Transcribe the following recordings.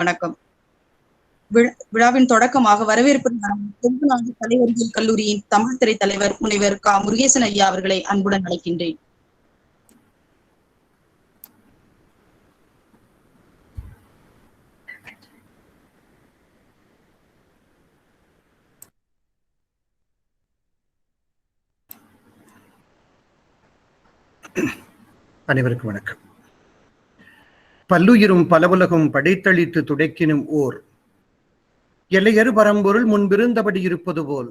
வணக்கம். விழாவின் தொடக்கமாக வரவேற்பு கொங்கு நாடு கலைவறிவியல் கல்லூரியின் தமிழ் துறை தலைவர் முனைவர் க. முருகேசன் ஐயா அவர்களை அன்புடன் அழைக்கின்றேன். அனைவருக்கும் வணக்கம். பல்லுயிரும் பலவுலகும் படைத்தளித்து துடைக்கினும் ஓர் எல்லையறு பரம்பொருள் முன்பிருந்தபடி இருப்பது போல்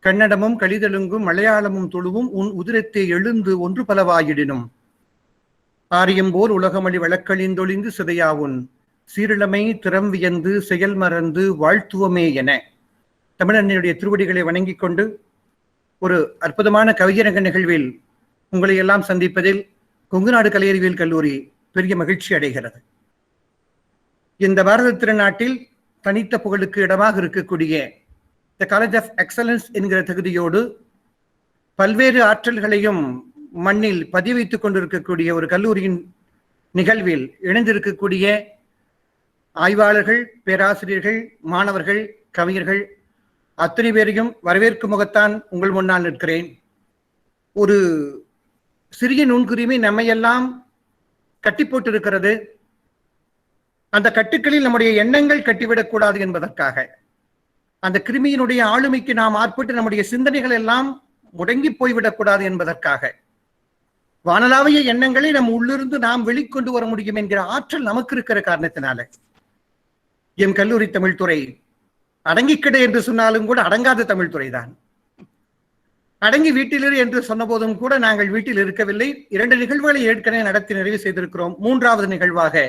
கன்னடமும் கலிதெலுங்கும் மலையாளமும் துளுவும் உன் உதிரத்தை எழுந்து ஒன்று பலவாயிடினும் ஆரியம் போல் உலகமளி வழக்களிந்தொழிந்து சிதையாவுன் சீரிழமை திறம் வியந்து செயல் மறந்து வாழ்த்துவமே என தமிழன்னையுடைய திருவடிகளை வணங்கிக் கொண்டு ஒரு அற்புதமான கவியரங்க நிகழ்வில் உங்களை எல்லாம் சந்திப்பதில் கொங்கு நாடு கலையறிவியல் கல்லூரி பெரிய மகிழ்ச்சி அடைகிறது. இந்த பாரத திருநாட்டில் தனித்த புகழுக்கு இடமாக இருக்கக்கூடிய த காலேஜ் ஆஃப் எக்ஸலன்ஸ் என்கிற தகுதியோடு பல்வேறு ஆற்றல்களையும் மண்ணில் பதிய வைத்துக் கொண்டிருக்கக்கூடிய ஒரு கல்லூரியின் நிகழ்வில் இணைந்திருக்கக்கூடிய ஆய்வாளர்கள், பேராசிரியர்கள், மாணவர்கள், கவிஞர்கள் அத்தனை பேரையும் வரவேற்கும் முகத்தான் உங்கள் முன்னால் நிற்கிறேன். ஒரு சிறிய நுண்குருமி நம்மையெல்லாம் கட்டி போட்டிருக்கிறது. அந்த கட்டுக்களில் நம்முடைய எண்ணங்கள் கட்டிவிடக்கூடாது என்பதற்காக, அந்த கிருமியினுடைய ஆளுமைக்கு நாம் ஆட்பட்டு நம்முடைய சிந்தனைகள் எல்லாம் முடங்கி போய்விடக்கூடாது என்பதற்காக, வானளாவிய எண்ணங்களை நம் உள்ளிருந்து நாம் வெளிக்கொண்டு வர முடியும் என்கிற ஆற்றல் நமக்கு இருக்கிற காரணத்தினால எம் கல்லூரி தமிழ்துறை அடங்கிக்கிட என்று சொன்னாலும் கூட அடங்காத தமிழ்துறை தான். அடங்கி வீட்டிலிரு என்று சொன்ன போதும் கூட நாங்கள் வீட்டில் இருக்கவில்லை. 2 நிகழ்வுகளை ஏற்கனவே நடத்தி நிறைவு செய்திருக்கிறோம். 3வது நிகழ்வாக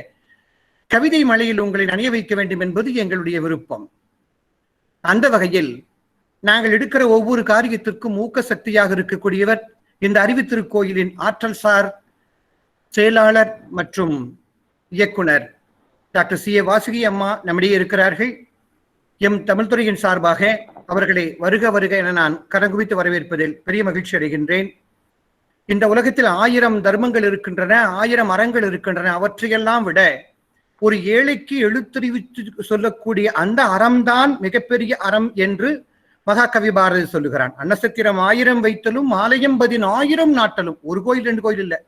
கவிதை மலையில் உங்களை நனைய வைக்க வேண்டும் என்பது எங்களுடைய விருப்பம். அந்த வகையில் நாங்கள் எடுக்கிற ஒவ்வொரு காரியத்திற்கும் ஊக்க சக்தியாக இருக்கக்கூடியவர் இந்த அறிவுத்திருக்கோயிலின் ஆற்றல் சார் செயலாளர் மற்றும் இயக்குனர் டாக்டர் சி. ஏ. வாசுகி அம்மா நம்மிடையே இருக்கிறார்கள். எம் தமிழ்துறையின் சார்பாக அவர்களை வருக வருக என நான் கரங்குவித்து வரவேற்பதில் பெரிய மகிழ்ச்சி அடைகின்றேன். இந்த உலகத்தில் 1000 தர்மங்கள் இருக்கின்றன, 1000 அறங்கள் இருக்கின்றன. அவற்றையெல்லாம் விட ஒரு ஏழைக்கு எழுத்தறிவித்து சொல்லக்கூடிய அந்த அறம்தான் மிகப்பெரிய அறம் என்று மகாகவி பாரதி சொல்லுகிறான். அன்னசத்திரம் 1000 வைத்தலும் ஆலயம் 10,000 நாட்டலும், ஒரு கோயில் 2 கோயில் இல்ல,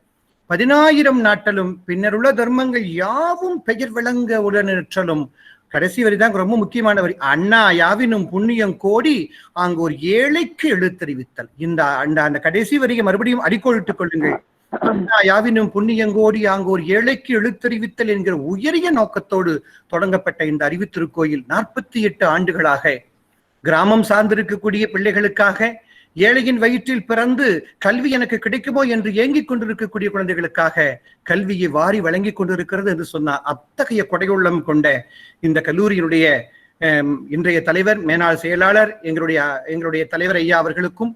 10,000 நாட்டலும் பின்னருள்ள தர்மங்கள் யாவும் பெயர் விளங்க உடனேற்றலும். கடைசி வரிதான் ரொம்ப முக்கியமான வரி. அண்ணா யாவினும் புண்ணியம் கோடி அங்கு ஒரு ஏழைக்கு எழுத்தறிவித்தல். அந்த கடைசி வரியை மறுபடியும் அடிக்கோளிட்டுக் கொள்ளுங்கள். அண்ணா யாவினும் புண்ணியங்கோடி அங்கு ஒரு ஏழைக்கு எழுத்தறிவித்தல் என்கிற உயரிய நோக்கத்தோடு தொடங்கப்பட்ட இந்த அறிவுத்திருக்கோயில் 48 ஆண்டுகளாக கிராமம் சார்ந்திருக்கக்கூடிய பிள்ளைகளுக்காக, ஏழையின் வயிற்றில் பிறந்து கல்வி எனக்கு கிடைக்குமோ என்று ஏங்கிக் கொண்டிருக்கக்கூடிய குழந்தைகளுக்காக கல்வியை வாரி வழங்கி கொண்டிருக்கிறது என்று சொன்னார். அத்தகைய கொடையுள்ளம் கொண்ட இந்த கல்லூரியினுடைய இன்றைய தலைவர், மேனாள் செயலாளர், எங்களுடைய தலைவர் ஐயா அவர்களுக்கும்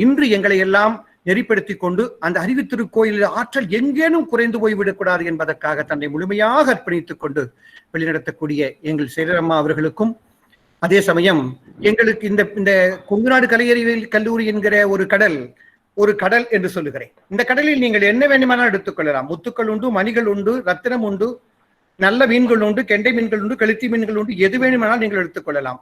இன்று எங்களை எல்லாம் நெறிப்படுத்தி கொண்டு அந்த அறிவுத்திருக்கோயிலில் ஆற்றல் எங்கேனும் குறைந்து போய்விடக்கூடாது என்பதற்காக தன்னை முழுமையாக அர்ப்பணித்துக் கொண்டு வழிநடத்தக்கூடிய எங்கள் செயலரம்மா அவர்களுக்கும், அதே சமயம் எங்களுக்கு இந்த கொங்கு நாடு கலையறிவியல் கல்லூரி என்கிற ஒரு கடல் என்று சொல்லுகிறேன். இந்த கடலில் நீங்கள் என்ன வேண்டுமானால் எடுத்துக்கொள்ளலாம். முத்துக்கள் உண்டு, மணிகள் உண்டு, ரத்தினம் உண்டு, நல்ல மீன்கள் உண்டு, கெண்டை மீன்கள் உண்டு, கழுத்தி மீன்கள் உண்டு, எது வேண்டுமானால் நீங்கள் எடுத்துக்கொள்ளலாம்.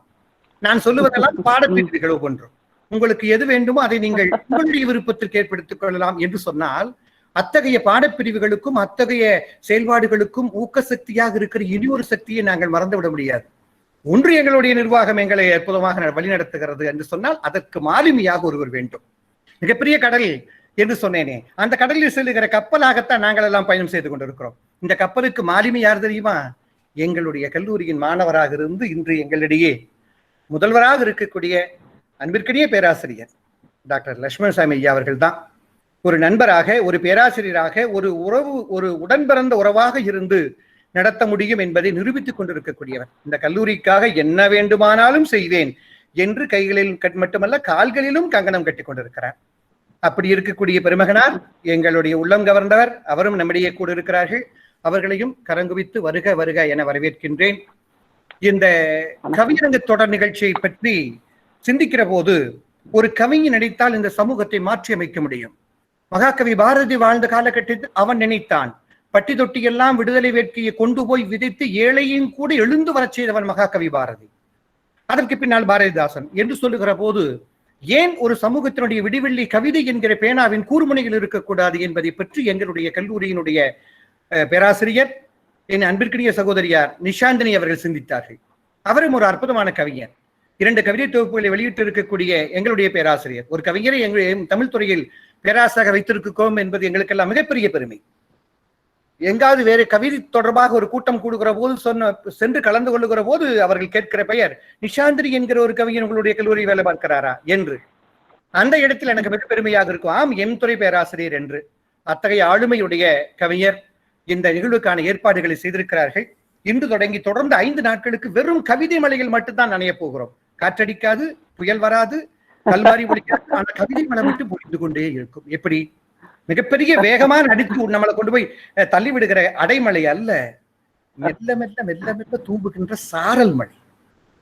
நான் சொல்லுவதெல்லாம் பாடப்பிரிவுகள் ஒவ்வொன்றும். உங்களுக்கு எது வேண்டுமோ அதை நீங்கள் உங்களுடைய விருப்பத்திற்கு ஏற்படுத்திக் கொள்ளலாம் என்று சொன்னால், அத்தகைய பாடப்பிரிவுகளுக்கும் அத்தகைய செயல்பாடுகளுக்கும் ஊக்க சக்தியாக இருக்கிற இனியொரு சக்தியை நாங்கள் மறந்துவிட முடியாது. ஒன்று, எங்களுடைய நிர்வாகம் எங்களை அற்புதமாக வழிநடத்துகிறது என்று சொன்னால் அதற்கு மாலுமியாக ஒருவர் வேண்டும். மிகப்பெரிய கடல் என்று சொன்னேனே, அந்த கடலில் செல்லுகிற கப்பலாகத்தான் நாங்கள் எல்லாம் பயணம் செய்து கொண்டிருக்கிறோம். இந்த கப்பலுக்கு மாலுமி யார் தெரியுமா? எங்களுடைய கல்லூரியின் மாணவராக இருந்து இன்று எங்களிடையே முதல்வராக இருக்கக்கூடிய அன்பிற்கினிய பேராசிரியர் டாக்டர் லட்சுமணசாமி ஐயா அவர்கள் தான். ஒரு நண்பராக, ஒரு பேராசிரியராக, ஒரு உடன் பிறந்த உறவாக இருந்து நடத்த முடியும் என்பதை நிரூபித்துக் கொண்டிருக்கக்கூடியவர். இந்த கல்லூரிக்காக என்ன வேண்டுமானாலும் செய்வேன் என்று கைகளில் மட்டுமல்ல கால்களிலும் கங்கணம் கட்டிக் கொண்டிருக்கிறார். அப்படி இருக்கக்கூடிய பெருமகனார் எங்களுடைய உள்ளம் கவர்ந்தவர். அவரும் நம்மிடையே கூட இருக்கிறார்கள். அவர்களையும் கரங்குவித்து வருக வருக என வரவேற்கின்றேன். இந்த கவியரங்க தொடர் நிகழ்ச்சியை பற்றி சிந்திக்கிற போது, ஒரு கவிஞன் நினைத்தால் இந்த சமூகத்தை மாற்றி அமைக்க முடியும். மகாகவி பாரதி வாழ்ந்த காலகட்டத்தில் அவன் நினைத்தான், பட்டி தொட்டி எல்லாம் விடுதலை வேட்கையை கொண்டு போய் விதைத்து ஏழையும் கூட எழுந்து வரச் செய்தவன் மகாகவி பாரதி. அதற்கு பின்னால் பாரதிதாசன் என்று சொல்லுகிற போது ஏன் ஒரு சமூகத்தினுடைய விடிவெள்ளி கவிதை என்கிற பேனாவின் கூர்முனையில் இருக்கக்கூடாது என்பதை பற்றி எங்களுடைய கல்லூரியினுடைய பேராசிரியர், என் அன்பிற்கினிய சகோதரியார் நிஷாந்தினி அவர்கள் சிந்தித்தார்கள். அவரும் ஒரு அற்புதமான கவிஞர். 2 கவிதை தொகுப்புகளை வெளியிட்டு இருக்கக்கூடிய எங்களுடைய பேராசிரியர், ஒரு கவிஞரை எங்கள் தமிழ் துறையில் பேராசிரியராக வைத்திருக்கிறோம் என்பது எங்களுக்கெல்லாம் மிகப்பெரிய பெருமை. எங்காவது வேறு கவிதை தொடர்பாக ஒரு கூட்டம் கூடுகிற போது சென்று கலந்து கொள்ளுகிற போது அவர்கள் கேட்கிற பெயர், நிஷாந்தினி என்கிற ஒரு கவிஞர் உங்களுடைய கல்லூரி வேலை பார்க்கிறாரா என்று. அந்த இடத்தில் எனக்கு மிக பெருமையாக இருக்கும், ஆம் எம் துறை பேராசிரியர் என்று. அத்தகைய ஆளுமையுடைய கவிஞர் இந்த நிகழ்வுக்கான ஏற்பாடுகளை செய்திருக்கிறார்கள். இன்று தொடங்கி தொடர்ந்து 5 நாட்களுக்கு வெறும் கவிதை மலையில் மட்டும்தான் நனைய போகிறோம். காற்றடிக்காது, புயல் வராது, கல்வாரி ஒழிக்காது, ஆனா கவிதை மலை மட்டும் பொழிந்து கொண்டே இருக்கும். எப்படி மிகப்பெரிய வேகமா நடித்து நம்மளை கொண்டு போய் தள்ளி விடுகிற அடைமழை அல்ல, மெல்ல மெல்ல மெல்ல மெல்ல தூம்புகின்ற சாரல் மழை,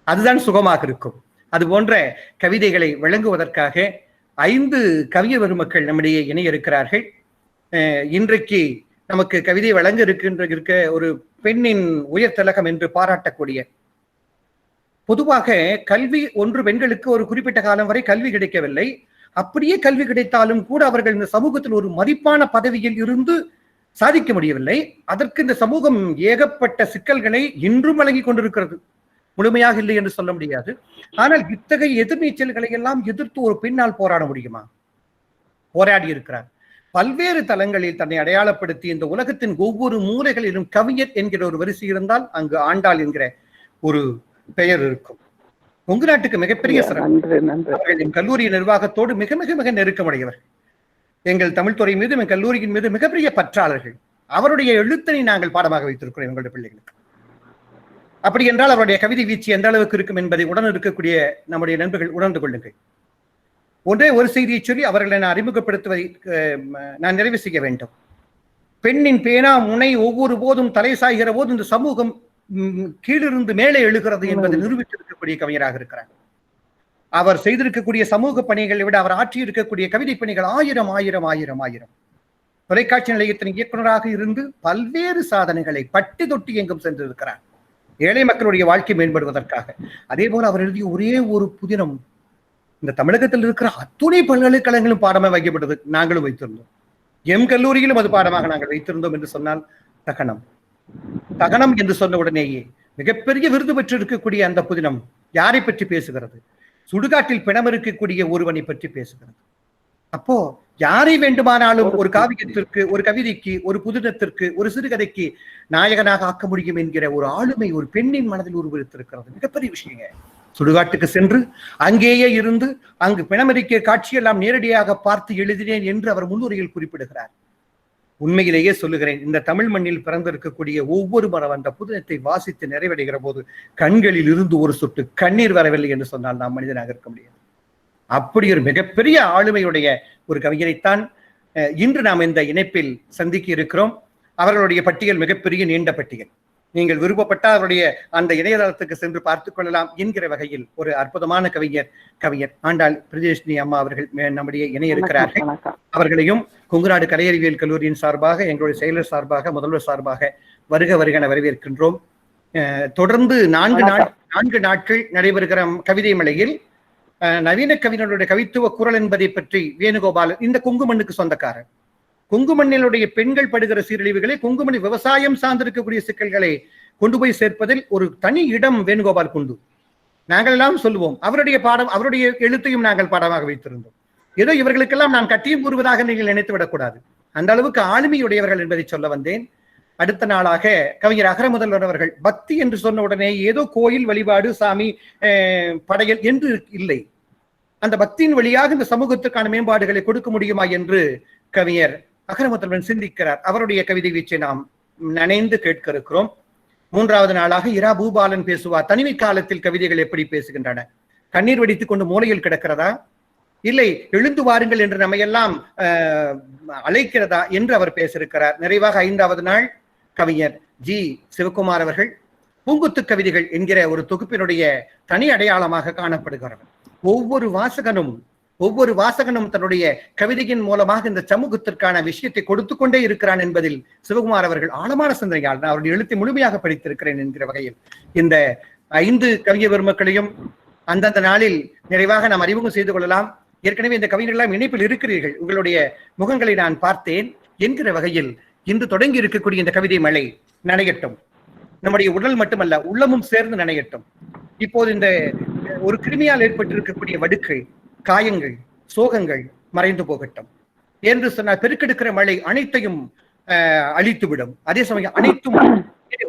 அதுதான் சுகமாக இருக்கும். அது போன்ற கவிதைகளை வழங்குவதற்காக 5 கவிஞர் பெருமக்கள் நம்மிடையே இணைய இருக்கிறார்கள். இன்றைக்கு நமக்கு கவிதை வழங்க இருக்க ஒரு பெண்ணின் உயர் திலகம் என்று பாராட்டக்கூடிய, பொதுவாக கல்வி ஒன்று பெண்களுக்கு ஒரு குறிப்பிட்ட காலம் வரை கல்வி கிடைக்கவில்லை. அப்படியே கல்வி கிடைத்தாலும் கூட அவர்கள் இந்த சமூகத்தில் ஒரு மதிப்பான பதவியில் இருந்து சாதிக்க முடியவில்லை. அதற்கு இந்த சமூகம் ஏகப்பட்ட சிக்கல்களை இன்றும் வழங்கிக் கொண்டிருக்கிறது. முழுமையாக இல்லை என்று சொல்ல முடியாது. ஆனால் இத்தகைய எதிர்நீச்சல்களை எல்லாம் எதிர்த்து ஒரு பெண்ணால் போராட முடியுமா? போராடி இருக்கிறார். பல்வேறு தளங்களில் தன்னை அடையாளப்படுத்தி இந்த உலகத்தின் ஒவ்வொரு மூலைகளிலும் கவிஞர் என்கிற ஒரு வரிசை இருந்தால் அங்கு ஆண்டாள் என்கிற ஒரு பெயர் இருக்கும். உங்க நாட்டுக்கு மிகப்பெரிய சிறப்பு. கல்லூரி நிர்வாகத்தோடு மிக மிக மிக நெருக்கமுடையவர். எங்கள் தமிழ் துறை மீது, எங்கள் கல்லூரியின் மீது மிகப்பெரிய பற்றாளர்கள். அவருடைய எழுத்தினை நாங்கள் பாடமாக வைத்திருக்கிறோம் எங்களுடைய பிள்ளைகளுக்கு. அப்படி என்றால் அவருடைய கவிதை வீச்சு எந்த அளவுக்கு இருக்கும் என்பதை உடன் இருக்கக்கூடிய நம்முடைய நண்பர்கள் உணர்ந்து கொள்ளுங்கள். ஒன்றே ஒரு செய்தியை சொல்லி அவர்களை நான் அறிமுகப்படுத்துவதை நான் நிறைவு செய்ய வேண்டும். பெண்ணின் பேனா முனை ஒவ்வொரு போதும் தலை சாய்கிற போது இந்த சமூகம் கீழிருந்து மேலே எழுகிறது என்பதை நிரூபித்திருக்கக்கூடிய கவிஞராக இருக்கிறார். அவர் செய்திருக்கக்கூடிய சமூக பணிகளை விட அவர் ஆற்றி இருக்கக்கூடிய கவிதை பணிகள் ஆயிரம் ஆயிரம் ஆயிரம் ஆயிரம். தொலைக்காட்சி நிலையத்தின் இயக்குநராக இருந்து பல்வேறு சாதனைகளை பட்டி தொட்டி எங்கும் சென்றிருக்கிறார், ஏழை மக்களுடைய வாழ்க்கை மேம்படுவதற்காக. அதே போல அவர் எழுதிய ஒரே ஒரு புதினம் இந்த தமிழகத்தில் இருக்கிற அத்துணை பல்கலைக்கழகங்களும் பாடமாக வைக்கப்பட்டது. நாங்களும் வைத்திருந்தோம். எம் கல்லூரியிலும் அது பாடமாக நாங்கள் வைத்திருந்தோம் என்று சொன்னால் தகனம். தகனம் என்று சொன்ன உடனேயே மிகப்பெரிய விருது பெற்று இருக்கக்கூடிய அந்த புதினம் யாரை பற்றி பேசுகிறது? சுடுகாட்டில் பிணம் இருக்கக்கூடிய ஒருவனை பற்றி பேசுகிறது. அப்போ யாரை வேண்டுமானாலும் ஒரு காவியத்திற்கு, ஒரு கவிதைக்கு, ஒரு புதினத்திற்கு, ஒரு சிறுகதைக்கு நாயகனாக ஆக்க முடியும் என்கிற ஒரு ஆளுமை ஒரு பெண்ணின் மனதில் உருவெடுத்திருக்கிறது. மிகப்பெரிய விஷயங்க. சுடுகாட்டுக்கு சென்று அங்கேயே இருந்து அங்கு பிணமரிக்க காட்சியெல்லாம் நேரடியாக பார்த்து எழுதினேன் என்று அவர் முன்னுரையில் குறிப்பிடுகிறார். உண்மையிலேயே சொல்லுகிறேன், இந்த தமிழ் மண்ணில் பிறந்திருக்கக்கூடிய ஒவ்வொரு மரம் அந்த புதினத்தை வாசித்து நிறைவடைகிற போது கண்களில் இருந்து ஒரு சொட்டு கண்ணீர் வரவில்லை என்று சொன்னால் நாம் மனிதனாக இருக்க முடியாது. அப்படி ஒரு மிகப்பெரிய ஆளுமையுடைய ஒரு கவிஞரைத்தான் இன்று நாம் இந்த இணைப்பில் சந்திக்க இருக்கிறோம். அவர்களுடைய பட்டியல் மிகப்பெரிய நீண்ட பட்டியல். நீங்கள் விருப்பப்பட்டால் அவருடைய அந்த இணையதளத்துக்கு சென்று பார்த்துக் கொள்ளலாம் என்கிற வகையில் ஒரு அற்புதமான கவிஞர் ஆண்டாள் பிரியதர்ஷினி அம்மா அவர்கள் நம்முடைய இணைய இருக்கிறார்கள். அவர்களையும் கொங்குநாடு கலை அறிவியல் கல்லூரியின் சார்பாக, எங்களுடைய செயலர் சார்பாக, முதல்வர் சார்பாக வருக வருகென வரவேற்கின்றோம். தொடர்ந்து 4 நாட்கள் நடைபெறுகிற கவிதை மலையில் நவீன கவிஞர்களுடைய கவித்துவ குரல் என்பதை பற்றி வேணுகோபாலன், இந்த கொங்குமண்ணுக்கு சொந்தக்காரர், கொங்குமண்ணிலுடைய பெண்கள் படுகிற சீரழிவுகளை, கொங்குமணி விவசாயம் சார்ந்திருக்கக்கூடிய சிக்கல்களை கொண்டு போய் சேர்ப்பதில் ஒரு தனி இடம் வேணுகோபால் கொண்டு. நாங்கள் எல்லாம் சொல்லுவோம், அவருடைய பாடம், அவருடைய எழுத்தையும் நாங்கள் பாடமாக வைத்திருந்தோம். ஏதோ இவர்களுக்கெல்லாம் நான் கட்டியம் கூறுவதாக நீங்கள் நினைத்து விடக்கூடாது. அந்த அளவுக்கு ஆளுமையுடையவர்கள் என்பதை சொல்ல வந்தேன். அடுத்த நாளாக கவிஞர் அகரமுதல்வர் அவர்கள் பக்தி என்று சொன்ன உடனே ஏதோ கோயில் வழிபாடு, சாமி படையல் என்று இல்லை. அந்த பக்தியின் வழியாக இந்த சமூகத்துக்கான மேம்பாடுகளை கொடுக்க முடியுமா என்று கவிஞர் அகரமுதல்வன் சிந்திக்கிறார். அவருடைய கவிதை வீச்சை நாம் நனைந்து கேட்க இருக்கிறோம். 3வது நாளாக இரா பூபாலன் பேசுவார். தனிமை காலத்தில் கவிதைகள் எப்படி பேசுகின்றன? கண்ணீர் வடித்துக் கொண்டு மூலையில் கிடக்கிறதா, இல்லை எழுந்து வாருங்கள் என்று நம்மையெல்லாம் அழைக்கிறதா என்று அவர் பேசியிருக்கிறார். நிறைவாக 5வது நாள் கவிஞர் ஜி சிவகுமார் அவர்கள் பூங்குத்து கவிதைகள் என்கிற ஒரு தொகுப்பினுடைய தனி அடையாளமாக காணப்படுகிறவர். ஒவ்வொரு வாசகனும் ஒவ்வொரு வாசகனும் தன்னுடைய கவிதையின் மூலமாக இந்த சமூகத்திற்கான விஷயத்தை கொடுத்து கொண்டே இருக்கிறான் என்பதில் சிவகுமார் அவர்கள் ஆழமான சிந்தனையாளர். நான் அவருடைய எழுத்தை முழுமையாக படித்திருக்கிறேன் என்கிற வகையில் இந்த 5 கவிஞர் பெருமக்களையும் அந்தந்த நாளில் நிறைவாக நாம் அறிமுகம் செய்து கொள்ளலாம். ஏற்கனவே இந்த கவிஞர்கள் எல்லாம் இணைப்பில் இருக்கிறீர்கள், உங்களுடைய முகங்களை நான் பார்த்தேன் என்கிற வகையில் இன்று தொடங்கி இருக்கக்கூடிய இந்த கவிதை மழை நனையட்டும். நம்முடைய உடல் மட்டுமல்ல, உள்ளமும் சேர்ந்து நனையட்டும். இப்போது இந்த ஒரு கிருமியால் ஏற்பட்டிருக்கக்கூடிய வடுக்கள், காயங்கள், சோகங்கள் மறைந்து போகட்டும் என்று சொன்னால் பெருக்கெடுக்கிற மழை அனைத்தையும் அழித்துவிடும். அதே சமயம் அனைத்தும்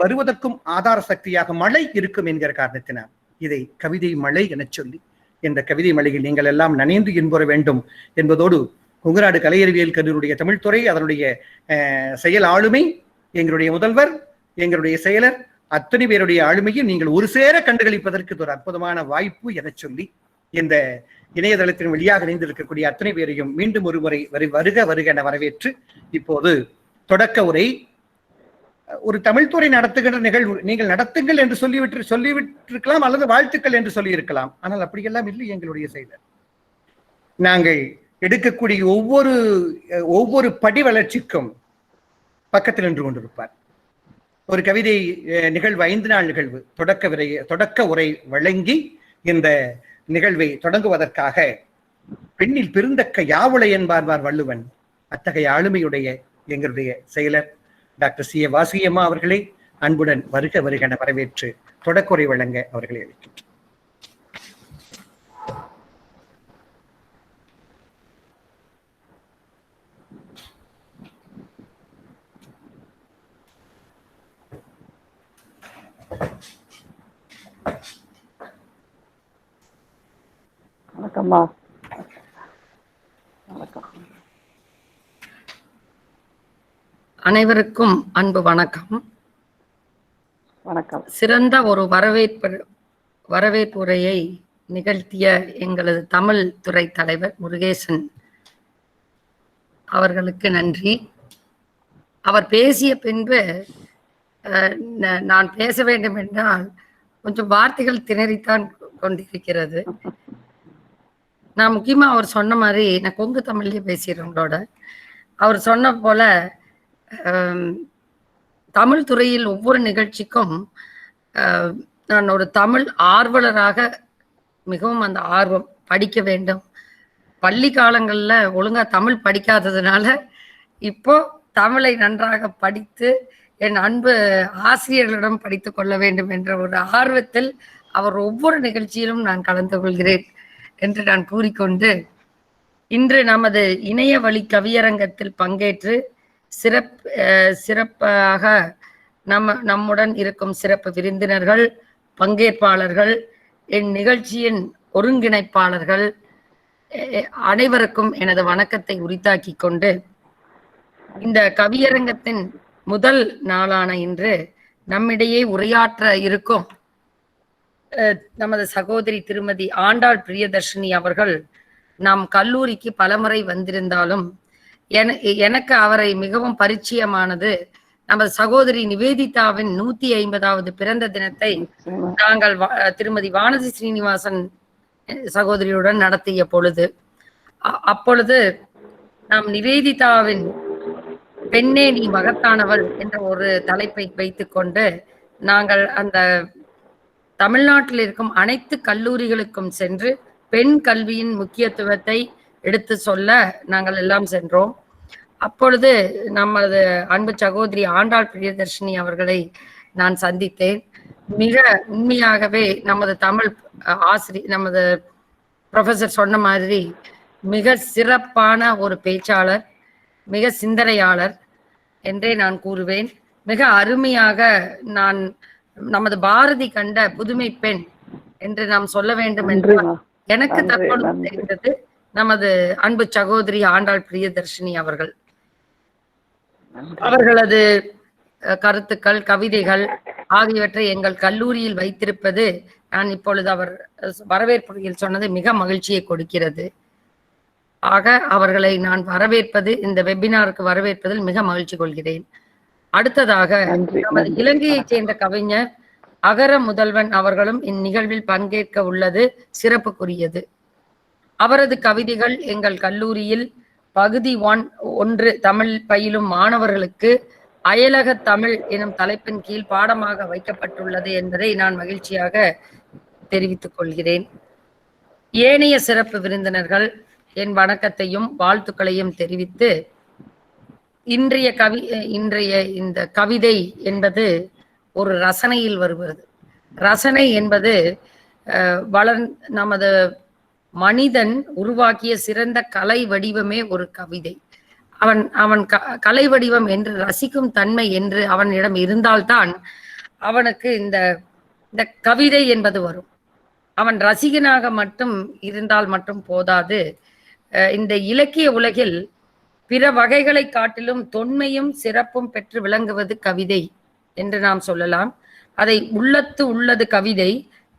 வருவதற்கும் ஆதார சக்தியாக மழை இருக்கும் என்கிற காரணத்தினால் இதை கவிதை மழை என சொல்லி இந்த கவிதை மழையில் நீங்கள் எல்லாம் நனைந்து இன்புற வேண்டும் என்பதோடு கொங்குநாடு கலையறிவியல் கல்லூரியுடைய தமிழ்துறை, அதனுடைய செயல் ஆளுமை, எங்களுடைய முதல்வர், எங்களுடைய செயலர், அத்தனை பேருடைய ஆளுமையை நீங்கள் ஒரு சேர கண்டுகளிப்பதற்கு ஒரு அற்புதமான வாய்ப்பு என சொல்லி இந்த இணையதளத்தின் வழியாக இணைந்திருக்கக்கூடிய அத்தனை பேரையும் மீண்டும் ஒரு முறை வருக வருக என வரவேற்று இப்போது தொடக்க உரை ஒரு தமிழ்துறை நடத்துகின்ற நிகழ்வு நீங்கள் நடத்துங்கள் என்று சொல்லிவிட்டிருக்கலாம், அல்லது வாழ்த்துக்கள் என்று சொல்லியிருக்கலாம். ஆனால் அப்படியெல்லாம் இல்லை. எங்களுடைய செயலர் நாங்கள் எடுக்கக்கூடிய ஒவ்வொரு படி வளர்ச்சிக்கும் பக்கத்தில் நின்று கொண்டிருப்பார். ஒரு கவிதை நிகழ்வு 5 நாள் நிகழ்வு தொடக்க உரை வழங்கி இந்த நிகழ்வை தொடங்குவதற்காக பெண்ணில் பெருந்தக்க யாவுளை என்பார் வள்ளுவன். அத்தகைய ஆளுமையுடைய எங்களுடைய செயலர் டாக்டர் சி. வாசுகியம்மா அவர்களை அன்புடன் வருக வருக என வரவேற்று தொடக்குரை வழங்க அவர்களை அழைக்கின்றனர். வணக்கம்மா. வணக்கம். அனைவருக்கும் அன்பு வணக்கம். வணக்கம். சிறந்த ஒரு வரவேற்புரையை நிகழ்த்திய எங்களது தமிழ் துறை தலைவர் முருகேசன் அவர்களுக்கு நன்றி. அவர் பேசிய பின்பு நான் பேச வேண்டும் என்றால் கொஞ்சம் வார்த்தைகள் திணறித்தான் கொண்டிருக்கிறது. நான் முக்கியமா அவர் சொன்ன மாதிரி நான் கொங்கு தமிழ்லயே பேசிடுறவங்களோட அவர் சொன்ன போல தமிழ் துறையில் ஒவ்வொரு நிகழ்ச்சிக்கும் நான் ஒரு தமிழ் ஆர்வலராக மிகவும் அந்த ஆர்வம் படிக்க வேண்டும். பள்ளி காலங்கள்ல ஒழுங்கா தமிழ் படிக்காததுனால இப்போ தமிழை நன்றாக படித்து என் அன்பு ஆசிரியர்களிடம் படித்து கொள்ள வேண்டும் என்ற ஒரு ஆர்வத்தில் அவர் ஒவ்வொரு நிகழ்ச்சியிலும் நான் கலந்து கொள்கிறேன் என்று நான் கூறிக்கொண்டு இன்று நமது இணைய வழி கவியரங்கத்தில் பங்கேற்று சிறப்பாக நம்முடன் இருக்கும் சிறப்பு விருந்தினர்கள், பங்கேற்பாளர்கள், என் நிகழ்ச்சியின் ஒருங்கிணைப்பாளர்கள் அனைவருக்கும் எனது வணக்கத்தை உரித்தாக்கி கொண்டு இந்த கவியரங்கத்தின் முதல் நாளான இன்று நம்மிடையே உரையாற்ற இருக்கும் நமது சகோதரி திருமதி ஆண்டாள் பிரியதர்ஷினி அவர்கள் நம் கல்லூரிக்கு பலமுறை வந்திருந்தாலும் எனக்கு அவரை மிகவும் பரிச்சயமானது நமது சகோதரி நிவேதிதாவின் 150வது பிறந்த தினத்தை நாங்கள் திருமதி வானதி ஸ்ரீனிவாசன் சகோதரியுடன் நடத்திய பொழுது அப்பொழுது நாம் நிவேதிதாவின் பெண்ணே நீ மகத்தானவள் என்ற ஒரு தலைப்பை வைத்துக்கொண்டு நாங்கள் அந்த தமிழ்நாட்டில் இருக்கும் அனைத்து கல்லூரிகளுக்கும் சென்று பெண் கல்வியின் முக்கியத்துவத்தை எடுத்து சொல்ல நாங்கள் எல்லாம் சென்றோம். அப்பொழுது நமது அன்பு சகோதரி ஆண்டாள் பிரியதர்ஷினி அவர்களை நான் சந்தித்தேன். மிக உண்மையாகவே நமது தமிழ் நமது ப்ரொஃபசர் சொன்ன மாதிரி மிக சிறப்பான ஒரு பேச்சாளர், மிக சிந்தனையாளர் என்றே நான் கூறுவேன். மிக அருமையாக நான் நமது பாரதி கண்ட புதுமை பெண் என்று நாம் சொல்ல வேண்டும் என்று எனக்கு தற்பொழுது தெரிந்தது நமது அன்பு சகோதரி ஆண்டாள் பிரியதர்ஷினி அவர்கள். அவர்களது கருத்துக்கள், கவிதைகள் ஆகியவற்றை எங்கள் கல்லூரியில் வைத்திருப்பது நான் இப்பொழுது அவர் வரவேற்புரையில் சொன்னது மிக மகிழ்ச்சியை கொடுக்கிறது. ஆக அவர்களை நான் வரவேற்பது, இந்த வெபினாருக்கு வரவேற்பதில் மிக மகிழ்ச்சி கொள்கிறேன். அடுத்ததாக நமது இலங்கையைச் சேர்ந்த கவிஞர் அகர முதல்வன் அவர்களும் இந்நிகழ்வில் பங்கேற்க உள்ளது சிறப்புக்குரியது. அவரது கவிதைகள் எங்கள் கல்லூரியில் பகுதி 1 தமிழ் பயிலும் மாணவர்களுக்கு அயலக தமிழ் எனும் தலைப்பின் கீழ் பாடமாக வைக்கப்பட்டுள்ளது என்பதை நான் மகிழ்ச்சியாக தெரிவித்துக் கொள்கிறேன். ஏனைய சிறப்பு விருந்தினர்கள் என் வணக்கத்தையும் வாழ்த்துக்களையும் தெரிவித்து, இன்றைய இந்த கவிதை என்பது ஒரு ரசனையில் வருவது. ரசனை என்பது நமது மனிதன் உருவாக்கிய சிறந்த கலை வடிவமே ஒரு கவிதை. அவன் கலை வடிவம் என்று ரசிக்கும் தன்மை என்று அவனிடம் இருந்தால்தான் அவனுக்கு இந்த கவிதை என்பது வரும். அவன் ரசிகனாக மட்டும் இருந்தால் மட்டும் போதாது. இந்த இலக்கிய உலகில் பிற வகைகளை காட்டிலும் தொன்மையும் சிறப்பும் பெற்று விளங்குவது கவிதை என்று நாம் சொல்லலாம். அதை உள்ளத்து உள்ளது கவிதை,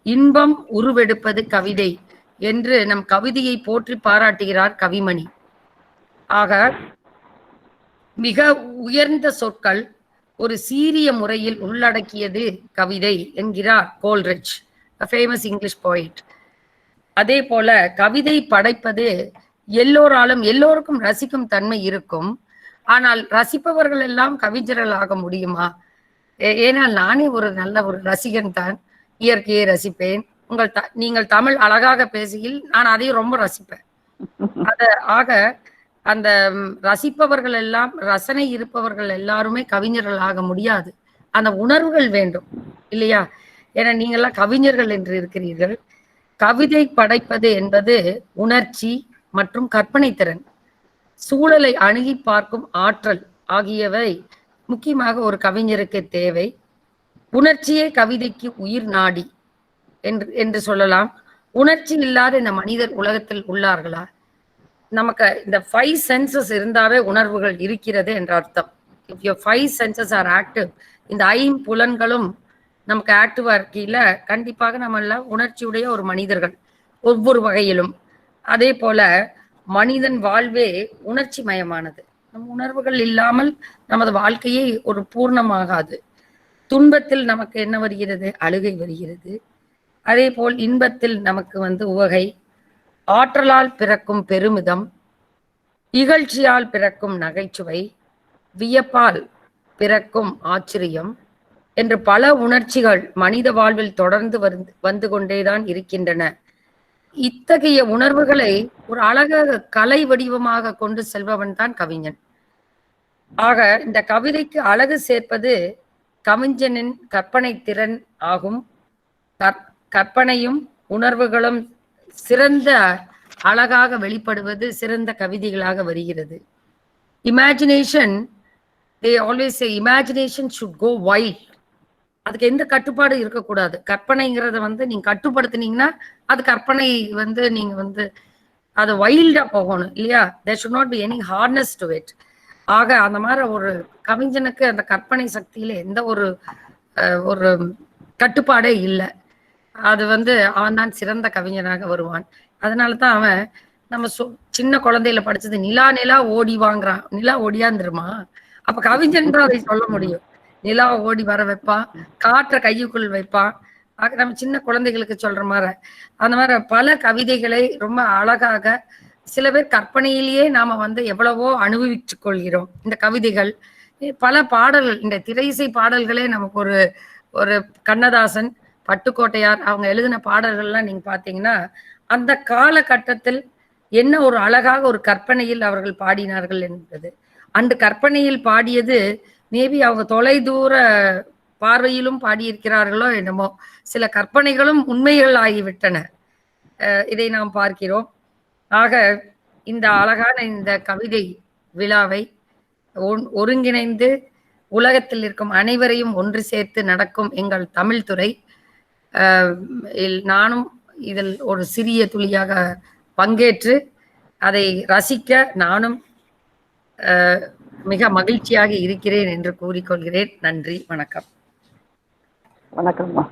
இன்பம் உருவெடுப்பது கவிதை என்று நம் கவிதையை போற்றி பாராட்டுகிறார் கவிமணி. ஆக மிக உயர்ந்த சொற்கள் ஒரு சீரிய முறையில் உள்ளடக்கியது கவிதை என்கிறார் கோல்ரிட்ஜ், ஃபேமஸ் இங்கிலீஷ் போயிட். அதே போல கவிதை படைப்பது எல்லோருக்கும் ரசிக்கும் தன்மை இருக்கும். ஆனால் ரசிப்பவர்கள் எல்லாம் கவிஞர்கள் ஆக முடியுமா? ஏனால் நானே ஒரு நல்ல ஒரு ரசிகன் தான். இயற்கையை ரசிப்பேன். நீங்கள் தமிழ் அழகாக பேசுகையில் நான் அதையும் ரொம்ப ரசிப்பேன். ஆக அந்த ரசிப்பவர்கள் எல்லாம், ரசனை இருப்பவர்கள் எல்லாருமே கவிஞர்கள் ஆக முடியாது. அந்த உணர்வுகள் வேண்டும் இல்லையா? ஏன்னா நீங்கள்லாம் கவிஞர்கள் என்று இருக்கிறீர்கள். கவிதை படைப்பது என்பது உணர்ச்சி மற்றும் கற்பனை திறன், சூழலை அணுகி பார்க்கும் ஆற்றல் ஆகியவை முக்கியமாக ஒரு கவிஞருக்கு தேவை. உணர்ச்சியே கவிதைக்கு உயிர் நாடி என்று சொல்லலாம். உணர்ச்சி இல்லாத இந்த மனிதர் உலகத்தில் உள்ளார்களா? நமக்கு இந்த 5 சென்சஸ் இருந்தாவே உணர்வுகள் இருக்கிறது என்ற அர்த்தம். If your 5 senses are active, இந்த 5 புலன்களும் நமக்கு ஆக்டிவா இருக்கையில கண்டிப்பாக நம்ம எல்லாம் உணர்ச்சியுடைய ஒரு மனிதர்கள் ஒவ்வொரு வகையிலும். அதே போல மனிதன் வாழ்வே உணர்ச்சி மயமானது. நம் உணர்வுகள் இல்லாமல் நமது வாழ்க்கையே ஒரு பூர்ணமாகாது. துன்பத்தில் நமக்கு என்ன வருகிறது? அழுகை வருகிறது. அதே போல் இன்பத்தில் நமக்கு உவகை, ஆற்றலால் பிறக்கும் பெருமிதம், இகழ்ச்சியால் பிறக்கும் நகைச்சுவை, வியப்பால் பிறக்கும் ஆச்சரியம் என்று பல உணர்ச்சிகள் மனித வாழ்வில் தொடர்ந்து வந்து கொண்டேதான் இருக்கின்றன. இத்தகைய உணர்வுகளை ஒரு அழகாக கலை வடிவமாக கொண்டு செல்பவன் தான் கவிஞன். ஆக இந்த கவிதைக்கு அழகு சேர்ப்பது கவிஞனின் கற்பனை திறன் ஆகும். கற்பனையும் உணர்வுகளும் சிறந்த அழகாக வெளிப்படுவது சிறந்த கவிதைகளாக வருகிறது. Imagination, they always say imagination should go wild. அதுக்கு எந்த கட்டுப்பாடு இருக்கக்கூடாது. கற்பனைங்கிறத நீங்க கட்டுப்படுத்தினீங்கன்னா அது கற்பனை நீங்க அது வைல்டா போகணும் இல்லையா? there should not be any hardness to it. ஆக அந்த மாதிரி ஒரு கவிஞனுக்கு அந்த கற்பனை சக்தியில எந்த ஒரு கட்டுப்பாடே இல்லை. அது அவன் தான் சிறந்த கவிஞனாக வருவான். அதனாலதான் அவன் நம்ம சின்ன குழந்தையில படிச்சது நிலா நிலா ஓடி வாங்குறான். நிலா ஓடியாந்துருமா? அப்ப கவிஞன் தான் அதை சொல்ல முடியும். நிலா ஓடி வர வைப்பான், காற்ற கையுக்குள் வைப்பான். நம்ம சின்ன குழந்தைகளுக்கு சொல்ற மாதிரி அந்த மாதிரி பல கவிதைகளை ரொம்ப அழகாக, சில பேர் கற்பனையிலேயே நாம எவ்வளவோ அனுபவிச்சு கொள்கிறோம். இந்த கவிதைகள் பல பாடல்கள், இந்த திரையிசை பாடல்களே நமக்கு ஒரு கண்ணதாசன், பட்டுக்கோட்டையார் அவங்க எழுதின பாடல்கள்லாம் நீங்க பாத்தீங்கன்னா அந்த காலகட்டத்தில் என்ன ஒரு அழகாக ஒரு கற்பனையில் அவர்கள் பாடினார்கள் என்பது. அந்த கற்பனையில் பாடியது மேபி அவங்க தொலைதூர பார்வையிலும் பாடியிருக்கிறார்களோ என்னமோ, சில கற்பனைகளும் உண்மைகள் ஆகிவிட்டன. இதை நாம் பார்க்கிறோம். ஆக இந்த அழகான இந்த கவிதை விழாவை ஒருங்கிணைந்து உலகத்தில் இருக்கும் அனைவரையும் ஒன்று சேர்த்து நடக்கும் எங்கள் தமிழ் துறை, நானும் இதில் ஒரு சிறிய துளியாக பங்கேற்று அதை ரசிக்க நானும் மிக மகிழ்ச்சியாக இருக்கிறேன் என்று கூறிக்கொள்கிறேன். நன்றி, வணக்கம். வணக்கம்மா.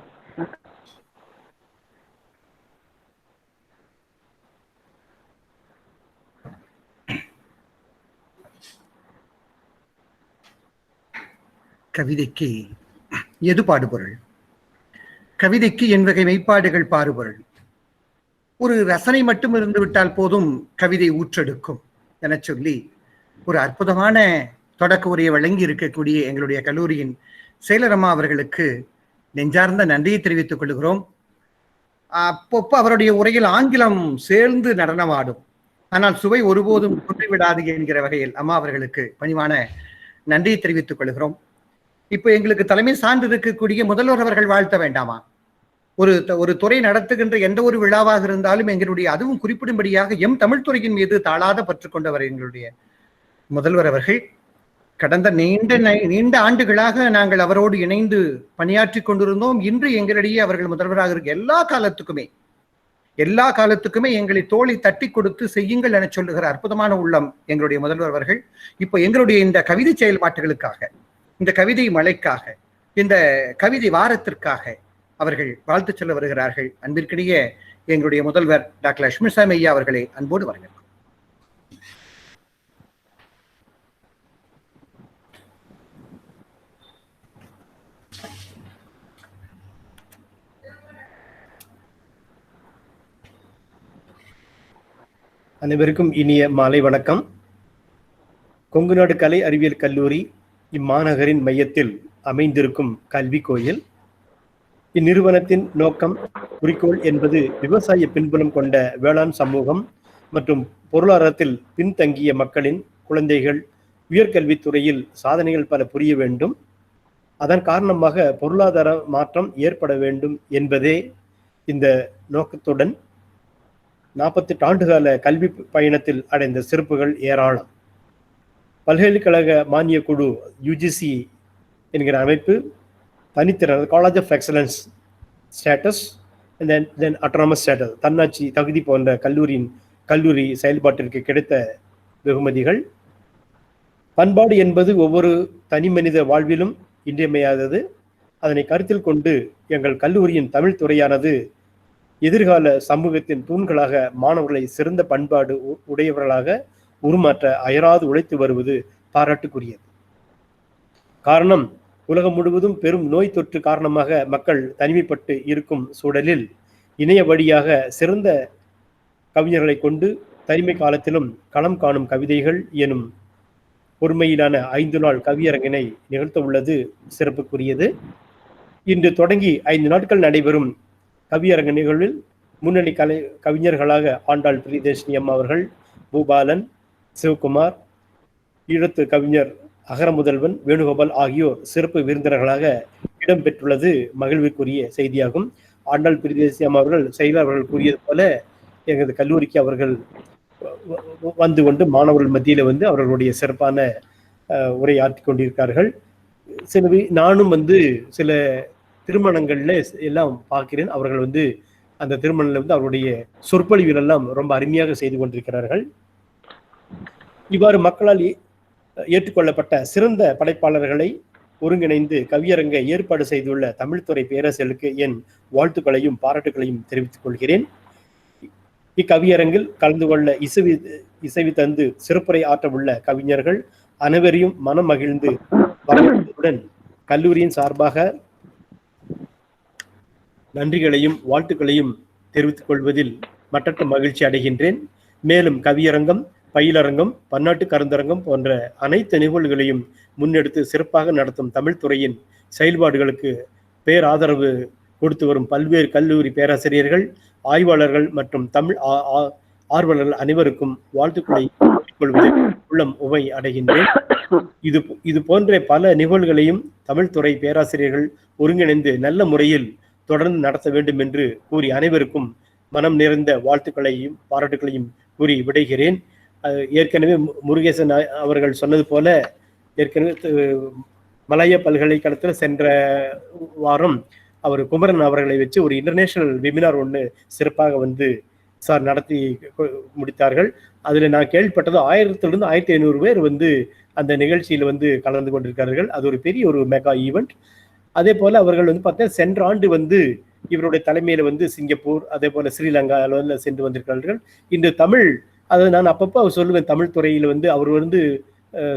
கவிதைக்கு எது பாடுபொருள்? கவிதைக்கு என் வகை மெய்ப்பாடுகள் பாடுபொருள். ஒரு ரசனை மட்டும் இருந்து விட்டால் போதும் கவிதை ஊற்றெடுக்கும் என சொல்லி ஒரு அற்புதமான தொடக்க உரையை வழங்கி இருக்கக்கூடிய எங்களுடைய கல்லூரியின் செயலரம்மா அவர்களுக்கு நெஞ்சார்ந்த நன்றியை தெரிவித்துக் கொள்கிறோம். அப்பப்போ அவருடைய உரையில் ஆங்கிலம் சேர்ந்து நடனமாடும், ஆனால் சுவை ஒருபோதும் குன்றிவிடாது என்கிற வகையில் அம்மா அவர்களுக்கு பணிவான நன்றியை தெரிவித்துக் கொள்கிறோம். இப்ப எங்களுக்கு தலைமை சார்ந்து இருக்கக்கூடிய முதல்வர் அவர்கள் வாழ்த்த வேண்டாமா? ஒரு துறை நடத்துகின்ற எந்த ஒரு விழாவாக இருந்தாலும் எங்களுடைய அதுவும் குறிப்பிடும்படியாக எம் தமிழ் துறையின் மீது தாளாத பற்று கொண்டவர் எங்களுடைய முதல்வர் அவர்கள். கடந்த நீண்ட ஆண்டுகளாக நாங்கள் அவரோடு இணைந்து பணியாற்றி கொண்டிருந்தோம். இன்று எங்களிடையே அவர்கள் முதல்வராக இருக்க எல்லா காலத்துக்குமே எங்களை தோளை தட்டி கொடுத்து செய்யுங்கள் என சொல்லுகிற அற்புதமான உள்ளம் எங்களுடைய முதல்வர் அவர்கள். இப்போ எங்களுடைய இந்த கவிதை செயல்பாட்டுகளுக்காக, இந்த கவிதை மழைக்காக, இந்த கவிதை வாரத்திற்காக அவர்கள் வாழ்த்து சொல்ல வருகிறார்கள். அன்பிற்கிடையே எங்களுடைய முதல்வர் டாக்டர் லட்சுமிசாமி ஐயா அவர்களை அன்போடு வரவேற்கிறோம். அனைவருக்கும் இனிய மாலை வணக்கம். கொங்குநாடு கலை அறிவியல் கல்லூரி இம்மாநகரின் மையத்தில் அமைந்திருக்கும் கல்வி கோயில். இந்நிறுவனத்தின் நோக்கம், குறிக்கோள் என்பது விவசாய பின்புலம் கொண்ட வேளாண் சமூகம் மற்றும் பொருளாதாரத்தில் பின்தங்கிய மக்களின் குழந்தைகள் உயர்கல்வித்துறையில் சாதனைகள் பல புரிய வேண்டும், அதன் காரணமாக பொருளாதார மாற்றம் ஏற்பட வேண்டும் என்பதே இந்த நோக்கத்துடன் 48 ஆண்டுகால கல்வி பயணத்தில் அடைந்த சிறப்புகள் ஏராளம். பல்கலைக்கழக மானிய குழு UGC என்கிற அமைப்பு தனித்திறன் college of excellence status, then autonomous status, தன்னாட்சி தகுதி போன்ற கல்லூரி செயல்பாட்டிற்கு கிடைத்த வெகுமதிகள். பண்பாடு என்பது ஒவ்வொரு தனி மனித வாழ்விலும் இன்றியமையாதது. அதனை கருத்தில் கொண்டு எங்கள் கல்லூரியின் தமிழ் துறையானது எதிர்கால சமூகத்தின் தூண்களாக மாணவர்களை சிறந்த பண்பாடு உடையவர்களாக உருமாற்ற அயராது உழைத்து வருவது பாராட்டுக்குரியது. காரணம், உலகம் முழுவதும் பெரும் நோய் தொற்று காரணமாக மக்கள் தனிமைப்பட்டு இருக்கும் சூழலில் இணைய வழியாக சிறந்த கவிஞர்களை கொண்டு தனிமை காலத்திலும் களம் காணும் கவிதைகள் எனும் பொறுமையிலான 5 நாள் கவியரங்கினை நிகழ்த்த உள்ளது சிறப்புக்குரியது. இன்று தொடங்கி 5 நாட்கள் நடைபெறும் கவியரங்க நிகழ்வில் முன்னணி கவிஞர்களாக ஆண்டாள் பிரியதர்ஷினி அம்மா அவர்கள், பூபாலன், சிவகுமார், ஈழத்து கவிஞர் அகரமுதல்வன், வேணுகோபால் ஆகியோர் சிறப்பு விருந்தினர்களாக இடம்பெற்றுள்ளது மகிழ்வுக்குரிய செய்தியாகும். ஆண்டாள் பிரியதர்ஷினி அம்மா அவர்கள் செயலர் அவர்கள் கூறியது போல எங்களது கல்லூரிக்கு அவர்கள் வந்து கொண்டு மாணவர்கள் மத்தியில் அவர்களுடைய சிறப்பான உரையாற்றி கொண்டிருக்கார்கள். நானும் சில திருமணங்கள்ல எல்லாம் பார்க்கிறேன். அவர்கள் அந்த திருமணத்தில் அவருடைய சொற்பொழிவுகள் எல்லாம் ரொம்ப அருமையாக செய்து கொண்டிருக்கிறார்கள். இவ்வாறு மக்களால் ஏற்றுக்கொள்ளப்பட்ட சிறந்த படைப்பாளர்களை ஒருங்கிணைந்து கவியரங்கை ஏற்பாடு செய்துள்ள தமிழ்துறை பேரரசர்களுக்கு என் வாழ்த்துக்களையும் பாராட்டுகளையும் தெரிவித்துக் கொள்கிறேன். இக்கவியரங்கில் கலந்து கொள்ள இசைவி தந்து சிறப்புரை ஆற்றவுள்ள கவிஞர்கள் அனைவரையும் மனம் மகிழ்ந்து வரவேற்பதுடன் கல்லூரியின் சார்பாக நன்றிகளையும் வாழ்த்துக்களையும் தெரிவித்துக் கொள்வதில் மற்றற்ற மகிழ்ச்சி அடைகின்றேன். மேலும் கவியரங்கம், பயிலரங்கம், பன்னாட்டு கருந்தரங்கம் போன்ற அனைத்து நிகழ்வுகளையும் முன்னெடுத்து சிறப்பாக நடத்தும் தமிழ்துறையின் செயல்பாடுகளுக்கு பேராதரவு கொடுத்து வரும் பல்வேறு கல்லூரி பேராசிரியர்கள், ஆய்வாளர்கள் மற்றும் தமிழ் ஆர்வலர்கள் அனைவருக்கும் வாழ்த்துக்களை கொள்வதில் உள்ளம் உவை அடைகின்றேன். இது போன்ற பல நிகழ்வுகளையும் தமிழ்துறை பேராசிரியர்கள் ஒருங்கிணைந்து நல்ல முறையில் தொடர்ந்து நடத்த வேண்டும் என்று கூறி அனைவருக்கும் மனம் நிறைந்த வாழ்த்துக்களையும் பாராட்டுகளையும் கூறி விடைகிறேன். ஏற்கனவே முருகேசன் அவர்கள் சொன்னது போல ஏற்கனவே மலாயா பல்கலைக்கழகத்தில் சென்ற வாரம் அவர் குமரன் அவர்களை வச்சு ஒரு இன்டர்நேஷனல் வெபினார் ஒன்று சிறப்பாக சார் நடத்தி முடித்தார்கள். அதில் நான் கேள்விப்பட்டது 1000 to 1500 பேர் அந்த நிகழ்ச்சியில் கலந்து கொண்டிருக்கிறார்கள். அது ஒரு பெரிய ஒரு மெகா ஈவெண்ட். அதே போல அவர்கள் பார்த்தீங்கன்னா சென்ற ஆண்டு இவருடைய தலைமையில சிங்கப்பூர், அதே போல ஸ்ரீலங்கா சென்று வந்திருக்கிறார்கள். இந்த தமிழ், அதை நான் அப்பப்போ சொல்லுவேன், தமிழ் துறையில் அவர்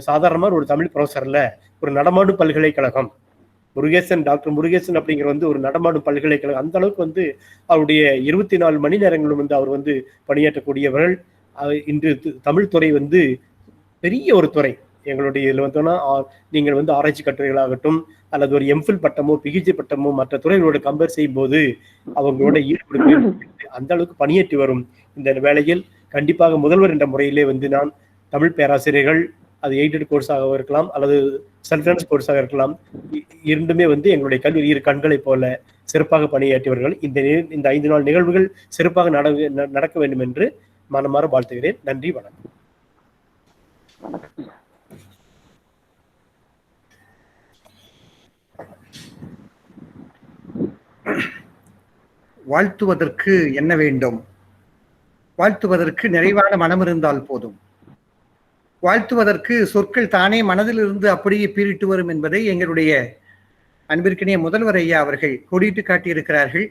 சாதாரணமாக ஒரு தமிழ் ப்ரொஃபஸர்ல ஒரு நடமாடும் பல்கலைக்கழகம், முருகேசன், டாக்டர் முருகேசன் அப்படிங்கிற ஒரு நடமாடும் பல்கலைக்கழகம். அந்த அளவுக்கு அவருடைய 24 மணி நேரங்களும் அவர் பணியாற்றக்கூடியவர்கள். இன்று தமிழ் துறை பெரிய ஒரு துறை. எங்களுடைய இதில் வந்தோம்னா நீங்கள் ஆராய்ச்சி கட்டுரைகளாகட்டும் அல்லது ஒரு எம்ஃபில் பட்டமோ பிஹெச்டி பட்டமோ மற்ற துறைகளோட கம்பேர் செய்யும் போது அவங்களோட ஈடுபடுத்தி அந்த அளவுக்கு பணியாற்றி வரும் இந்த வேளையில் கண்டிப்பாக முதல்வர் என்ற முறையிலே நான் தமிழ் பேராசிரியர்கள், அது எய்டட் கோர்ஸாக இருக்கலாம் அல்லது செல்ஃப் ஃபைனான்ஸ் கோர்ஸாக இருக்கலாம், இரண்டுமே எங்களுடைய கல்வி இரு கண்களை போல சிறப்பாக பணியாற்றியவர்கள். இந்த 5 நாள் நிகழ்வுகள் சிறப்பாக நடக்க வேண்டும் என்று மனமாற வாழ்த்துகிறேன். நன்றி, வணக்கம். வணக்கம். வாழ்த்துவதற்கு என்ன வேண்டும்? வாழ்த்துவதற்கு நிறைவான மனம் இருந்தால் போதும். வாழ்த்துவதற்கு சொற்கள் தானே மனதிலிருந்து அப்படியே பீரிட்டு வரும் என்பதை எங்களுடைய அன்பிற்கினிய முதல்வர் ஐயா அவர்கள் கொடிட்டு காட்டியிருக்கிறார்கள்.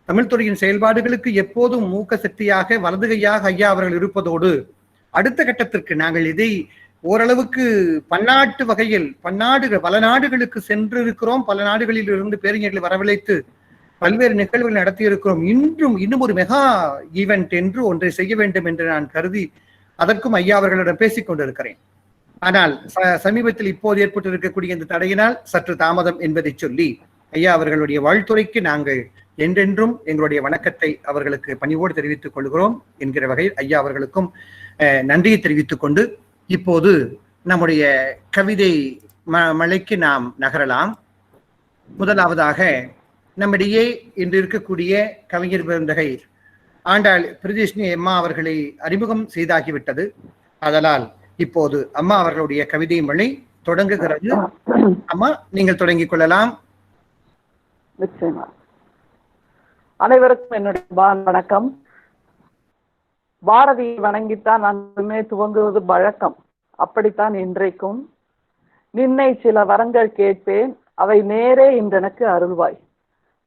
தமிழ் துறையின் செயல்பாடுகளுக்கு எப்போதும் ஊக்க சக்தியாக வலது கையாக ஐயா அவர்கள் இருப்பதோடு அடுத்த கட்டத்திற்கு நாங்கள் இதை ஓரளவுக்கு பன்னாட்டு வகையில் பல நாடுகளுக்கு சென்றிருக்கிறோம். பல நாடுகளில் இருந்து பேரறிஞர்களை வரவழைத்து பல்வேறு நிகழ்வுகள் நடத்தி இருக்கிறோம். இன்னும் ஒரு மெகா ஈவென்ட் என்று ஒன்றை செய்ய வேண்டும் என்று நான் கருதி அதற்கும் ஐயா அவர்களிடம் பேசிக் கொண்டிருக்கிறேன். ஆனால் சமீபத்தில் இப்போது ஏற்பட்டிருக்கக்கூடிய இந்த தடையினால் சற்று தாமதம் என்பதை சொல்லி ஐயா அவர்களுடைய வாழ்த்துறைக்கு நாங்கள் என்றென்றும் எங்களுடைய வணக்கத்தை அவர்களுக்கு பணிவோடு தெரிவித்துக் கொள்கிறோம் என்கிற வகையில் ஐயா அவர்களுக்கும் நன்றியை தெரிவித்துக் கொண்டு இப்போது நம்முடைய கவிதை மலைக்கு நாம் நகரலாம். முதலாவதாக நம்மிடையே இன்று இருக்கக்கூடிய கவிஞர் பெருந்தகை ஆண்டாள் பிரியதர்ஷினி அம்மா அவர்களை அறிமுகம் செய்தாகிவிட்டது. அதனால் இப்போது அம்மா அவர்களுடைய கவிதை மொழி தொடங்குகிறது. அம்மா, நீங்கள் தொடங்கிக் கொள்ளலாம். நிச்சயமா. அனைவருக்கும் என்னுடைய வணக்கம். பாரதியை வணங்கித்தான் அன்றுமே துவங்குவது வழக்கம். அப்படித்தான் இன்றைக்கும். நின்னை சில வரங்கள் கேட்பேன், அவை நேரே இன்றெனக்கு அருள்வாய்.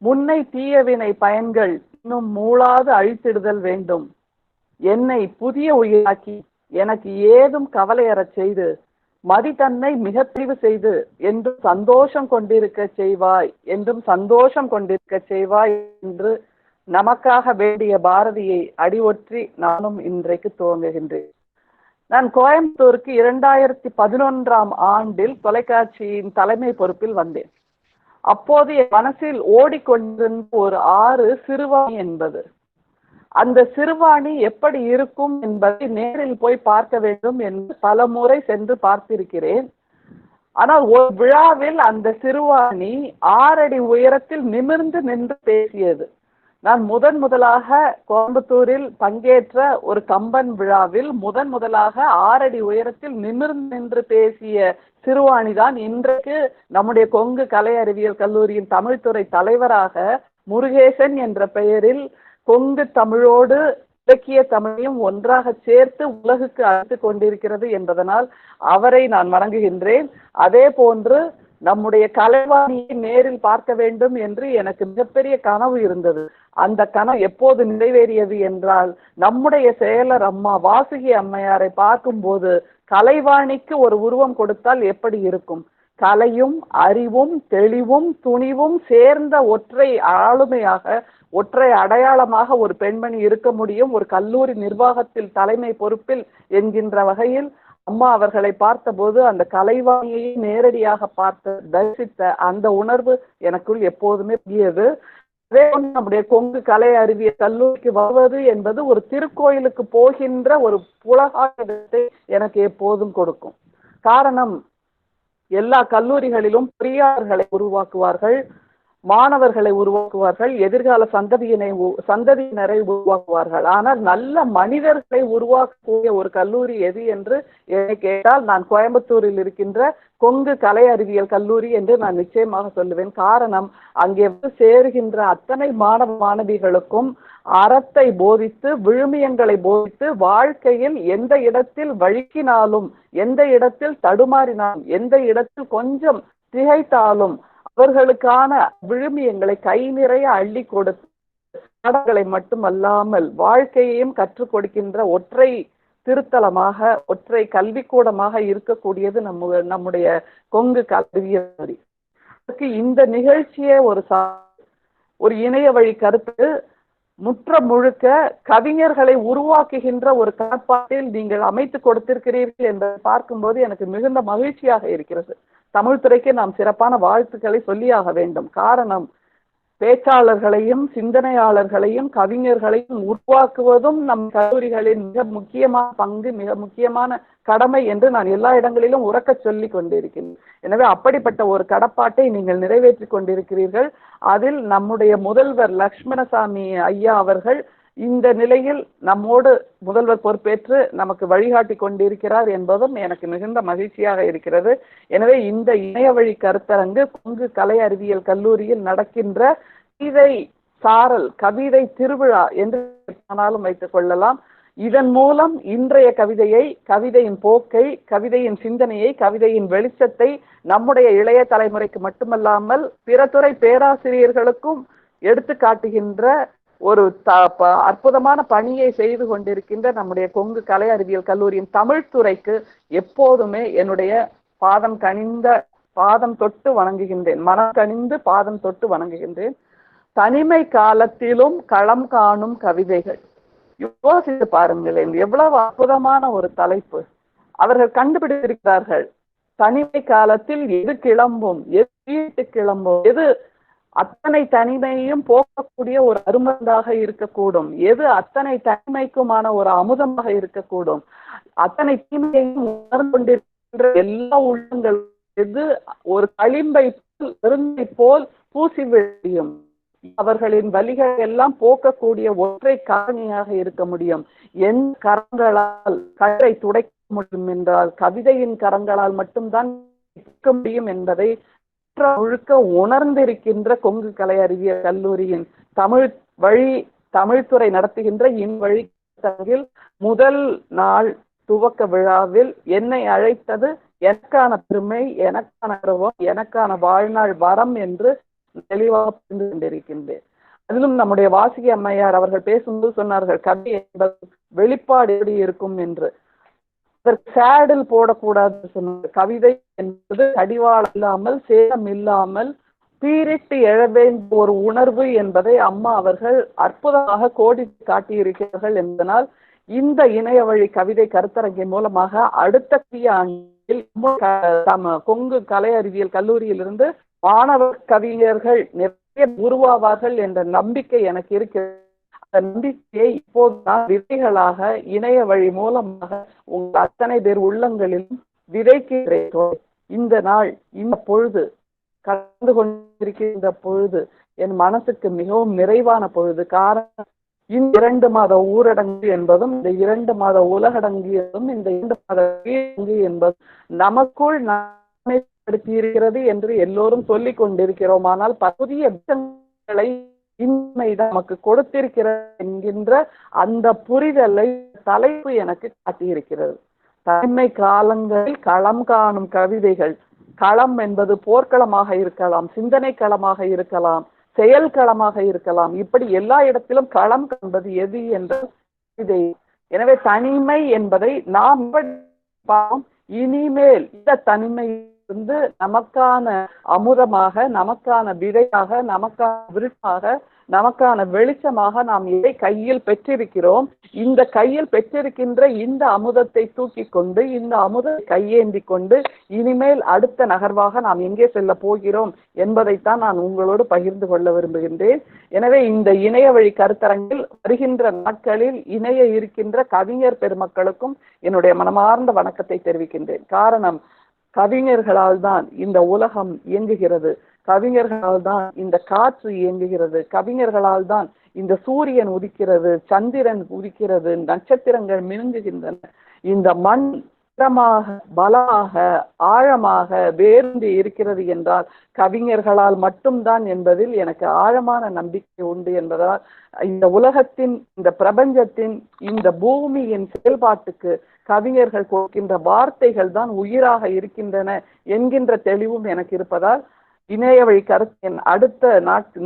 முன்னை தீயவினை பயன்கள் இன்னும் மூளாது அழித்திடுதல் வேண்டும். என்னை புதிய உயிராக்கி எனக்கு ஏதும் கவலையறச் செய்து மதி தன்னை மிக பிரிவு செய்து என்றும் சந்தோஷம் கொண்டிருக்க செய்வாய் என்று நமக்காக வேண்டிய பாரதியை அடிவொற்றி நானும் இன்றைக்கு துவங்குகின்றேன். நான் கோயம்புத்தூருக்கு 2011ஆம் ஆண்டில் தொலைக்காட்சியின் தலைமை பொறுப்பில் வந்தேன். அப்போது என் மனசில் ஓடிக்கொண்டிருந்த ஒரு ஆறு சிறுவாணி என்பது. அந்த சிறுவாணி எப்படி இருக்கும் என்பதை நேரில் போய் பார்க்க வேண்டும் என்று பல முறை சென்று பார்த்திருக்கிறேன். ஆனால் ஒரு விழாவில் அந்த சிறுவாணி 6 அடி உயரத்தில் நிமிர்ந்து நின்று பேசியது. நான் முதலாக கோயம்புத்தூரில் பங்கேற்ற ஒரு கம்பன் விழாவில் முதலாக 6 அடி உயரத்தில் நிமிர்ந்து நின்று பேசிய சிறுவாணிதான் இன்றைக்கு நம்முடைய கொங்கு கலை அறிவியல் கல்லூரியின் தமிழ்துறை தலைவராக முருகேசன் என்ற பெயரில் கொங்கு தமிழோடு இலக்கிய தமிழையும் ஒன்றாக சேர்த்து உலகுக்கு அழைத்து கொண்டிருக்கிறது என்பதனால் அவரை நான் வணங்குகின்றேன். அதே போன்று நம்முடைய கலைவாணியை நேரில் பார்க்க வேண்டும் என்று எனக்கு மிகப்பெரிய கனவு இருந்தது. அந்த கனவு எப்போது நிறைவேறியது என்றால், நம்முடைய செயலர் அம்மா வாசுகி அம்மையாரை பார்க்கும்போது கலைவாணிக்கு ஒரு உருவம் கொடுத்தால் எப்படி இருக்கும்? கலையும் அறிவும் தெளிவும் துணிவும் சேர்ந்த ஒற்றை ஆளுமையாக, ஒற்றை அடையாளமாக ஒரு பெண்மணி இருக்க முடியும் ஒரு கல்லூரி நிர்வாகத்தில் தலைமை பொறுப்பில் என்கின்ற வகையில் அம்மா அவர்களை பார்த்தபோது அந்த கலைவாணியை நேரடியாக பார்த்து தரிசித்த அந்த உணர்வு எனக்குள் எப்போதுமே புதியது. அதே நம்முடைய கொங்கு கலை அறிவியல் கல்லூரிக்கு வருவது என்பது ஒரு திருக்கோயிலுக்கு போகின்ற ஒரு புலகாரத்தை எனக்கு எப்போதும் கொடுக்கும். காரணம், எல்லா கல்லூரிகளிலும் பொறியாளர்களை உருவாக்குவார்கள், மாணவர்களை உருவாக்குவார்கள், எதிர்கால சந்ததியினரை உருவாக்குவார்கள். ஆனால் நல்ல மனிதர்களை உருவாக்கக்கூடிய ஒரு கல்லூரி எது என்று என்னை கேட்டால் நான் கோயம்புத்தூரில் இருக்கின்ற கொங்கு கலை அறிவியல் கல்லூரி என்று நான் நிச்சயமாக சொல்லுவேன். காரணம், அங்கே சேருகின்ற அத்தனை மாணவ மாணவிகளுக்கும் அறத்தை போதித்து, விழுமியங்களை போதித்து, வாழ்க்கையில் எந்த இடத்தில் வழுக்கினாலும், எந்த இடத்தில் தடுமாறினாலும், எந்த இடத்தில் கொஞ்சம் திகைத்தாலும் அவர்களுக்கான விழுமியங்களை கை நிறைய அள்ளி கொடுத்து பாடங்களை மட்டுமல்லாமல் வாழ்க்கையையும் கற்றுக் கொடுக்கின்ற ஒற்றை திருத்தலமாக, ஒற்றை கல்விக்கூடமாக இருக்கக்கூடியது நம்முடைய கொங்கு கல்வியல். இந்த நிகழ்ச்சியே ஒரு இணைய வழி கருத்து முற்ற முழுக்க கவிஞர்களை உருவாக்குகின்ற ஒரு கடப்பாட்டில் நீங்கள் அமைத்து கொடுத்திருக்கிறீர்கள் என்பதை பார்க்கும்போது எனக்கு மிகுந்த மகிழ்ச்சியாக இருக்கிறது. தமிழ் துறைக்கு நாம் சிறப்பான வாழ்த்துக்களை சொல்லியாக வேண்டும். காரணம், பேச்சாளர்களையும் சிந்தனையாளர்களையும் கவிஞர்களையும் உருவாக்குவதும் நம் கல்லூரிகளின் மிக முக்கியமான பங்கு, மிக முக்கியமான கடமை என்று நான் எல்லா இடங்களிலும் உறக்க சொல்லி கொண்டிருக்கிறேன். எனவே அப்படிப்பட்ட ஒரு கடப்பாட்டை நீங்கள் நிறைவேற்றி கொண்டிருக்கிறீர்கள். அதில் நம்முடைய முதல்வர் லக்ஷ்மணசாமி ஐயா அவர்கள் இந்த நிலையில் நம்மோடு முதல்வர் பொறுப்பேற்று நமக்கு வழிகாட்டி கொண்டிருக்கிறார் என்பதும் எனக்கு மிகுந்த மகிழ்ச்சியாக இருக்கிறது. எனவே இந்த இணைய வழி கருத்தரங்கு கொங்கு கலை அறிவியல் கல்லூரியில் நடக்கின்ற கவிதை சாரல், கவிதை திருவிழா என்று ஆனாலும் வைத்துக் கொள்ளலாம். இதன் மூலம் இன்றைய கவிதையை, கவிதையின் போக்கை, கவிதையின் சிந்தனையை, கவிதையின் வெளிச்சத்தை நம்முடைய இளைய தலைமுறைக்கு மட்டுமல்லாமல் பிற துறை பேராசிரியர்களுக்கும் எடுத்து காட்டுகின்ற ஒரு அற்புதமான பணியை செய்து கொண்டிருக்கின்ற நம்முடைய கொங்கு கலை அறிவியல் கல்லூரியின் தமிழ் துறைக்கு எப்போதுமே என்னுடைய பாதம் தொட்டு வணங்குகின்றேன், மனம் கனிந்து பாதம் தொட்டு வணங்குகின்றேன். தனிமை காலத்திலும் களம் காணும் கவிதைகள், யோசித்து பாருங்களேன், எவ்வளவு அற்புதமான ஒரு தலைப்பு அவர்கள் கண்டுபிடித்திருக்கிறார்கள். தனிமை காலத்தில் எது கிளம்பும், எது வீட்டு கிளம்பும், எது அத்தனை தனிமையையும் போக்கக்கூடிய ஒரு அருமந்தாக இருக்கக்கூடும், எது அத்தனை தனிமைக்குமான ஒரு அமுதமாக இருக்கக்கூடும், அத்தனை தீமையையும் உணர்ந்து கொண்டிருக்கின்ற எல்லா உள்ளங்கள் எது ஒரு களிம்பை பெருந்தை போல் பூசி விழியும் அவர்களின் வலிகள் எல்லாம் போக்கக்கூடிய ஒற்றை காரணியாக இருக்க முடியும். என் கரங்களால் கரை துடைக்க முடியும் என்றால் கவிதையின் கரங்களால் மட்டும்தான் இருக்க முடியும் என்பதை முழுக்க உணர்ந்திருக்கின்ற கொங்கு கலை அறிவியல் கல்லூரியின் தமிழ்துறை நடத்துகின்ற இன்வழி தங்கில் முதல் நாள் துவக்க விழாவில் என்னை அழைத்தது எனக்கான பெருமை, எனக்கான கர்வம், எனக்கான வாழ்நாள் வரம் என்று தெளிவாக புரிந்து கொண்டிருக்கின்றேன். அதிலும் நம்முடைய வாசுகி அம்மையார் அவர்கள் பேசும்போது சொன்னார்கள், கவி என்பது வெளிப்பாடு எப்படி இருக்கும் என்று. அதற்கு சேடில் போடக்கூடாது சொன்னார். கவிதை என்பது கடிவாளம் இல்லாமல், சேதம் இல்லாமல் பீரிட்டு எழ வேண்டிய ஒரு உணர்வு என்பதை அம்மா அவர்கள் அற்புதமாக கோடி காட்டியிருக்கிறார்கள் என்பதனால் இந்த இணைய வழி கவிதை கருத்தரங்கின் மூலமாக அடுத்த ஆண்டில் கொங்கு கலை அறிவியல் கல்லூரியிலிருந்து மாணவ கவிஞர்கள் நிறைய உருவாவார்கள் என்ற நம்பிக்கை எனக்கு இருக்கிறது. அந்த நம்பிக்கையை இப்போது நான் விதைகளாக இணைய வழி மூலமாக உங்கள் அத்தனை பேர் உள்ளங்களிலும் விதைக்கிறேன். இந்த நாள், இந்த பொழுது, கலந்து கொண்டிருக்கின்ற பொழுது என் மனசுக்கு மிகவும் நிறைவான பொழுது. காரணம், இந்த 2 மாத ஊரடங்கு என்பதும், இந்த 2 மாத உலகடங்கு என்பதும், இந்த 2 மாத என்பதும் நமக்குள் இருக்கிறது என்று எல்லோரும் சொல்லிக் கொண்டிருக்கிறோம். ஆனால் புதிய விஷயங்களை நமக்கு கொடுத்திருக்கிறது என்கின்ற அந்த புரிதலை தலைப்பு எனக்கு காட்டியிருக்கிறது. தனிமை காலங்களில் களம் காணும் கவிதைகள். களம் என்பது போர்க்களமாக இருக்கலாம், சிந்தனை களமாக இருக்கலாம், செயல் களமாக இருக்கலாம். இப்படி எல்லா இடத்திலும் களம் காண்பது எது என்ற இதை. எனவே தனிமை என்பதை நாம் இனிமேல் இந்த தனிமை நமக்கான அமுதமாக, நமக்கான விதையாக, நமக்கான விருட்சாக, நமக்கான வெளிச்சமாக நாம் இதை கையில் பெற்றிருக்கிறோம். இந்த கையில் பெற்றிருக்கின்ற இந்த அமுதத்தை தூக்கி கொண்டு, இந்த அமுதத்தை கையேந்தி கொண்டு இனிமேல் அடுத்த நகர்வாக நாம் எங்கே செல்ல போகிறோம் என்பதைத்தான் நான் உங்களோடு பகிர்ந்து கொள்ள விரும்புகின்றேன். எனவே இந்த இணைய வழி கருத்தரங்கில் வருகின்ற நாட்களில் இணைய இருக்கின்ற கவிஞர் பெருமக்களுக்கும் என்னுடைய மனமார்ந்த வணக்கத்தை தெரிவிக்கின்றேன். காரணம், கவிஞர்களால் தான் இந்த உலகம் இயங்குகிறது, கவிஞர்களால் தான் இந்த காற்று இயங்குகிறது, கவிஞர்களால் தான் இந்த சூரியன் உதிக்கிறது, சந்திரன் உதிக்கிறது, நட்சத்திரங்கள் மினுங்குகின்றன. இந்த மண் பலமாக ஆழமாக வேரூன்றி இருக்கிறது என்றால் கவிஞர்களால் மட்டும்தான் என்பதில் எனக்கு ஆழமான நம்பிக்கை உண்டு என்பதால் இந்த உலகத்தின், இந்த பிரபஞ்சத்தின், இந்த பூமியின் செயல்பாட்டுக்கு கவிஞர்கள் கொடுக்கின்ற வார்த்தைகள் தான் உயிராக இருக்கின்றன என்கின்ற தெளிவும் எனக்கு இருப்பதால் இணைய வழி கருத்தின் அடுத்த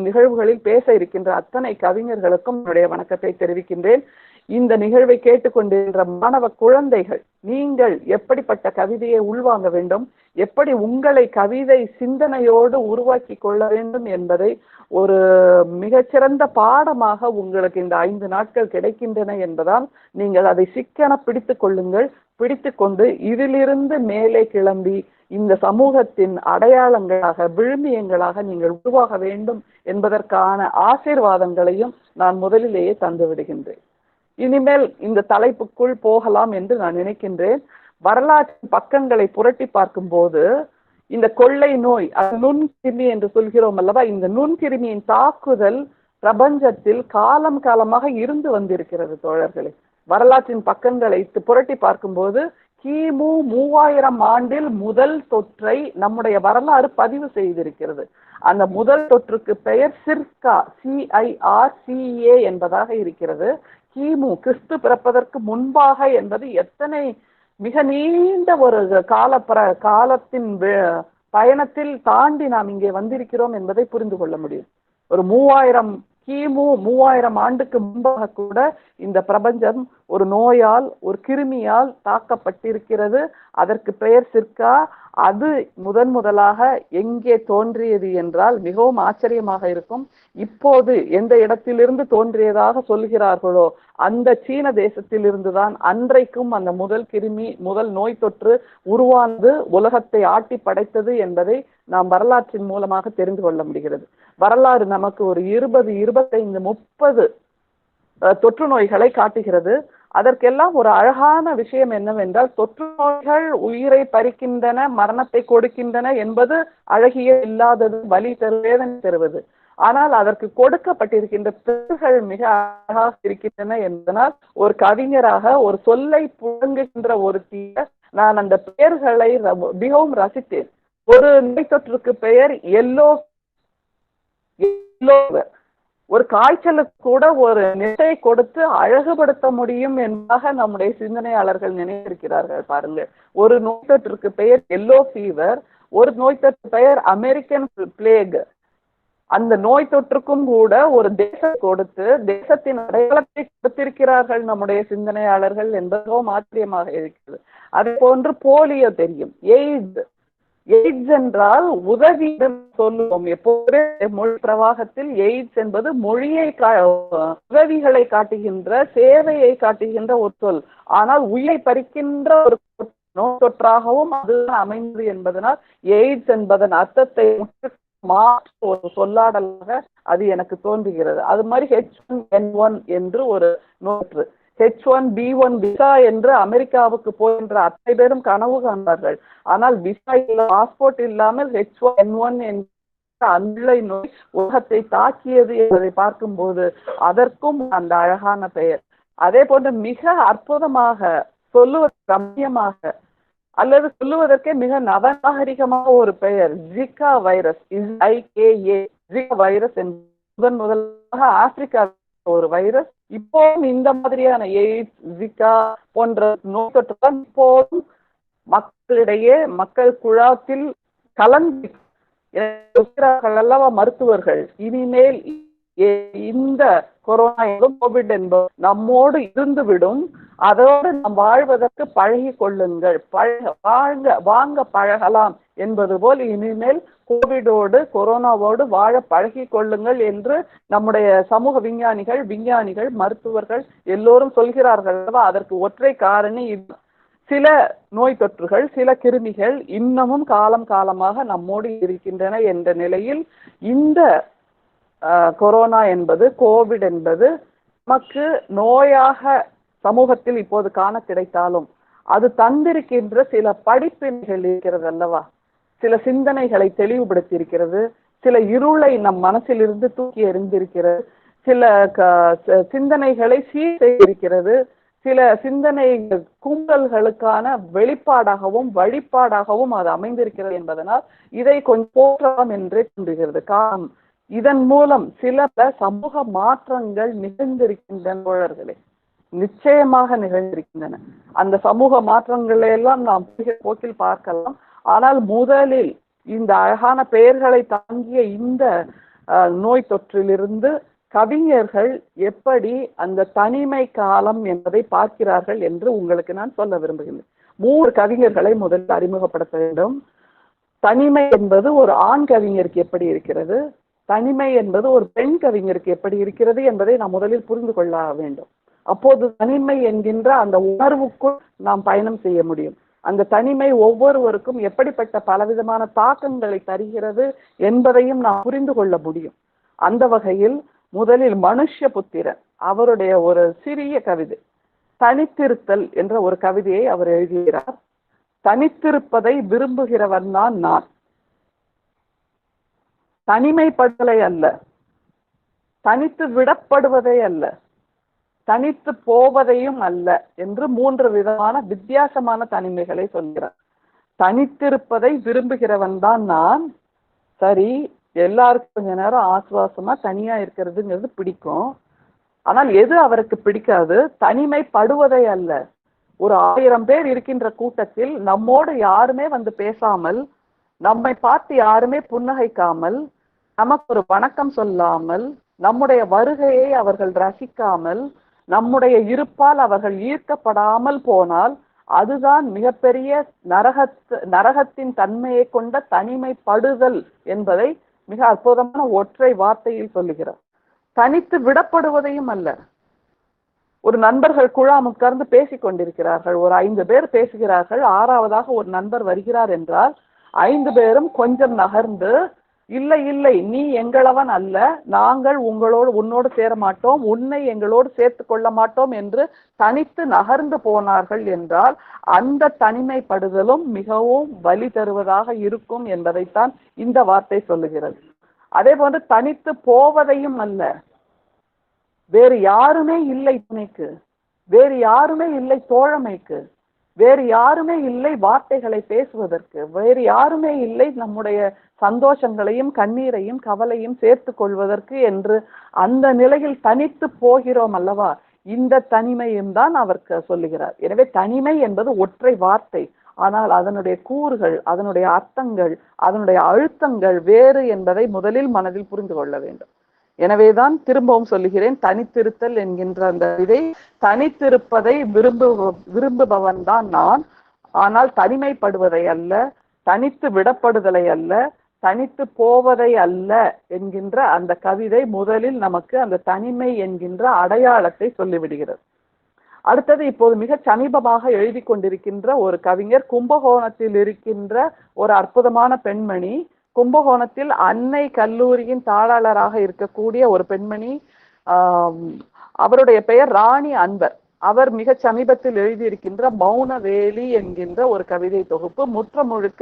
நிகழ்வுகளில் பேச இருக்கின்ற அத்தனை கவிஞர்களுக்கும் என்னுடைய வணக்கத்தை தெரிவிக்கின்றேன். இந்த நிகழ்வை கேட்டுக்கொண்டிருக்கிற மாணவ குழந்தைகள், நீங்கள் எப்படிப்பட்ட கவிதையை உள்வாங்க வேண்டும், எப்படி உங்களை கவிதை சிந்தனையோடு உருவாக்கி கொள்ள வேண்டும் என்பதை ஒரு மிகச்சிறந்த பாடமாக உங்களுக்கு இந்த 5 நாட்கள் கிடைக்கின்றன என்பதால் நீங்கள் அதை சிக்கன பிடித்து கொள்ளுங்கள். பிடித்து கொண்டு இதிலிருந்து மேலே கிளம்பி இந்த சமூகத்தின் அடையாளங்களாக, விழுமியங்களாக நீங்கள் உருவாக வேண்டும் என்பதற்கான ஆசீர்வாதங்களையும் நான் முதலிலேயே தந்து விடுகின்றேன். இனிமேல் இந்த தலைப்புக்குள் போகலாம் என்று நான் நினைக்கின்றேன். வரலாற்று பக்கங்களை புரட்டி பார்க்கும் போது இந்த கொள்ளை நோய், நுண்கிருமி என்று சொல்கிறோம் அல்லவா, இந்த நுண்கிருமியின் தாக்குதல் பிரபஞ்சத்தில் காலம் காலமாக இருந்து வந்திருக்கிறது தோழர்களே. வரலாற்றின் பக்கங்களை புரட்டி பார்க்கும்போது கிமு 3000 ஆண்டில் முதல் தொற்றை நம்முடைய வரலாறு பதிவு செய்திருக்கிறது. அந்த முதல் தொற்றுக்கு பெயர் சிர்கா, CIRCA என்பதாக இருக்கிறது. கிமு, கிறிஸ்து பிறப்பதற்கு முன்பாக என்பது எத்தனை மிக நீண்ட ஒரு காலத்தின் பயணத்தில் தாண்டி நாம் இங்கே வந்திருக்கிறோம் என்பதை புரிந்து கொள்ள முடியும். ஒரு கிமு 3000 ஆண்டுக்கு முன்பாக கூட இந்த பிரபஞ்சம் ஒரு நோயால், ஒரு கிருமியால் தாக்கப்பட்டிருக்கிறது. அதற்கு பெயர் சிர்கா. அது முதலாக எங்கே தோன்றியது என்றால் மிகவும் ஆச்சரியமாக இருக்கும். இப்போது எந்த இடத்திலிருந்து தோன்றியதாக சொல்கிறார்களோ அந்த சீன தேசத்திலிருந்துதான் அன்றைக்கும் அந்த முதல் கிருமி, முதல் நோய் தொற்று உருவானது, உலகத்தை ஆட்டி படைத்தது என்பதை நாம் வரலாற்றின் மூலமாக தெரிந்து கொள்ள முடிகிறது. வரலாறு நமக்கு ஒரு 20, 25, 30 தொற்று நோய்களை காட்டுகிறது. அதற்கெல்லாம் ஒரு அழகான விஷயம் என்னவென்றால், தொற்று நோய்கள் உயிரை பறிக்கின்றன, மரணத்தை கொடுக்கின்றன என்பது அழகிய இல்லாதது, வலி வேதனை தருவது. ஆனால் அதற்கு கொடுக்கப்பட்டிருக்கின்ற பெயர்கள் மிக அழகாக இருக்கின்றன என்பதனால் ஒரு கவிஞராக ஒரு சொல்லை புழங்குகின்ற ஒருத்திய நான் அந்த பெயர்களை மிகவும் ரசித்தேன். ஒரு நோய் தொற்றுக்கு பெயர் எல்லோ, ஒரு காய்ச்சலுக்கு கூட ஒரு நிலை கொடுத்து அழகுபடுத்த முடியும் என்பதாக நம்முடைய சிந்தனையாளர்கள் நினைத்திருக்கிறார்கள். பாருங்கள், ஒரு நோய் தொற்றுக்கு பெயர் எல்லோ ஃபீவர், ஒரு நோய் தொற்று பெயர் அமெரிக்கன் பிளேக். அந்த நோய் தொற்றுக்கும் கூட ஒரு தேசம் கொடுத்து தேசத்தின் அடையாளத்தை கொடுத்திருக்கிறார்கள் நம்முடைய சிந்தனையாளர்கள் என்பதும் ஆச்சரியமாக இருக்கிறது. அதே போன்று போலியோ தெரியும், எய்ட்ஸ் என்றால் உதவி சொல்லுவோம் எப்போதே. மொழி பிரவாகத்தில் எய்ட்ஸ் என்பது மொழியை உதவிகளை காட்டுகின்ற, சேவையை காட்டுகின்ற ஒரு சொல். ஆனால் உயிரை பறிக்கின்ற ஒரு நோய் தொற்றாகவும் அதுதான் அமைந்தது என்பதனால் எய்ட்ஸ் என்பதன் அர்த்தத்தை மாற்ற ஒரு சொல்லாடலாக அது எனக்கு தோன்றுகிறது. அது மாதிரி H1N1 என்று ஒரு நோற்று, H1B1 விசா என்று அமெரிக்காவுக்கு போகின்ற அத்தனை பேரும் கனவு காண்பார்கள். ஆனால் விசா இல்ல, பாஸ்போர்ட் இல்லாமல் H1N1 என்ற அன்னை நோய் உலகத்தை தாக்கியது என்பதை பார்க்கும்போது அதற்கும் அந்த அழகான பெயர். அதே போன்று மிக அற்புதமாக, சொல்லுவது ரம்யமாக அல்லது சொல்லுவதற்கே மிக நவநாகரிகமாக ஒரு பெயர் Zika virus, ZIKA, Zika virus என்பது முதலாக ஆப்பிரிக்கா ஒரு வைரஸ். இப்போதும் இந்த மாதிரியான எய்ட்ஸ், ஜிகா போன்ற நோய் தொற்றுதான் இப்போதும் மக்களிடையே, மக்கள் குழாத்தில் கலந்து அல்லவா மருத்துவர்கள். இனிமேல் இந்த கொரோனா கோவிட் என்பது நம்மோடு இருந்துவிடும், அதோடு நாம் வாழ்வதற்கு பழகி கொள்ளுங்கள், வாங்க பழகலாம் என்பது போல் இனிமேல் கோவிடோடு, கொரோனாவோடு வாழ பழகி கொள்ளுங்கள் என்று நம்முடைய சமூக விஞ்ஞானிகள், மருத்துவர்கள் எல்லோரும் சொல்கிறார்கள். அதற்கு ஒற்றை காரணி சில நோய் தொற்றுகள், சில கிருமிகள் இன்னமும் காலமாக நம்மோடு இருக்கின்றன என்ற நிலையில் இந்த கொரோனா என்பது, கோவிட் என்பது நமக்கு நோயாக சமூகத்தில் இப்போது காண கிடைத்தாலும் அது தந்திருக்கின்ற சில படிப்பினைகள் இருக்கிறது அல்லவா. சில சிந்தனைகளை தெளிவுபடுத்தி இருக்கிறது, சில இருளை நம் மனசிலிருந்து தூக்கி எறிந்திருக்கிறது, சில சிந்தனைகளை சீர் செய்திருக்கிறது, சில சிந்தனை கும்பல்களுக்கான வெளிப்பாடாகவும் வழிபாடாகவும் அது அமைந்திருக்கிறது என்பதனால் இதை கொஞ்சம் போற்றலாம் என்றே தோன்றுகிறது. காரணம், இதன் மூலம் சில சமூக மாற்றங்கள் நிகழ்ந்திருக்கின்றன தோழர்களே, நிச்சயமாக நிகழ்ந்திருக்கின்றன. அந்த சமூக மாற்றங்களை எல்லாம் நாம் போக்கில் பார்க்கலாம். ஆனால் முதலில் இந்த அழகான பெயர்களை தாங்கிய இந்த நோய் தொற்றிலிருந்து கவிஞர்கள் எப்படி அந்த தனிமை காலம் என்பதை பார்க்கிறார்கள் என்று உங்களுக்கு நான் சொல்ல விரும்புகிறேன். 3 கவிஞர்களை முதலில் அறிமுகப்படுத்த வேண்டும். தனிமை என்பது ஒரு ஆண் கவிஞருக்கு எப்படி இருக்கிறது, தனிமை என்பது ஒரு பெண் கவிஞருக்கு எப்படி இருக்கிறது என்பதை நாம் முதலில் புரிந்து கொள்ள வேண்டும். அப்போது தனிமை என்கின்ற அந்த உணர்வுக்குள் நாம் பயணம் செய்ய முடியும். அந்த தனிமை ஒவ்வொருவருக்கும் எப்படிப்பட்ட பலவிதமான தாக்கங்களை தருகிறது என்பதையும் நாம் புரிந்து கொள்ள முடியும். அந்த வகையில் முதலில் மனுஷ்யபுத்திரன் அவருடைய ஒரு சிறிய கவிதை தனித்திருத்தல் என்ற ஒரு கவிதையை அவர் எழுதுகிறார். தனித்திருப்பதை விரும்புகிறவன் தான் நான், தனிமைப்படுதலை அல்ல, தனித்து விடப்படுவதை அல்ல, தனித்து போவதையும் அல்ல என்று 3 விதமான வித்தியாசமான தனிமைகளை சொல்கிறார். தனித்திருப்பதை விரும்புகிறவன் தான் நான். சரி, எல்லாருக்கும் கொஞ்ச நேரம் ஆசுவாசமா தனியா இருக்கிறதுங்கிறது பிடிக்கும். ஆனால் எது அவருக்கு பிடிக்காது? தனிமைப்படுவதை அல்ல. ஒரு 1000 பேர் இருக்கின்ற கூட்டத்தில் நம்மோடு யாருமே வந்து பேசாமல், நம்மை பார்த்து யாருமே புன்னகைக்காமல், நமக்கு ஒரு வணக்கம் சொல்லாமல், நம்முடைய வருகையை அவர்கள் ரசிக்காமல், நம்முடைய இருப்பால் அவர்கள் ஈர்க்கப்படாமல் போனால் அதுதான் மிகப்பெரிய நரகத்தின் தன்மையை கொண்ட தனிமைப்படுதல் என்பதை மிக அற்புதமான ஒற்றை வார்த்தையில் சொல்லுகிறார். தனித்து விடப்படுவதையும் அல்ல. ஒரு நண்பர்கள் குழாம் உட்கார்ந்து பேசிக் கொண்டிருக்கிறார்கள். ஒரு 5 பேர் பேசுகிறார்கள். 6வதாக ஒரு நண்பர் வருகிறார் என்றால் 5 பேரும் கொஞ்சம் நகர்ந்து, இல்லை இல்லை, நீ எங்களவன் அல்ல, நாங்கள் உன்னோடு சேர மாட்டோம், உன்னை எங்களோடு சேர்த்து கொள்ள மாட்டோம் என்று தனித்து நகர்ந்து போனார்கள் என்றால் அந்த தனிமைப்படுதலும் மிகவும் வலி தருவதாக இருக்கும் என்பதைத்தான் இந்த வார்த்தை சொல்லுகிறது. அதே போன்று தனித்து போவதையும் அல்ல. வேறு யாருமே இல்லை துணைக்கு, வேறு யாருமே இல்லை தோழமைக்கு, வேறு யாருமே இல்லை வார்த்தைகளை பேசுவதற்கு, வேறு யாருமே இல்லை நம்முடைய சந்தோஷங்களையும் கண்ணீரையும் கவலையும் சேர்த்து கொள்வதற்கு என்று அந்த நிலையில் தனித்து போகிறோம் அல்லவா? இந்த தனிமையும் தான் அவர் சொல்லுகிறார். எனவே தனிமை என்பது ஒற்றை வார்த்தை, ஆனால் அதனுடைய கூறுகள், அதனுடைய அர்த்தங்கள், அதனுடைய அழுத்தங்கள் வேறு என்பதை முதலில் மனதில் புரிந்து கொள்ள வேண்டும். எனவேதான் திரும்பவும் சொல்லுகிறேன், தனித்திருத்தல் என்கின்ற அந்த இதை தனித்திருப்பதை விரும்புபவன் தான் நான், ஆனால் தனிமைப்படுவதை அல்ல, தனித்து விடப்படுதலை அல்ல, தனித்து போவதை அல்ல என்கின்ற அந்த கவிதை முதலில் நமக்கு அந்த தனிமை என்கின்ற அடையாளத்தை சொல்லிவிடுகிறது. அடுத்தது இப்போது மிக சமீபமாக எழுதி கொண்டிருக்கின்ற ஒரு கவிஞர், கும்பகோணத்தில் இருக்கின்ற ஒரு அற்புதமான பெண்மணி, கும்பகோணத்தில் அன்னை கல்லூரியின் தாளாளராக இருக்கக்கூடிய ஒரு பெண்மணி. அவருடைய பெயர் ராணி அன்பர். அவர் மிக சமீபத்தில் எழுதியிருக்கின்ற மௌனவேலி என்கின்ற ஒரு கவிதை தொகுப்பு முற்ற முழுக்க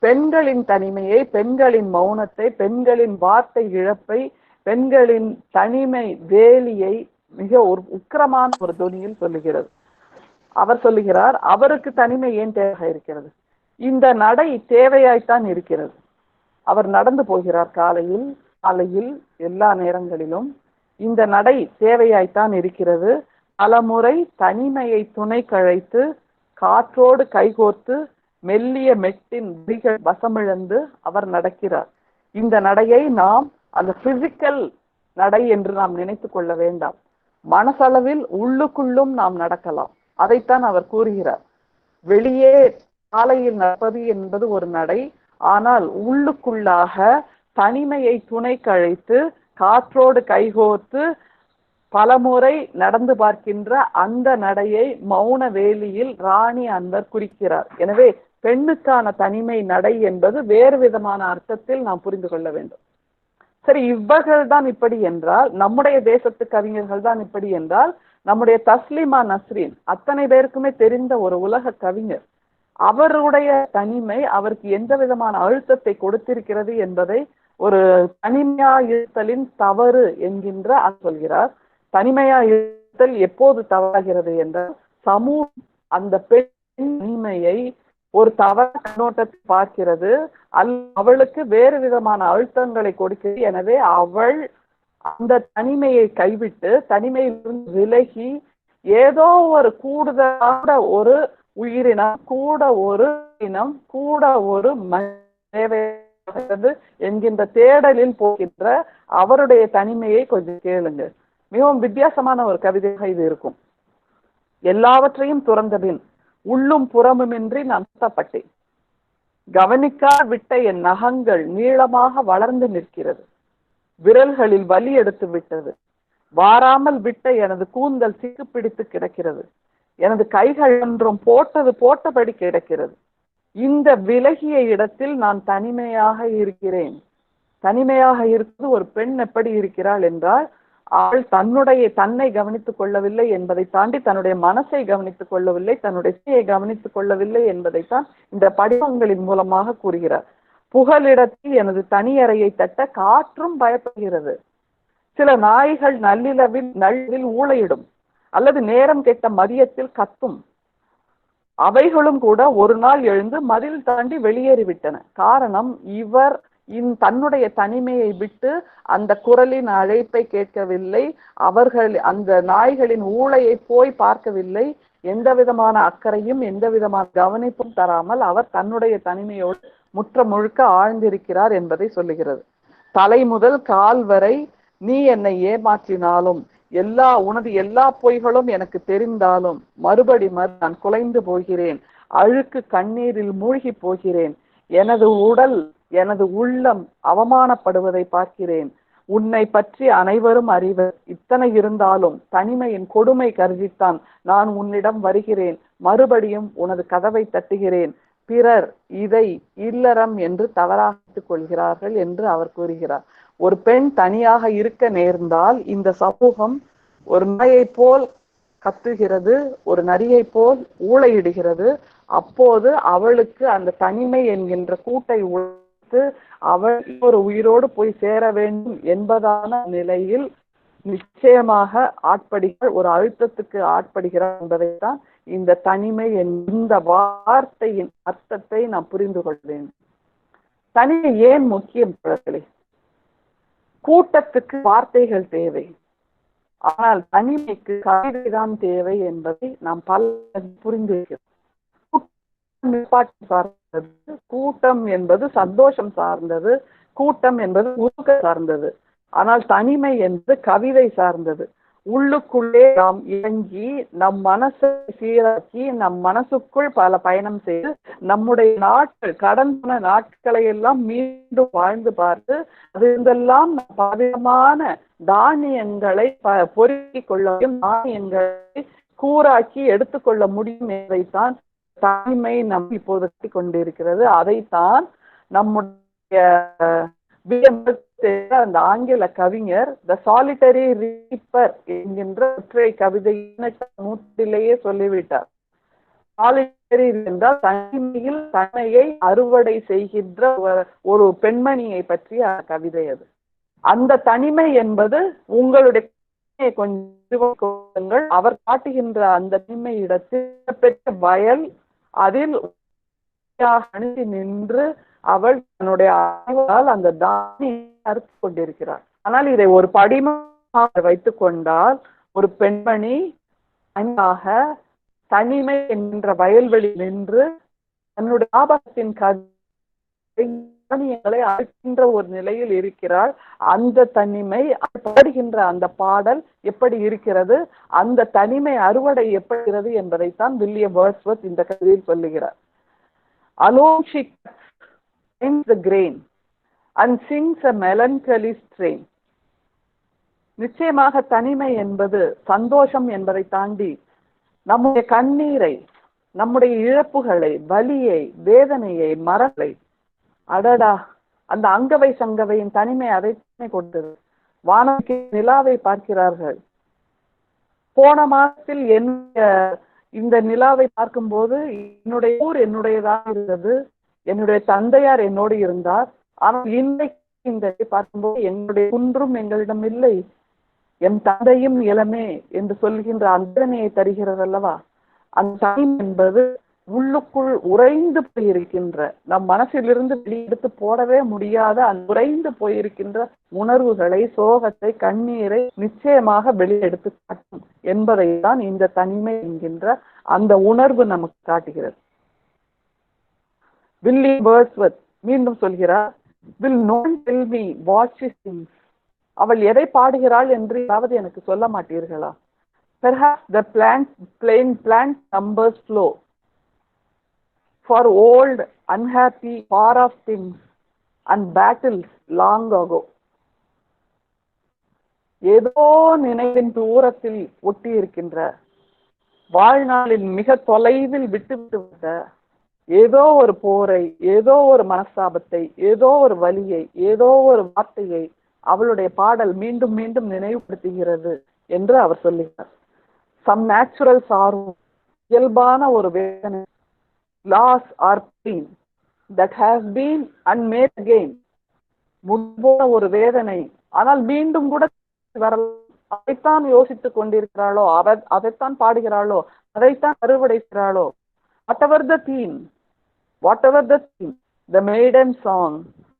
பெண்களின் தனிமையை, பெண்களின் மௌனத்தை, பெண்களின் வார்த்தை இழப்பை, பெண்களின் தனிமை வேலியை மிக ஒரு உக்கிரமான ஒரு தொனியில் சொல்லுகிறது. அவர் சொல்லுகிறார், அவருக்கு தனிமை ஏன் தேவை இருக்கிறது? இந்த நடை தேவையாய்த்தான் இருக்கிறது. அவர் நடந்து போகிறார் காலையில் எல்லா நேரங்களிலும். இந்த நடை தேவையாய்த்தான் இருக்கிறது. பலமுறை தனிமையை துணை கழைத்து காற்றோடு கைகோர்த்து மெல்லிய மெட்டின் விழிகள் வசமிழந்து அவர் நடக்கிறார். இந்த நடையை நாம் அந்த பிசிக்கல் நடை என்று நாம் நினைத்து கொள்ள வேண்டாம். மனசளவில் உள்ளுக்குள்ளும் நாம் நடக்கலாம். அதைத்தான் அவர் கூறுகிறார். வெளியே காலையில் நடப்பது என்பது ஒரு நடை, ஆனால் உள்ளுக்குள்ளாக தனிமையை துணை கழைத்து காற்றோடு கைகோர்த்து பலமுறை நடந்து பார்க்கின்ற அந்த நடையை மௌன வேலியில் ராணி அன்பர் குறிக்கிறார். எனவே பெண்ணுக்கான தனிமை நடை என்பது வேறு விதமான அர்த்தத்தில் நாம் புரிந்து கொள்ள வேண்டும். சரி, இவர்கள் தான் இப்படி என்றால், நம்முடைய தேசத்து கவிஞர்கள் தான் இப்படி என்றால், நம்முடைய தஸ்லிமா நஸ்ரீன் அத்தனை பேருக்குமே தெரிந்த ஒரு உலக கவிஞர். அவருடைய தனிமை அவருக்கு எந்த விதமான அழுத்தத்தை கொடுத்திருக்கிறது என்பதை ஒரு தனிமையா இருத்தலின் தவறு என்கின்ற சொல்கிறார். தனிமையா இருத்தல் எப்போது தவறாகிறது என்றால், சமூகம் அந்த பெண் தனிமையை ஒரு தவற கண்ணோட்டத்தை பார்க்கிறது, அவளுக்கு வேறு விதமான அழுத்தங்களை கொடுக்கிறது. எனவே அவள் அந்த தனிமையை கைவிட்டு தனிமையிலிருந்து விலகி ஏதோ ஒரு கூடுதலான ஒரு உயிரினம், கூட ஒரு இனம், கூட ஒரு தேவை என்கின்ற தேடலில் போகின்ற அவருடைய தனிமையை கொஞ்சம் கேளுங்க. மிகவும் வித்தியாசமான ஒரு கவிதையாக இது இருக்கும். எல்லாவற்றையும் துறந்தபின் உள்ளும் புறமுமின்றி நான் சுத்தப்பட்டேன். கவனிக்கா விட்ட என் நகங்கள் நீளமாக வளர்ந்து நிற்கிறது. விரல்களில் வலி எடுத்து விட்டது. வாராமல் விட்ட எனது கூந்தல் சிக்கு பிடித்து கிடக்கிறது. எனது கைகள் ஒன்றும் போட்டபடி கிடக்கிறது. இந்த விலகிய இடத்தில் நான் தனிமையாக இருக்கிறேன். தனிமையாக இருக்கிறது ஒரு பெண் எப்படி இருக்கிறாள் என்றால், அவள் தன்னை கவனித்துக் கொள்ளவில்லை என்பதை தாண்டி தன்னுடைய மனசை கவனித்துக் கொள்ளவில்லை, தன்னுடைய இசையை கவனித்துக் கொள்ளவில்லை என்பதைத்தான் இந்த படிவங்களின் மூலமாக கூறுகிறார். புகலிடத்தில் எனது தனி அறையை தட்ட காற்றும் பயப்படுகிறது. சில நாய்கள் நள்ளிரவில் ஊளையிடும் அல்லது நேரம் கெட்ட மதியத்தில் கத்தும். அவைகளும் கூட ஒரு நாள் எழுந்து மதில் தாண்டி வெளியேறிவிட்டன. காரணம், இவர் தன்னுடைய தனிமையை விட்டு அந்த குரலின் அழைப்பை கேட்கவில்லை, அவர்கள் அந்த நாய்களின் ஊளையை போய் பார்க்கவில்லை. எந்த விதமான அக்கறையும் எந்த விதமான கவனிப்பும் தராமல் அவர் தன்னுடைய தனிமையோடு முழுக்க ஆழ்ந்திருக்கிறார் என்பதை சொல்லுகிறது. தலை முதல் கால் வரை நீ என்னை ஏமாற்றினாலும், உனது எல்லா பொய்களும் எனக்கு தெரிந்தாலும் மறுபடி நான் குலைந்து போகிறேன். அழுக்கு கண்ணீரில் மூழ்கி போகிறேன். எனது உடல் எனது உள்ளம் அவமானப்படுவதை பார்க்கிறேன். உன்னை பற்றி அனைவரும் அறிவர். இத்தனை இருந்தாலும் தனிமையின் கொடுமை கருதித்தான் நான் உன்னிடம் வருகிறேன். மறுபடியும் உனது கதவை தட்டுகிறேன். பிறர் இதை இல்லறம் என்று தவறாக கொள்கிறார்கள் என்று அவர் கூறுகிறார். ஒரு பெண் தனியாக இருக்க நேர்ந்தால் இந்த சமூகம் ஒரு நாயை போல் கத்துகிறது, ஒரு நரியை போல் ஊளையிடுகிறது. அப்போது அவளுக்கு அந்த தனிமை என்கின்ற கூட்டை உழைத்து அவள் ஒரு உயிரோடு போய் சேர வேண்டும் என்பதான நிலையில் நிச்சயமாக ஒரு அழுத்தத்துக்கு ஆட்படுகிறார் என்பதைத்தான் இந்த தனிமை இந்த வார்த்தையின் அர்த்தத்தை நாம் புரிந்து கொள்ள வேண்டும். தனிமை ஏன் முக்கியம்? கூட்டத்துக்கு வார்த்தைகள் தேவை, ஆனால் தனிமைக்கு கவிதைதான் தேவை என்பதை நாம் பல புரிந்து சார்ந்தது. கூட்டம் என்பது சந்தோஷம் சார்ந்தது, கூட்டம் என்பது உருக்க சார்ந்தது. ஆனால் தனிமை என்பது கவிதை சார்ந்தது. உள்ளுக்குள்ளே நாம் இறங்கி நம் மனசை சீராக்கி நம் மனசுக்குள் பல பயணம் செய்து நம்முடைய கடந்த நாட்களை எல்லாம் மீண்டும் வாழ்ந்து பார்த்து அதெல்லாம் பலவிதமான தானியங்களை பொறுக்கிக் கொள்ளையும் தானியங்களை கூறாக்கி எடுத்துக்கொள்ள முடியும் என்பதைத்தான் தனிமை நம் இப்போது கொண்டிருக்கிறது. அதைத்தான் நம்முடைய அந்த ஆங்கில கவிஞர் த சாலிட்டரி ரீப்பர் என்கின்ற ஒற்றை கவிதை நூற்றிலேயே சொல்லிவிட்டார். சாலிட்டரி என்றால் தனிமையில் தன்னையை அறுவடை செய்கின்ற ஒரு பெண்மணியை பற்றிய கவிதை அது. அந்த தனிமை என்பது உங்களுடைய கொஞ்சம் அவர் காட்டுகின்ற அந்த தனிமை இடத்தில் பெற்ற வயல், அதில் அணுகி நின்று அவள் தன்னுடைய அறிவால் அந்த தானியை அறுத்து கொண்டிருக்கிறார். ஆனால் இதை ஒரு படிமமாக வைத்துக் கொண்டால் ஒரு பெண்மணி தனிமை என்கின்ற வயல்வெளி நின்று தன்னுடைய ஆபத்தின் தானியங்களை அறுக்கின்ற ஒரு நிலையில் இருக்கிறாள். அந்த தனிமை பாடுகின்ற அந்த பாடல் எப்படி இருக்கிறது, அந்த தனிமை அறுவடை எப்படி என்பதைத்தான் வில்லியம் வேர்ட்ஸ்வொர்த் இந்த கவிதையில் சொல்லுகிறார். Alone she cuts the grain and sings a melancholy strain. நிச்சயமாக தனிமை என்பது சந்தோஷம் என்பதை தாண்டி நம்முடைய கண்ணீரை, நம்முடைய இழப்புகளை, வலியை, வேதனையை, மரங்களை, அடடா அந்த அங்கவை சங்கவையின் தனிமை அதை கொடுத்தது. வானத்துக்கு நிலாவை பார்க்கிறார்கள். போன மாதத்தில் இந்த நிலாவை பார்க்கும்போது என்னுடைய ஊர் என்னுடையதாக இருந்தது, என்னுடைய தந்தையார் என்னோடு இருந்தார். ஆனால் இன்றைக்கு இந்த பார்க்கும்போது எங்களுடைய குன்றும் எங்களிடம் இல்லை, என் தந்தையும் இளமே என்று சொல்கின்ற அந்தனையை தருகிறது அல்லவா. அந்த தனிமை என்பது உள்ளுக்குள் உறைந்து போயிருக்கின்ற, நம் மனசிலிருந்து வெளியெடுத்து போடவே முடியாத அந்த உறைந்து போயிருக்கின்ற உணர்வுகளை, சோகத்தை, கண்ணீரை நிச்சயமாக வெளியெடுத்து காட்டும் என்பதை தான் இந்த தனிமை என்கின்ற அந்த உணர்வு நமக்கு காட்டுகிறது. வில்லியம் வேர்ட்ஸ்வொர்த் மீண்டும் சொல்கிறார், will no one tell me what she sings? அவள் எதை பாடுகிறாள் என்று யாவது எனக்கு சொல்ல மாட்டீர்களா? Perhaps the plant numbers flow for old, unhappy, far off things and battles long ago. ஏதோ நினைவின் தூரத்தில் ஒட்டி இருக்கின்ற, வாழ்நாளில் மிக தொலைவில் விட்டுவிட்ட ஏதோ ஒரு போரை, ஏதோ ஒரு மனஸ்தாபத்தை, ஏதோ ஒரு வலியை, ஏதோ ஒரு வார்த்தையை அவளுடைய பாடல் மீண்டும் மீண்டும் நினைவுபடுத்துகிறது என்று அவர் சொல்லுகிறார். Some natural sorrow, இயல்பான ஒரு வேதனை, loss or pain that has been and made again, முன்போன ஒரு வேதனை, ஆனால் மீண்டும் கூட வரலாம். அதைத்தான் யோசித்துக் கொண்டிருக்கிறாளோ, அதைத்தான் பாடுகிறாளோ, அதைத்தான் அறுவடைக்கிறாளோ. whatever the theme, the maiden song,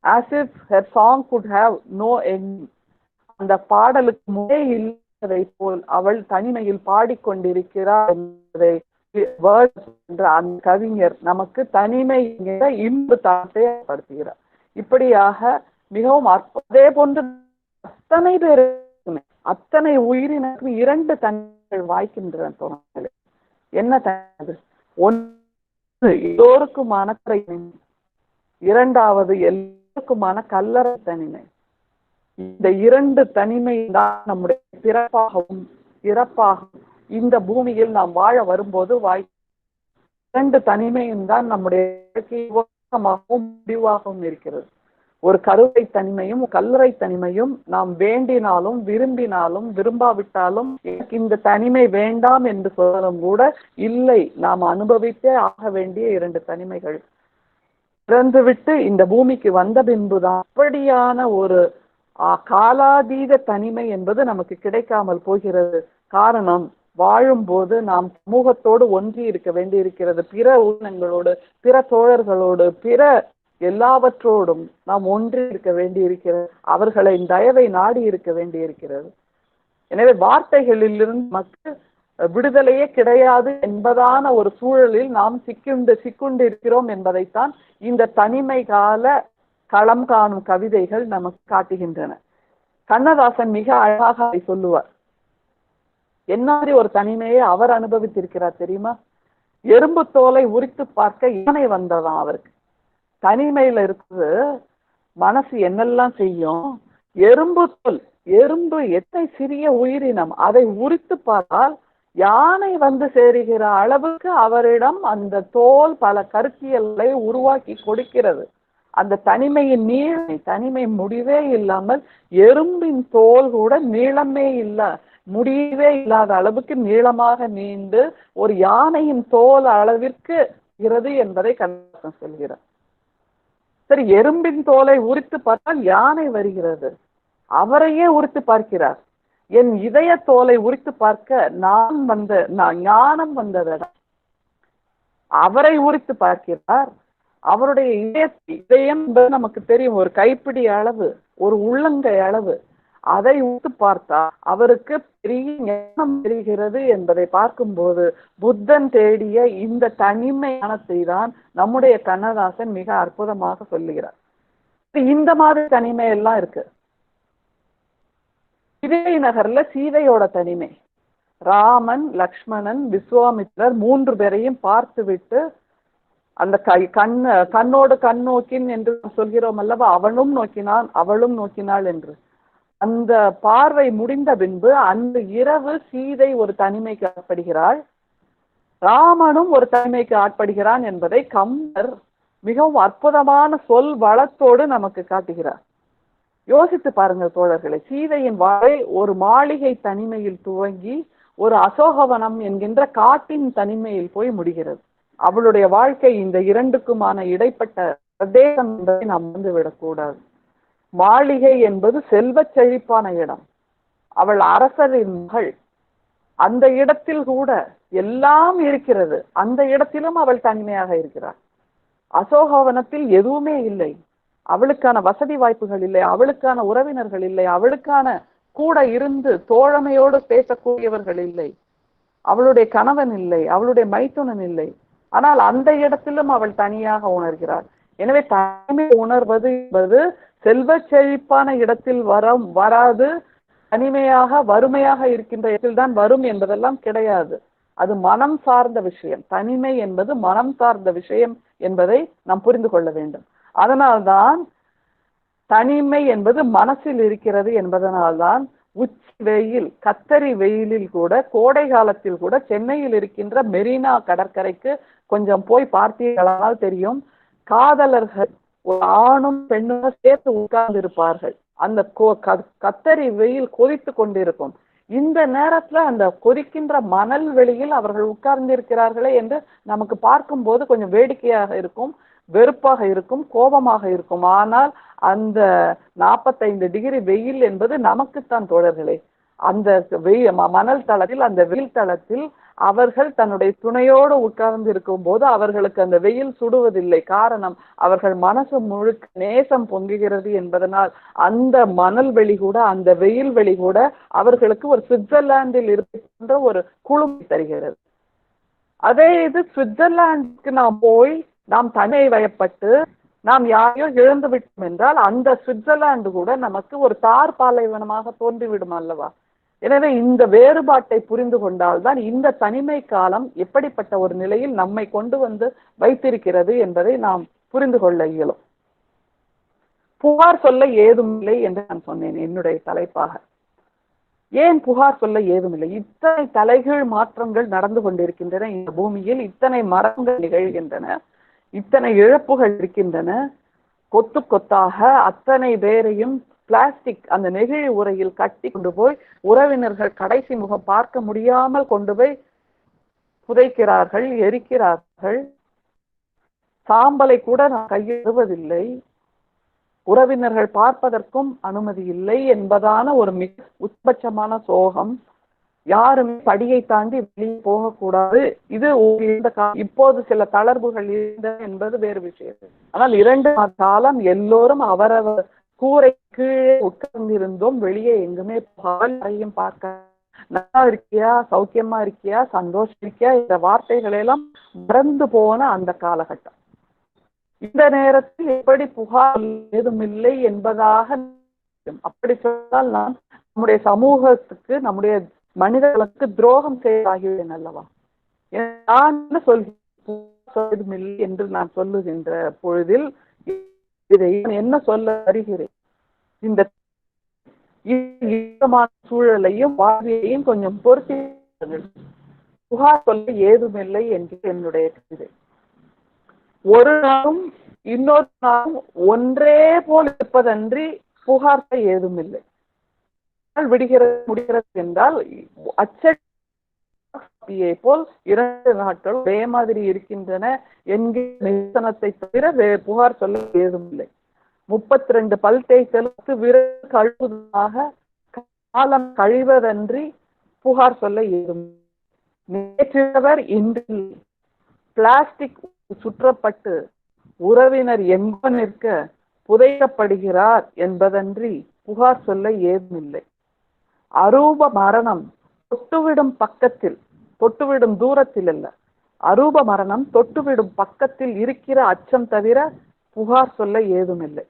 as if her song could have no end. அந்த பாடலுக்கு முறை இல்லாததை போல் அவள் தனிமையில் பாடிக்கொண்டிருக்கிறார் என்பதை என்ற அந்த கவிஞர் நமக்கு தனிமை இன்பு தாட்டை ஏற்படுத்துகிறார். இப்படியாக மிகவும் அதே போன்று அத்தனை பேர், அத்தனை உயிரினருக்கும் இரண்டு தனிமைகள் வாய்க்கின்றன. என்ன தனிமை? ஒன்று எல்லோருக்குமான தனிமை, இரண்டாவது எல்லோருக்குமான கல்லறை தனிமை. இந்த இரண்டு தனிமை தான் நம்முடைய பிறப்பாகவும் இறப்பாகவும் இந்த பூமியில் நாம் வாழ வரும்போது இரண்டு தனிமையும் தான் நம்முடைய வாழ்க்கையாகவும் முடிவாகவும் இருக்கிறது. ஒரு கருவை தனிமையும் கல்லறை தனிமையும் நாம் வேண்டினாலும் விரும்பினாலும் விரும்பாவிட்டாலும் எனக்கு இந்த தனிமை வேண்டாம் என்று சொல்லலும் கூட இல்லை, நாம் அனுபவித்தே ஆக வேண்டிய இரண்டு தனிமைகள். பிறந்துவிட்டு இந்த பூமிக்கு வந்த பின்புதான் அப்படியான ஒரு காலாதீத தனிமை என்பது நமக்கு கிடைக்காமல் போகிறது. காரணம், வாழும்போது நாம் சமூகத்தோடு ஒன்றி இருக்க வேண்டி இருக்கிறது. பிற உயிரினங்களோடு, பிற தோழர்களோடு, பிற எல்லாவற்றோடும் நாம் ஒன்றி இருக்க வேண்டி இருக்கிறது. அவர்களை தயவை நாடி இருக்க வேண்டி இருக்கிறது. எனவே வார்த்தைகளிலிருந்து நமக்கு விடுதலையே கிடையாது என்பதான ஒரு சூழலில் நாம் சிக்குண்டு இருக்கிறோம் என்பதைத்தான் இந்த தனிமை கால களம் காணும் கவிதைகள் நமக்கு காட்டுகின்றன. கண்ணதாசன் மிக அழகாக அதை சொல்லுவார். என்ன மாதிரி ஒரு தனிமையை அவர் அனுபவித்திருக்கிறார் தெரியுமா? எறும்பு தோலை உரித்து பார்க்க யானை வந்ததாம் அவருக்கு. தனிமையில இருக்குது மனசு என்னெல்லாம் செய்யும். எறும்பு தோல், எறும்பு எத்தனை சிறிய உயிரினம், அதை உரித்து பார்த்தால் யானை வந்து சேருகிற அளவுக்கு அவரிடம் அந்த தோல் பல கருத்தியலை உருவாக்கி கொடுக்கிறது. அந்த தனிமையின் தனிமை முடிவே இல்லாமல் எறும்பின் தோல் கூட நீளமே முடிவே இல்லாத அளவுக்கு நீளமாக நீண்டு ஒரு யானையின் தோல் அளவிற்கு இருக்கிறது என்பதை கண்ணதாசன் சொல்கிறார். சரி, எறும்பின் தோலை உரித்து பார்த்தால் யானை வருகிறது, அவரையே உரித்து பார்க்கிறார். என் இதய தோலை உரித்து பார்க்க ஞானம் வந்ததிடம். அவரை உரித்து பார்க்கிறார். அவருடைய இதயம் என்பது நமக்கு தெரியும், ஒரு கைப்பிடி அளவு, ஒரு உள்ளங்கை அளவு. அதை உத்து பார்த்தா அவருக்கு பெரிய ஞானம் தெரிகிறது என்பதை பார்க்கும்போது புத்தன் தேடிய இந்த தனிமை ஞானத்தை தான் நம்முடைய கண்ணதாசன் மிக அற்புதமாக சொல்லுகிறார். இந்த மாதிரி தனிமை எல்லாம் இருக்கு. விஜய நகர்ல சீதையோட தனிமை, ராமன், லக்ஷ்மணன், விஸ்வாமித்திரர் மூன்று பேரையும் பார்த்து விட்டு அந்த கண்ணோடு கண் நோக்கின் என்று சொல்கிறோம் அல்லவா, அவனும் நோக்கினான் அவளும் நோக்கினாள் என்று. அந்த பார்வை முடிந்த பின்பு அந்த இரவு சீதை ஒரு தனிமைக்கு ஆட்படுகிறாள், ராமனும் ஒரு தனிமைக்கு ஆட்படுகிறான் என்பதை கம்பர் மிகவும் அற்புதமான சொல் வளத்தோடு நமக்கு காட்டுகிறார். யோசித்து பாருங்கள் தோழர்களை, சீதையின் வாழ்க்கை ஒரு மாளிகை தனிமையில் துவங்கி ஒரு அசோகவனம் என்கின்ற காட்டின் தனிமையில் போய் முடிகிறது. அவளுடைய வாழ்க்கை இந்த இரண்டுக்குமான இடைப்பட்ட பிரதேசம் என்பதை நாம் வந்துவிடக்கூடாது. மாளிகை என்பது செல்வ செழிப்பான இடம், அவள் அரசரின் மகள், அந்த இடத்தில் கூட எல்லாம் இருக்கிறது, அந்த இடத்திலும் அவள் தனிமையாக இருக்கிறாள். அசோகவனத்தில் எதுவுமே இல்லை, அவளுக்கான வசதி வாய்ப்புகள் இல்லை, அவளுக்கான உறவினர்கள் இல்லை, அவளுக்கான கூட இருந்து தோழமையோடு பேசக்கூடியவர்கள் இல்லை, அவளுடைய கணவன் இல்லை, அவளுடைய மைத்துனன் இல்லை. ஆனால் அந்த இடத்திலும் அவள் தனியாக உணர்கிறாள். எனவே தனிமை உணர்வது என்பது செல்வ செழிப்பான இடத்தில் வராது, தனிமையாக வறுமையாக இருக்கின்ற இடத்தில் தான் வரும் என்பதெல்லாம் கிடையாது. அது மனம் சார்ந்த விஷயம். தனிமை என்பது மனம் சார்ந்த விஷயம் என்பதை நாம் புரிந்து கொள்ள வேண்டும். அதனால்தான் தனிமை என்பது மனசில் இருக்கிறது என்பதனால்தான் உச்சி வெயில், கத்தரி வெயிலில் கூட, கோடை காலத்தில் கூட சென்னையில் இருக்கின்ற மெரினா கடற்கரைக்கு கொஞ்சம் போய் பார்த்தீர்களானால் தெரியும், காதலர்கள் ஒரு ஆணும் பெண்ணும் சேர்த்து உட்கார்ந்து இருப்பார்கள். அந்த கத்தரி வெயில் கொதித்து கொண்டிருக்கும். இந்த நேரத்துல அந்த கொதிக்கின்ற மணல் வெளியில் அவர்கள் உட்கார்ந்து இருக்கிறார்களே என்று நமக்கு பார்க்கும் போது கொஞ்சம் வேடிக்கையாக இருக்கும், வெறுப்பாக இருக்கும், கோபமாக இருக்கும். ஆனால் அந்த 45 டிகிரி வெயில் என்பது நமக்குத்தான் தோழர்களே. அந்த மணல் தளத்தில், அந்த வெயில் தளத்தில் அவர்கள் தன்னுடைய துணையோடு உட்கார்ந்து இருக்கும் போது அவர்களுக்கு அந்த வெயில் சுடுவதில்லை. காரணம், அவர்கள் மனசு முழுக்க நேசம் பொங்குகிறது என்பதனால் அந்த மணல் வெளி கூட, அந்த வெயில் வெளி கூட அவர்களுக்கு ஒரு சுவிட்சர்லாந்தில் இருக்கின்ற ஒரு குளுமை தருகிறது. அதே இது சுவிட்சர்லாந்துக்கு நாம் போய் நாம் தனிமை வயப்பட்டு நாம் யாரையோ இழந்து விட்டோம் என்றால் அந்த சுவிட்சர்லாந்து கூட நமக்கு ஒரு தார் பாலைவனமாக தோன்றிவிடும் அல்லவா? எனவே இந்த வேறுபாட்டை புரிந்து கொண்டால்தான் இந்த தனிமை காலம் எப்படிப்பட்ட ஒரு நிலையில் நம்மை கொண்டு வந்து வைத்திருக்கிறது என்பதை நாம் புரிந்து கொள்ள இயலும். புகார் சொல்ல ஏதுமில்லை என்று நான் சொன்னேன் என்னுடைய தலைப்பாக. ஏன் புகார் சொல்ல ஏதுமில்லை? இத்தனை தலைகீழ் மாற்றங்கள் நடந்து கொண்டிருக்கின்றன இந்த பூமியில், இத்தனை மரங்கள் நிகழ்கின்றன, இத்தனை இழப்புகள் இருக்கின்றன. கொத்து கொத்தாக அத்தனை பேரையும் பிளாஸ்டிக் அந்த நெகிழி உரையில் கட்டி கொண்டு போய் உறவினர்கள் கடைசி முகம் பார்க்க முடியாமல் கொண்டு போய் புதைக்கிறார்கள், எரிக்கிறார்கள். சாம்பலை கூட நான் கையிடுவதில்லை, உறவினர்கள் பார்ப்பதற்கும் அனுமதி இல்லை என்பதான ஒரு மிக உச்சபட்சமான சோகம். யாருமே படியை தாண்டி வெளியே போகக்கூடாது. இது இப்போது சில தளர்வுகள் இருந்தன என்பது வேறு விஷயம். ஆனால் 2 மாத காலம் எல்லோரும் அவரவர் கூரை கீழே உட்கார்ந்திருந்தோம். வெளியே எங்குமே யாரையும் பார்க்க, நல்லா இருக்கியா, சௌக்கியமா இருக்கியா, சந்தோஷம் இருக்கியா இந்த வார்த்தைகள் எல்லாம் மறந்து போன அந்த காலகட்டம். இந்த நேரத்தில் எப்படி புகார் ஏதுமில்லை என்பதாக அப்படி சொன்னால் நான் நம்முடைய சமூகத்துக்கு, நம்முடைய மனிதர்களுக்கு துரோகம் செய்தாகிவிட்டேன் அல்லவா? நான் என்ன சொல்கிறேன் என்று நான் சொல்லுகின்ற பொழுதில் இதை என்ன சொல்ல வருகிறேன்? இந்த சூழலையும் வாழ்வியையும் கொஞ்சம் பொருத்தி புகார் சொல்ல ஏதுமில்லை என்று என்னுடைய கருத்து. ஒரு நாளும் இன்னொரு நாளும் ஒன்றே போல் இருப்பதன்றி புகார் சொல்ல ஏதுமில்லை. விடுகிறது முடிகிறது என்றால் அச்சடியை போல் 2 நாட்கள் ஒரே மாதிரி இருக்கின்றன என்கிற நிறுத்தனத்தை தவிர புகார் சொல்ல ஏதுமில்லை. 32 பல் தேய்த்தலுக்கு விரல் கழுவுவதாக காலம் கழிவதன்றி புகார் சொல்ல ஏதுமில்லை. நேற்றவர் இன்று பிளாஸ்டிக் சுற்றப்பட்டு உறவினர் எங்கோ நிற்க புதைக்கப்படுகிறார் என்பதன்றி புகார் சொல்ல ஏதுமில்லை. அரூப மரணம் தொட்டுவிடும் பக்கத்தில், தொட்டுவிடும் தூரத்தில் அல்ல, அரூப மரணம் தொட்டுவிடும் பக்கத்தில் இருக்கிற அச்சம் தவிர புகார் சொல்ல ஏதுமில்லை.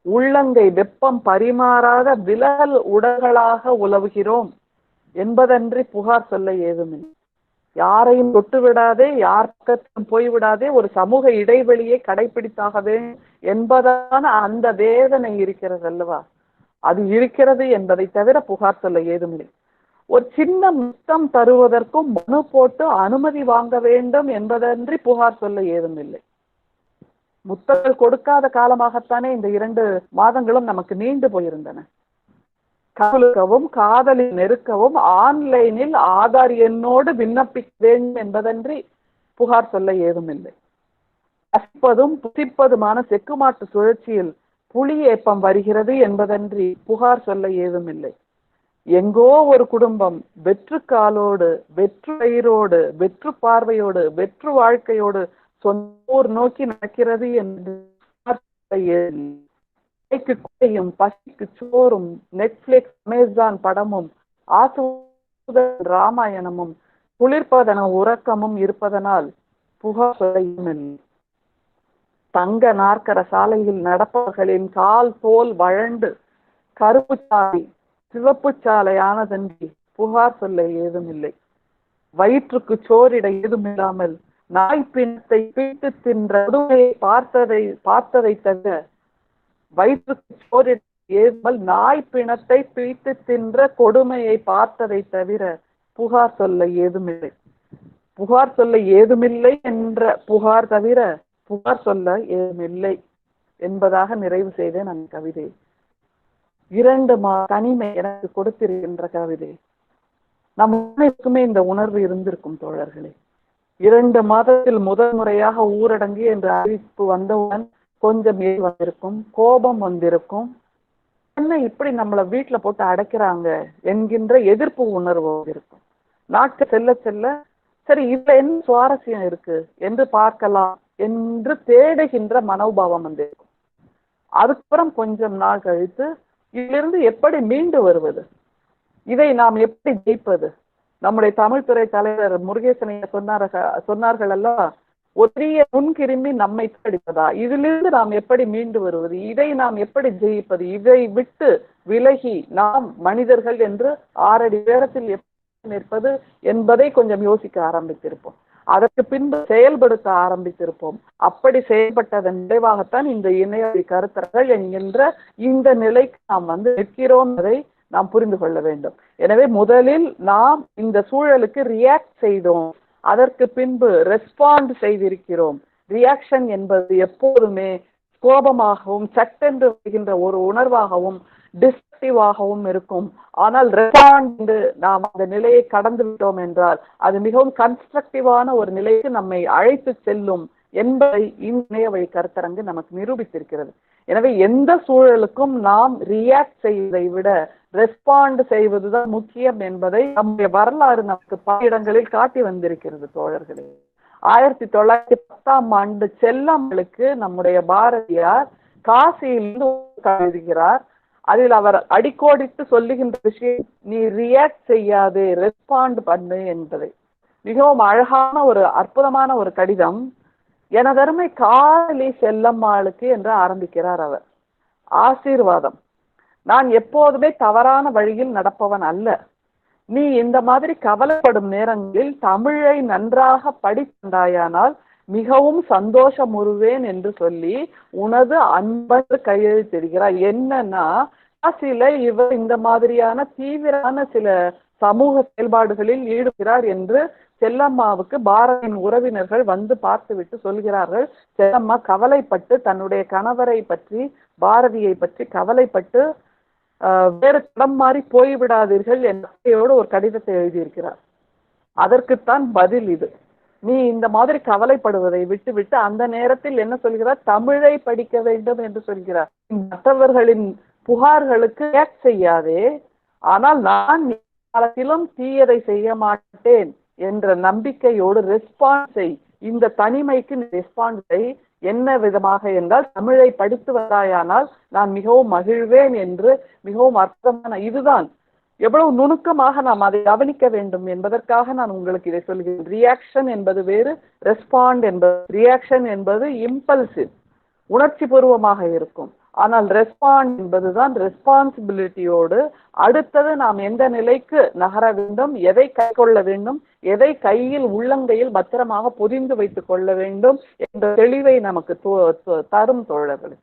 உள்ளங்கை வெப்பம் பரிமாறாத விலகல் உடல்களாக உலவுகிறோம் என்பதன்றி புகார் சொல்ல ஏதுமில்லை. யாரையும் தொட்டு விடாதே, யார் பக்கத்திலும் போய்விடாதே, ஒரு சமூக இடைவெளியை கடைபிடித்தாகவே என்பதான அந்த வேதனை இருக்கிறது அல்லவா? அது இருக்கிறது என்பதை தவிர புகார் சொல்ல ஏதுமில்லை. ஒரு சின்ன முத்தம் தருவதற்கும் மனு போட்டு அனுமதி வாங்க வேண்டும் என்பதன்றி புகார் சொல்ல ஏதுமில்லை. முத்தங்கள் கொடுக்காத காலமாகத்தானே இந்த 2 மாதங்களும் நமக்கு நீண்டு போயிருந்தன. காதலிக்கவும், காதலில் நெருக்கவும் ஆன்லைனில் ஆதார் எண்ணோடு விண்ணப்பிக்க வேண்டும் என்பதன்றி புகார் சொல்ல ஏதுமில்லை. அசிப்பதும் புசிப்பதுமான செக்குமாட்டு சுழற்சியில் புலி ஏப்பம் வருகிறது என்பதன்றி புகார் சொல்ல ஏதுமில்லை. எங்கோ ஒரு குடும்பம் வெற்று காலோடு, வெற்று வயிறோடு, வெற்று பார்வையோடு, வெற்று வாழ்க்கையோடு சொந்தூர் நோக்கி நடக்கிறது என்று குறையும், பசிக்கு சோறும், நெட்ஃபிளிக்ஸ், அமேசான் படமும், ராமாயணமும், குளிர்பதன உறக்கமும் இருப்பதனால் புகார் சொல்ல ஏதுமில்லை. தங்க நாற்கர சாலையில் நடப்பவர்களின் கால் தோல் வழண்டு கருப்பு சாலை சிவப்பு சாலை ஆனதன்றி புகார் சொல்ல ஏதுமில்லை. வயிற்றுக்கு சோறிட ஏதுமில்லாமல் நாய் பிணத்தை பீட்டு தின்ற கொடுமையை பார்த்ததை தவிர வயிற்றுக்கு சோறிட ஏதுமல் நாய் பிணத்தை பீட்டு தின்ற கொடுமையை பார்த்ததை தவிர புகார் சொல்ல ஏதுமில்லை. புகார் சொல்ல ஏதுமில்லை என்ற புகார் தவிர புகார் சொல்ல ஏதுமில்லை என்பதாக நிறைவு செய்தேன் அந்த கவிதை. 2 தனிமை எனக்கு கொடுத்திருக்கின்ற கவிதை. நம் அனைவருக்குமே இந்த உணர்வு இருந்திருக்கும் தோழர்களே. 2 மாதத்தில் முதல் முறையாக ஊரடங்கு என்ற அறிவிப்பு வந்தவுடன் கொஞ்சம் வந்திருக்கும், கோபம் வந்திருக்கும். என்ன இப்படி நம்மளை வீட்டுல போட்டு அடைக்கிறாங்க என்கின்ற எதிர்ப்பு உணர்வு இருக்கும். நாட்கள் செல்ல செல்ல சரி இதுல என்ன சுவாரஸ்யம் இருக்கு என்று பார்க்கலாம் என்று தேடுகின்ற மனோபாவம் வந்திருக்கும். அதுக்கப்புறம் கொஞ்சம் நாள் கழித்து இதிலிருந்து எப்படி மீண்டு வருவது, இதை நாம் எப்படி ஜெயிப்பது? நம்முடைய தமிழ்துறை தலைவர் முருகேசனையா சொன்னார்கள் அல்லவா, ஒரிய முன்கிரும்பி நம்மை தடிப்பதா, இதிலிருந்து நாம் எப்படி மீண்டு வருவது, இதை நாம் எப்படி ஜெயிப்பது, இதை விட்டு விலகி நாம் மனிதர்கள் என்று 6 அடி உயரத்தில் எப்படி நிற்பது என்பதை கொஞ்சம் யோசிக்க ஆரம்பித்திருப்போம். அதற்கு பின்பு செயல்படுத்த ஆரம்பித்திருப்போம். அப்படி செயல்பட்டதன் விளைவாகத்தான் இந்த இணையவழி கருத்தர்கள் என்கின்ற இந்த நிலைக்கு நாம் நிற்கிறோம் என்பதை நாம் புரிந்து கொள்ள வேண்டும். எனவே முதலில் நாம் இந்த சூழலுக்கு ரியாக்ட் செய்தோம், அதற்கு பின்பு ரெஸ்பாண்ட் செய்திருக்கிறோம். ரியாக்ஷன் என்பது எப்போதுமே கோபமாகவும் சட்டென்று வருகின்ற ஒரு உணர்வாகவும் டிஸ்ட்ரக்டிவாகவும் இருக்கும். ஆனால் ரெஸ்பாண்ட் நாம் அந்த நிலையை கடந்து விட்டோம் என்றால் அது மிகவும் கன்ஸ்ட்ரக்டிவான ஒரு நிலைக்கு நம்மை அழைத்து செல்லும் என்பதை இணைய வழி கருத்தரங்கு நமக்கு நிரூபித்திருக்கிறது. எனவே எந்த சூழலுக்கும் நாம் ரியாக்ட் செய்வதை விட ரெஸ்பாண்ட் செய்வதுதான் முக்கியம் என்பதை நம்முடைய வரலாறு நமக்கு பல இடங்களில் காட்டி வந்திருக்கிறது தோழர்களே. 1910ஆம் ஆண்டு செல்லம்மளுக்கு நம்முடைய பாரதியார் காசியிலிருந்து எழுதுகிறார். அதில் அவர் அடிக்கோடிட்டு சொல்லுகின்ற விஷயம், நீ ரியாக்ட் செய்யாதே, ரெஸ்பாண்ட் பண்ணு என்பதை. மிகவும் அழகான ஒரு அற்புதமான ஒரு கடிதம். எனதருமை காதலி செல்லம்மாளுக்கு என்று ஆரம்பிக்கிறார் அவர். ஆசீர்வாதம். நான் எப்போதுமே தவறான வழியில் நடப்பவன் அல்ல. நீ இந்த மாதிரி கவலைப்படும் நேரங்களில் தமிழை நன்றாக படித்தாயானால் மிகவும் சந்தோஷமுறுவேன் என்று சொல்லி உனது அன்பு கையெழுத்திடுகிறார். என்னன்னா காசில இவர் இந்த மாதிரியான தீவிரமான சில சமூக செயல்பாடுகளில் ஈடுபடுகிறார் என்று செல்லம்மாவுக்கு பாரதியின் உறவினர்கள் பார்த்துவிட்டு சொல்கிறார்கள். செல்லம்மா கவலைப்பட்டு தன்னுடைய கணவரை பற்றி பாரதியை பற்றி கவலைப்பட்டு வேறு தடம் மாறி போய்விடாதீர்கள் என்னோடு ஒரு கடிதத்தை எழுதியிருக்கிறார். அதற்குத்தான் பதில் இது. நீ இந்த மாதிரி கவலைப்படுவதை விட்டுவிட்டு அந்த நேரத்தில் என்ன சொல்கிறார், தமிழை படிக்க வேண்டும் என்று சொல்கிறார். மற்றவர்களின் புகார்களுக்கு ரியாக்ட் செய்யாதே, ஆனால் நான் காலத்திலும் தீயதை செய்ய மாட்டேன் என்ற நம்பிக்கையோடு ரெஸ்பாண்ட் செய். இந்த தனிமைக்கு ரெஸ்பாண்ட் செய். என்ன விதமாக என்றால் தமிழை படித்து வராயானால் நான் மிகவும் மகிழ்வேன் என்று மிகவும் அற்புதமான, இதுதான் எவ்வளவு நுணுக்கமாக நாம் அதை கவனிக்க வேண்டும் என்பதற்காக நான் உங்களுக்கு இதை சொல்கிறேன். ரியாக்ஷன் என்பது வேறு, ரெஸ்பாண்ட் என்பது. ரியாக்ஷன் என்பது இம்பல்சிவ், உணர்ச்சி பூர்வமாக இருக்கும். ஆனால் ரெஸ்பாண்ட் என்பதுதான் ரெஸ்பான்சிபிலிட்டியோடு அடுத்தது நாம் எந்த நிலைக்கு நகர வேண்டும், எதை கை கொள்ள வேண்டும், எதை கையில் உள்ளங்கையில் பத்திரமாக பொதிந்து வைத்துக் கொள்ள வேண்டும் என்ற தெளிவை நமக்கு தரும் தோழர்கள்.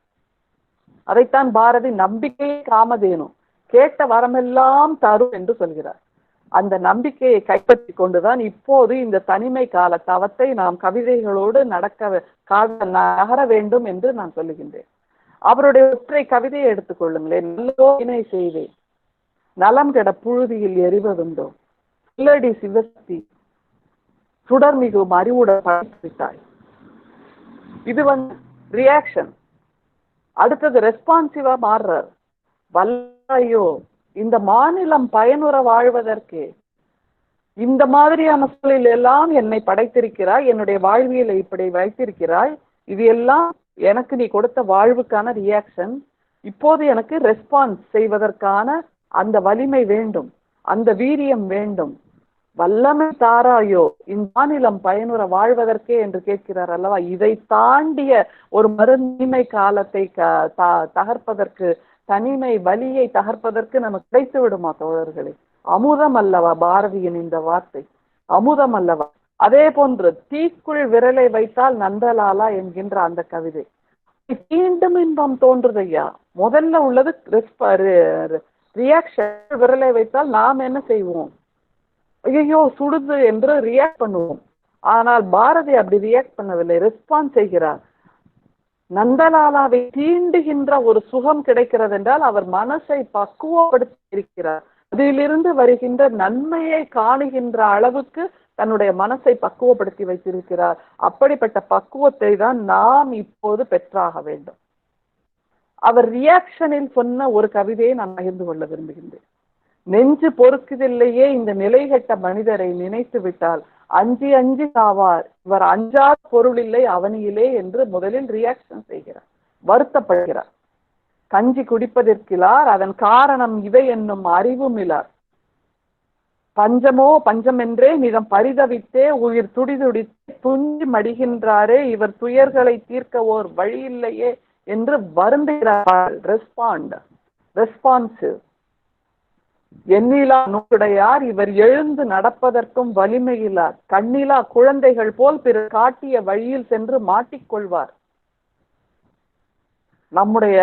அதைத்தான் பாரதி நம்பிக்கையை காமதேனு கேட்ட வரமெல்லாம் தரும் என்று சொல்கிறார். அந்த நம்பிக்கையை கைப்பற்றி கொண்டுதான் இப்போது இந்த தனிமை கால தவத்தை நாம் கவிதைகளோடு நகர வேண்டும் என்று நான் சொல்லுகின்றேன். அவருடைய ஒற்றை கவிதையை எடுத்துக்கொள்ளுங்களேன். நல்லதோ வினை செய்தேன், நலம் கெட புழுதியில் எரிவதுண்டோ, இல்லடி சிவசக்தி சுடர்மிகு அறிவுடன் படைத்துவிட்டாய். இது ரியாக்ஷன். அடுத்தது ரெஸ்பான்சிவா மாறுறார். வல்லையோ இந்த மாநிலம் பயனுற வாழ்வதற்கே இந்த மாதிரியான சூழலில் எல்லாம் என்னை படைத்திருக்கிறாய், என்னுடைய வாழ்வியலை இப்படி வைத்திருக்கிறாய், இது எல்லாம் எனக்கு நீ கொடுத்த வாழ்வுக்கான ரியாக்ஷன். இப்போது எனக்கு ரெஸ்பான்ஸ் செய்வதற்கான அந்த வலிமை வேண்டும், அந்த வீரியம் வேண்டும். வல்லமை தாராயோ இந்த மாநிலம் பயனுற வாழ்வதற்கே என்று கேட்கிறார் அல்லவா. இதை தாண்டிய ஒரு மறுமை காலத்தை தகர்ப்பதற்கு, தனிமை வலியை தகர்ப்பதற்கு நமக்கு கிடைத்து விடுமா தோழர்களே? அமுதம் அல்லவா பாரதியின் இந்த வார்த்தை, அமுதம் அல்லவா. அதே போன்று தீக்குள் விரலை வைத்தால் நந்தலாலா என்கின்ற அந்த கவிதை மீண்டும் இன்பம் தோன்றுதையா. முதல்ல உள்ளது ரியாக்ஷன். விரலை வைத்தால் நாம் என்ன செய்வோம்? ஐயோ சுடுது என்று ரியாக்ட் பண்ணுவோம். ஆனால் பாரதி அப்படி ரியாக்ட் பண்ணவில்லை, ரெஸ்பான்ஸ் செய்கிறார். நந்தலாலாவை தீண்டுகின்ற ஒரு சுகம் கிடைக்கிறது என்றால் அவர் மனசை பக்குவப்படுத்தி இருக்கிறார். அதிலிருந்து வருகின்ற நன்மையை காணுகின்ற அளவுக்கு தன்னுடைய மனசை பக்குவப்படுத்தி வைத்திருக்கிறார். அப்படிப்பட்ட பக்குவத்தை தான் நாம் இப்போது பெற்றாக வேண்டும். அவர் ரியாக்ஷனில் சொன்ன ஒரு கவிதையை நான் பகிர்ந்து கொள்ள விரும்புகின்றேன். நெஞ்சு பொறுக்குதில்லையே இந்த நிலைகட்ட மனிதரை நினைத்து விட்டால் அஞ்சி அஞ்சி சாவார், இவர் அஞ்சாத பொருள் இல்லை அவனியிலே என்று முதலில் ரியாக்ஷன் செய்கிறார், வருத்தப்படுகிறார். கஞ்சி குடிப்பதற்கிலார், அதன் காரணம் இவை என்னும் அறிவும் இலார். பஞ்சமோ பஞ்சம் என்றே மிதம் பரிதவித்தே உயிர் துடிதுடித்தே துஞ்சி மடிகின்றாரே, இவர் துயர்களை தீர்க்க ஓர் வழி இல்லையே என்று வருந்துகிறார். ரெஸ்பான்சிவ். எண்ணிலா நூலுடையார், இவர் எழுந்து நடப்பதற்கும் வலிமையிலார். கண்ணிலா குழந்தைகள் போல் பிறர் காட்டிய வழியில் சென்று மாட்டிக்கொள்வார். நம்முடைய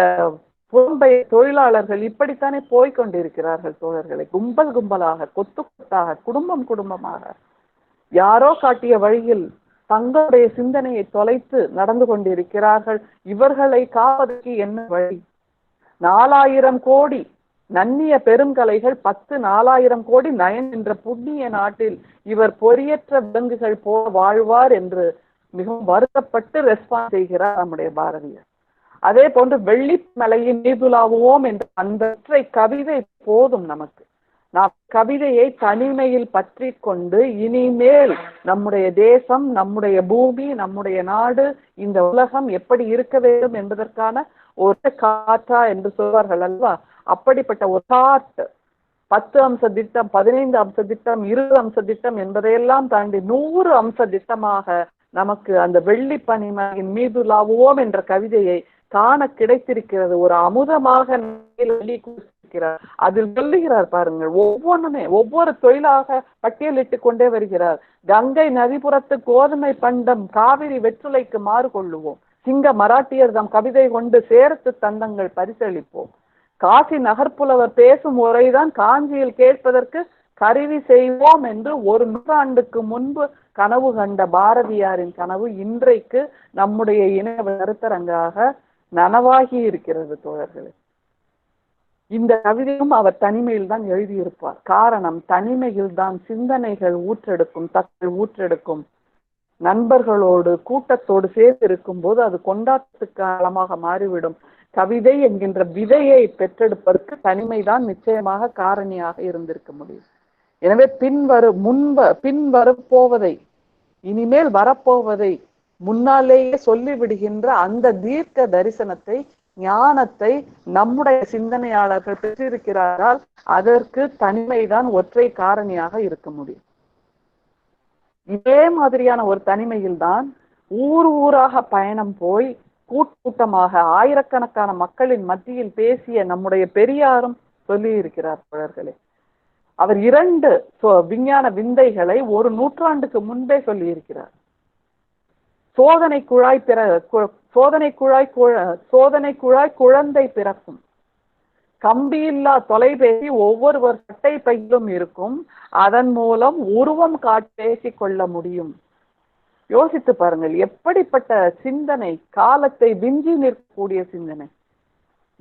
புலம்பெயர் தொழிலாளர்கள் இப்படித்தானே போய்கொண்டிருக்கிறார்கள் தோழர்களை. கும்பல் கும்பலாக, கொத்து கொத்தாக, குடும்பம் குடும்பமாக யாரோ காட்டிய வழியில் தங்களுடைய சிந்தனையை தொலைத்து நடந்து கொண்டிருக்கிறார்கள். இவர்களை காப்பதற்கு என்ன வழி? 4000 கோடி நன்னிய பெருங்கலைகள் 10,4000 கோடி நயன் என்ற புண்ணிய நாட்டில் இவர் பொறியற்ற விலங்குகள் போல வாழ்வார் என்று மிகவும் வருத்தப்பட்டு ரெஸ்பான்ஸ் செய்கிறார் நம்முடைய பாரதியார். அதே போன்று வெள்ளிமலையின் மீதுலாவுவோம் என்ற அந்த கவிதை போதும் நமக்கு. நாம் கவிதையை தனிமையில் பற்றி கொண்டு இனிமேல் நம்முடைய தேசம், நம்முடைய பூமி, நம்முடைய நாடு, இந்த உலகம் எப்படி இருக்க வேண்டும் என்பதற்கான ஒரு காற்றா என்று சொல்வார்கள் அல்லவா. அப்படிப்பட்ட ஒரு காற்று 10 அம்ச திட்டம், 15 அம்ச திட்டம், 20 அம்ச திட்டம் என்பதையெல்லாம் தாண்டி 100 அம்ச திட்டமாக நமக்கு அந்த வெள்ளி பனிமலையின் மீதுலாவுவோம் என்ற கவிதையை காண கிடைத்திருக்கிறது. ஒரு அமுதமாக இருக்கிறார். அதில் சொல்லுகிறார் பாருங்கள், ஒவ்வொன்றுமே ஒவ்வொரு தொழிலாக பட்டியலிட்டு கொண்டே வருகிறார். கங்கை நதிபுறத்து கோதுமை பண்டம் காவிரி வெற்றுலைக்கு மாறு கொள்ளுவோம். சிங்க மராட்டியர் தம் கவிதை கொண்டு சேரத்து தந்தங்கள் பரிசளிப்போம். காசி நகர்ப்புலவர் பேசும் முறைதான் காஞ்சியில் கேட்பதற்கு கருவி செய்வோம் என்று 1 நூற்றாண்டுக்கு முன்பு கனவு கண்ட பாரதியாரின் கனவு இன்றைக்கு நம்முடைய இணைய கருத்தரங்காக நனவாகி இருக்கிறது தோழர்களே. இந்த கவிதையும் அவர் தனிமையில் தான் எழுதியிருப்பார். காரணம், தனிமையில் தான் சிந்தனைகள் ஊற்றெடுக்கும், தக்கள் ஊற்றெடுக்கும். நண்பர்களோடு கூட்டத்தோடு சேர்ந்து இருக்கும் போது அது கொண்டாட்டத்துக்கு காலமாக மாறிவிடும். கவிதை என்கின்ற விதையை பெற்றெடுப்பதற்கு தனிமைதான் நிச்சயமாக காரணியாக இருந்திருக்க முடியும். எனவே பின்வரப்போவதை, இனிமேல் வரப்போவதை முன்னாலேயே சொல்லிவிடுகின்ற அந்த தீர்க்க தரிசனத்தை, ஞானத்தை நம்முடைய சிந்தனையாளர்கள் பெற்றிருக்கிறார்கள். அதற்கு தனிமைதான் ஒற்றை காரணியாக இருக்க முடியும். இதே மாதிரியான ஒரு தனிமையில் தான் ஊராக பயணம் போய் கூட்டமாக ஆயிரக்கணக்கான மக்களின் மத்தியில் பேசிய நம்முடைய பெரியாரும் சொல்லி இருக்கிறார் தோழர்களே. அவர் 2 விஞ்ஞான விந்தைகளை 1 நூற்றாண்டுக்கு முன்பே சொல்லி இருக்கிறார். சோதனை குழாய் குழந்தை பிறக்கும். கம்பியில்லா தொலைபேசி ஒவ்வொருவர் சட்டை பையிலும் இருக்கும். அதன் மூலம் உருவம் காட்டி பேசிக் கொள்ள முடியும். யோசித்து பாருங்கள், எப்படிப்பட்ட சிந்தனை, காலத்தை விஞ்சி நிற்கக்கூடிய சிந்தனை.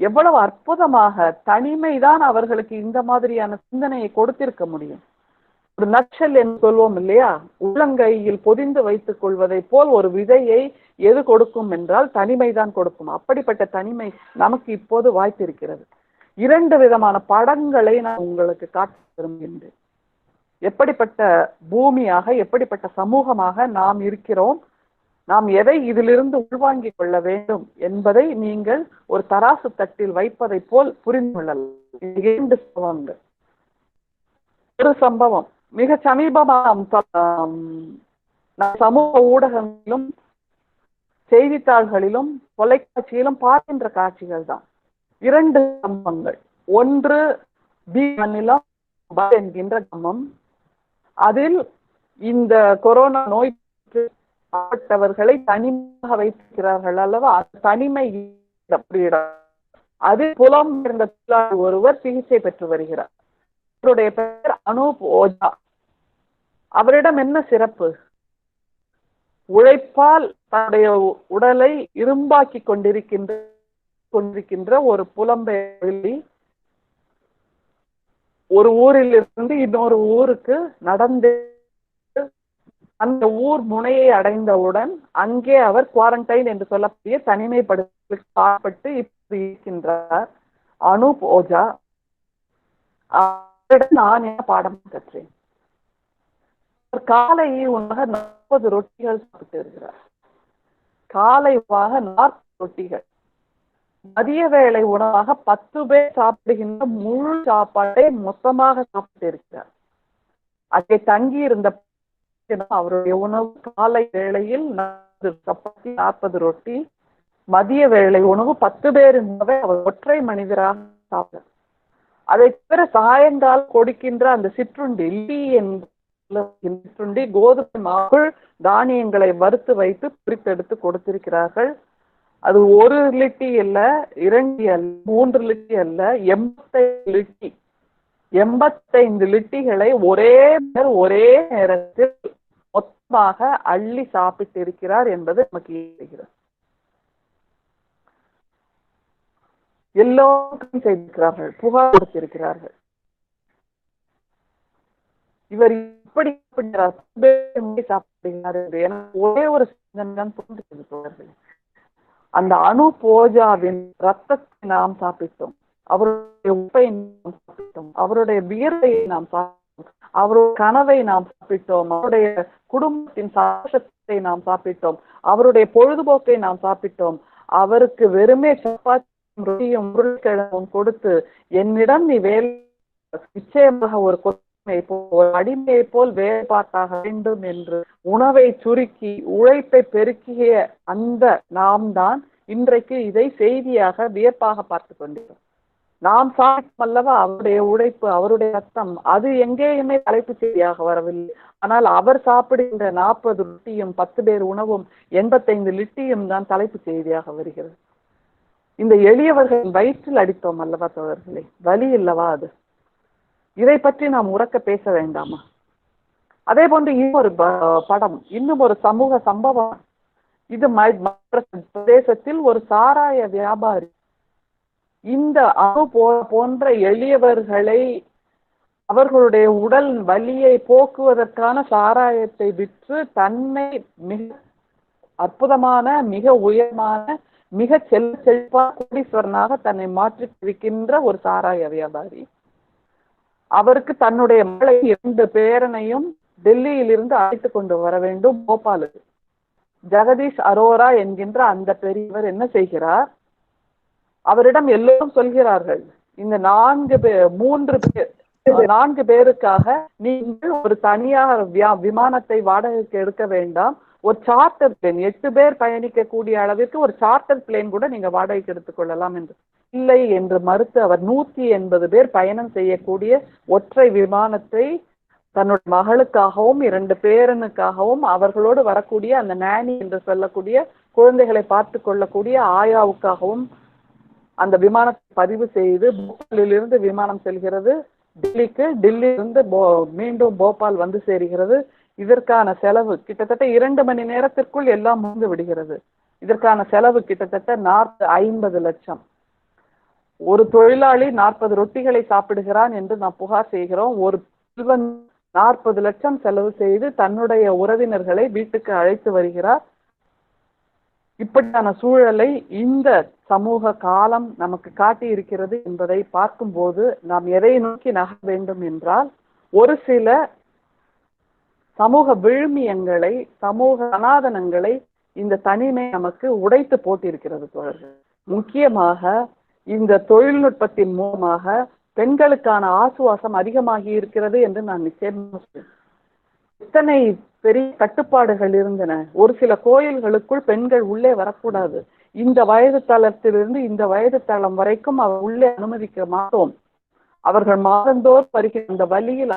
எவ்வளவு அற்புதமாக தனிமைதான் அவர்களுக்கு இந்த மாதிரியான சிந்தனையை கொடுத்திருக்க முடியும். ஒரு நட்சல் என்று சொல்வோம் இல்லையா, உள்ளங்கையில் பொதிந்து வைத்துக் கொள்வதை போல் ஒரு விதையை எது கொடுக்கும் என்றால் தனிமைதான் கொடுக்கும். அப்படிப்பட்ட தனிமை நமக்கு இப்போது வாய்ப்பிருக்கிறது. 2 விதமான படங்களை நான் உங்களுக்கு காட்ட விரும்புகின்றேன். எப்படிப்பட்ட பூமியாக, எப்படிப்பட்ட சமூகமாக நாம் இருக்கிறோம், நாம் எதை இதிலிருந்து உள்வாங்கிக் கொள்ள வேண்டும் என்பதை நீங்கள் ஒரு தராசு தட்டில் வைப்பதை போல் புரிந்து கொள்ளலாம். 2 சம்பவங்கள். ஒரு சம்பவம், மிக சமீபமாக சமூக ஊடகங்களிலும் செய்தித்தாள்களிலும் தொலைக்காட்சியிலும் பார்க்கின்ற காட்சிகள் தான். 2 சம்பவங்கள். ஒன்று மாநிலம் என்கின்ற கிராமம். அதில் இந்த கொரோனா நோய் ஆட்டவர்களை தனிமையாக வைத்திருக்கிறார்கள் அல்லவா? தனிமை அதில் புலம்பெயர்ந்த தொழிலாளி ஒருவர் சிகிச்சை பெற்று வருகிறார். அவருடைய பெயர் அனூப் ஓஜா. அவரிடம் என்ன சிறப்பு? உழைப்பால் தன்னுடைய உடலை இரும்பாக்கி கொண்டிருக்கின்ற ஒரு புலம்பெயர்ச்சி ஒரு ஊரில் இருந்து இன்னொரு ஊருக்கு நடந்து அந்த ஊர் முனையை அடைந்தவுடன் அங்கே அவர் குவாரண்டைன் என்று சொல்லக்கூடிய தனிமைப்படுத்தப்பட்டு இப்படி இருக்கின்றார் அனூப் ஓஜா. நான் என்ன பாடம் கற்றேன்? காலை உணவாக 40 ரொட்டிகள் சாப்பிட்டு இருக்கிறார். காலை உணவாக 40 ரொட்டிகள். மதிய வேளை உணவாக 10 பேர் சாப்பிடுகின்ற முழு சாப்பாட்டை மொத்தமாக சாப்பிட்டு இருக்கிறார். அங்கே தங்கி இருந்த அவருடைய உணவு காலை வேளையில் 40 சப்பாத்தி 40 ரொட்டி, மதிய வேளை உணவு 10 பேரின் உணவை அவர் ஒற்றை மனிதராக சாப்பிட்டார். அதை தவிர சாயங்காலம் கொடுக்கின்ற அந்த சிற்றுண்டி சிற்றுண்டி கோதுமை மாவு தானியங்களை வறுத்து வைத்து பிரித்தெடுத்து கொடுத்திருக்கிறார்கள். அது 1 லிட்டி அல்ல, 2 அல்ல, 3 லிட்டி அல்ல, 85 லிட்டிகளை ஒரே நேரத்தில் மொத்தமாக அள்ளி சாப்பிட்டு இருக்கிறார் என்பது நமக்கு தெரிகிறது. எல்லோரும் செய்திருக்கிறார்கள், புகார் கொடுத்திருக்கிறார்கள். இவர் இப்படி சாப்பிடுகிறார் என்று ஒரே ஒரு சிந்தனை தோன்றுகிறது. அந்த அனூப் ஓஜாவின் ரத்தத்தை நாம் சாப்பிட்டோம், அவருடைய உப்பை நாம் சாப்பிட்டோம், அவருடைய வியர்வையை நாம் சாப்பிட்டோம், அவருடைய கனவை நாம் சாப்பிட்டோம், அவருடைய குடும்பத்தின் சந்தோஷத்தை நாம் சாப்பிட்டோம், அவருடைய பொழுதுபோக்கை நாம் சாப்பிட்டோம். அவருக்கு வெறுமே சப்பாத்தியும் ரொட்டியும் உருளைக்கிழங்கும் கொடுத்து என்னிடம் நீ வேலை நிச்சயமாக ஒரு அடிமையை போல் வேலை பார்த்தாக வேண்டும் என்று உணவை சுருக்கி உழைப்பை பெருக்கிய அந்த நாம் தான் இன்றைக்கு இதை செய்தியாக வியப்பாக பார்த்து கொண்டிருக்கிறோம். நாம் சாப்பிட்டோம் அல்லவா அவருடைய உழைப்பு, அவருடைய ரத்தம், அது எங்கேயுமே தலைப்பு செய்தியாக வரவில்லை. ஆனால் அவர் சாப்பிடுகின்ற 40 ரொட்டியும் 10 பேர் உணவும் 85 லிட்டியும் தான் தலைப்பு செய்தியாக வருகிறது. இந்த எளியவர்களின் வயிற்றில் அடித்தோம் அல்லவா தோழர்களே, வலி இல்லவா அது? இதை பற்றி நாம் உறக்க பேச வேண்டாமா? அதே போன்று இன்னொரு படம், இன்னும் ஒரு சமூக சம்பவம். இது பிரதேசத்தில் ஒரு சாராய வியாபாரி இந்த போன்ற எளியவர்களை அவர்களுடைய உடல் வலியை போக்குவதற்கான சாராயத்தை விற்று தன்னை மிக அற்புதமான, மிக உயர்மான, மிக செல்வாக்கு கோடீஸ்வரனாக தன்னை மாற்றிருக்கின்ற ஒரு சாராய வியாபாரி. அவருக்கு தன்னுடைய மகளை 2 பேரனையும் டெல்லியில் இருந்து அழைத்து கொண்டு வர வேண்டும் போபாலுக்கு. ஜெகதீஷ் அரோரா என்கின்ற அந்த பெரியவர் என்ன செய்கிறார்? அவரிடம் எல்லோரும் சொல்கிறார்கள், இந்த 4 பேருக்காக நீங்கள் ஒரு தனியார் விமானத்தை வாடகைக்கு எடுக்க வேண்டாம், ஒரு சார்ட்டர் பிளேன் 8 பேர் பயணிக்க கூடிய அளவிற்கு ஒரு சார்ட்டர் பிளேன் கூட நீங்க வாடகைக்கு எடுத்துக்கொள்ளலாம் என்று. இல்லை என்று மறுத்து அவர் 180 பேர் பயணம் செய்யக்கூடிய ஒற்றை விமானத்தை தன்னுடைய மகளுக்காகவும் 2 பேரனுக்காகவும் அவர்களோடு வரக்கூடிய அந்த நானி என்று சொல்லக்கூடிய குழந்தைகளை பார்த்து கொள்ளக்கூடிய ஆயாவுக்காகவும் அந்த விமானத்தை பதிவு செய்து போபாலிலிருந்து விமானம் செல்கிறது டெல்லிக்கு, டெல்லியிலிருந்து மீண்டும் போபால் வந்து சேருகிறது. இதற்கான செலவு கிட்டத்தட்ட 2 மணி நேரத்திற்குள் எல்லாம் முடிந்து விடுகிறது. இதற்கான செலவு கிட்டத்தட்ட 50 லட்சம். ஒரு தொழிலாளி 40 ரொட்டிகளை சாப்பிடுகிறான் என்று நாம் புகார் செய்கிறோம். ஒரு 40 லட்சம் செலவு செய்து தன்னுடைய உறவினர்களை வீட்டுக்கு அழைத்து வருகிறார். இப்படியான சூழலை இந்த சமூக காலம் நமக்கு காட்டி இருக்கிறது என்பதை பார்க்கும்போது நாம் எதை நோக்கி நகர வேண்டும் என்றால், ஒரு சில சமூக விழுமியங்களை, சமூக அனாதனங்களை இந்த தனிமை நமக்கு உடைத்து போட்டிருக்கிறது தோழர்கள். முக்கியமாக இந்த தொழில்நுட்பத்தின் மூலமாக பெண்களுக்கான ஆசுவாசம் அதிகமாகி இருக்கிறது என்று நான் நிச்சயமாக சொல்றேன். எத்தனை பெரிய கட்டுப்பாடுகள் இருந்தன. ஒரு சில கோயில்களுக்குள் பெண்கள் உள்ளே வரக்கூடாது. இந்த வயது தளத்திலிருந்து இந்த வயது தளம் வரைக்கும் அவர் உள்ளே அனுமதிக்க மாட்டோம். அவர்கள் மாதந்தோறும் வருகிற அந்த வழியில்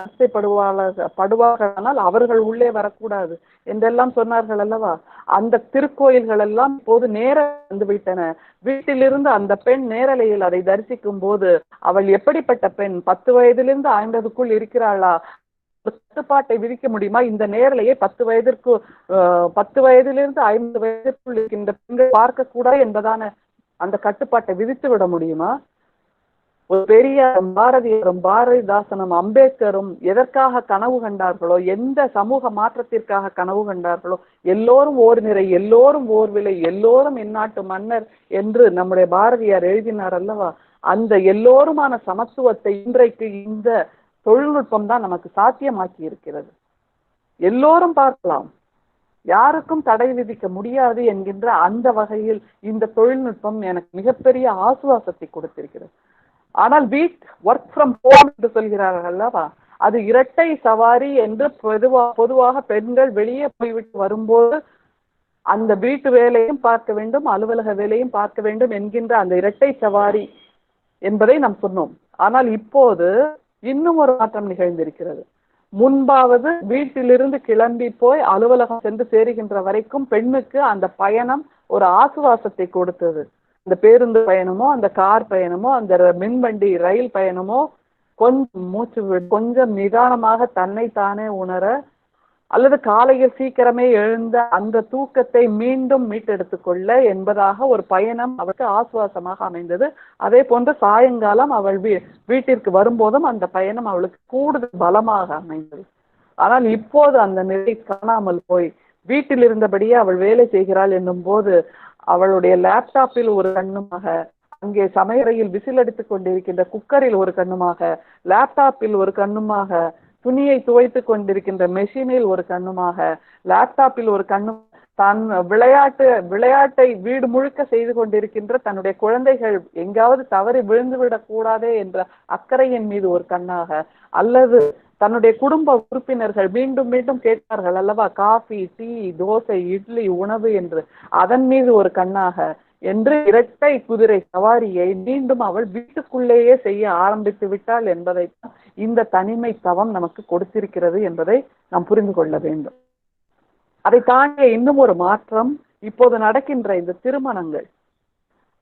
படுவார்களானால் அவர்கள் உள்ளே வரக்கூடாது என்றெல்லாம் சொன்னார்கள் அல்லவா. அந்த திருக்கோயில்கள் எல்லாம் இப்போது நேர வந்து விட்டன. வீட்டிலிருந்து அந்த பெண் நேரலையில் அதை தரிசிக்கும் போது அவள் எப்படிப்பட்ட பெண், 10 வயதிலிருந்து 50க்குள் இருக்கிறாளா, கட்டுப்பாட்டை விதிக்க முடியுமா? இந்த நேரலையை 10 வயதிலிருந்து 50 வயதிற்குள் இருக்கின்ற பெண்கள் பார்க்க கூடாது என்பதான அந்த கட்டுப்பாட்டை விதித்து விட முடியுமா? ஒரு பெரியாரும் பாரதியாரும் பாரதிதாசனும் அம்பேத்கரும் எதற்காக கனவு கண்டார்களோ, எந்த சமூக மாற்றத்திற்காக கனவு கண்டார்களோ, எல்லோரும் ஓர் நிறை, எல்லோரும் ஓர் விலை, எல்லோரும் இந்நாட்டு மன்னர் என்று நம்முடைய பாரதியார் எழுதினார் அல்லவா. அந்த எல்லோருமான சமத்துவத்தை இன்றைக்கு இந்த தொழில்நுட்பம் தான் நமக்கு சாத்தியமாக்கி இருக்கிறது. எல்லோரும் பார்க்கலாம், யாருக்கும் தடை விதிக்க முடியாது என்கின்ற அந்த வகையில் இந்த தொழில்நுட்பம் எனக்கு மிகப்பெரிய ஆசுவாசத்தை கொடுத்திருக்கிறது. ஆனால் ஒர்க் ஃப்ரம் ஹோம் என்று சொல்கிறார்கள் அல்லவா, அது இரட்டை சவாரி என்று பொதுவாக பெண்கள் வெளியே போய்விட்டு வரும்போது அந்த வீட்டு வேலையும் பார்க்க வேண்டும், அலுவலக வேலையும் பார்க்க வேண்டும் என்கின்ற அந்த இரட்டை சவாரி என்பதை நாம் சொன்னோம். ஆனால் இப்போது இன்னும் ஒரு மாற்றம் நிகழ்ந்திருக்கிறது. முன்பாவது வீட்டிலிருந்து கிளம்பி போய் அலுவலகம் சென்று சேருகின்ற வரைக்கும் பெண்ணுக்கு அந்த பயணம் ஒரு ஆசுவாசத்தை கொடுத்தது. அந்த பேருந்து பயணமோ, அந்த கார் பயணமோ, அந்த மின்வண்டி ரயில் பயணமோ கொஞ்சம் மூச்சு கொஞ்சம் நிதானமாக தன்னை தானே உணர, அல்லது காலையில் சீக்கிரமே எழுந்த அந்த தூக்கத்தை மீண்டும் மீட்டெடுத்துக் கொள்ள என்பதாக ஒரு பயணம் அவளுக்கு ஆசுவாசமாக அமைந்தது. அதே போன்று சாயங்காலம் அவள் வீட்டிற்கு வரும்போதும் அந்த பயணம் அவளுக்கு கூடுதல் பலமாக அமைந்தது. ஆனால் இப்போது அந்த நிலை காணாமல் போய் வீட்டில் இருந்தபடியே அவள் வேலை செய்கிறாள் என்னும் போது அவளுடைய லேப்டாப்பில் ஒரு கண்ணுமாக, அங்கே சமையறையில் விசில் அடித்துக் கொண்டிருக்கின்ற குக்கரில் ஒரு கண்ணுமாக, லேப்டாப்பில் ஒரு கண்ணுமாக, துணியை துவைத்துக் கொண்டிருக்கின்ற மெஷினில் ஒரு கண்ணுமாக, லேப்டாப்பில் ஒரு கண்ணும், தான் விளையாட்டை வீடு முழுக்க செய்து கொண்டிருக்கின்ற தன்னுடைய குழந்தைகள் எங்காவது தவறி விழுந்துவிடக் கூடாதே என்ற அக்கறையின் மீது ஒரு கண்ணாக, அல்லது தன்னுடைய குடும்ப உறுப்பினர்கள் மீண்டும் மீண்டும் கேட்பார்கள் அல்லவா, காஃபி, டீ, தோசை, இட்லி, உணவு என்று, அதன் மீது ஒரு கண்ணாக என்று இரட்டை குதிரை சவாரியை மீண்டும் அவள் வீட்டுக்குள்ளேயே செய்ய ஆரம்பித்து விட்டாள் என்பதை இந்த தனிமை தவம் நமக்கு கொடுத்திருக்கிறது என்பதை நாம் புரிந்து கொள்ள வேண்டும். அதை தாண்டிய இன்னும் ஒரு மாற்றம் இப்போது நடக்கின்ற இந்த திருமணங்கள்.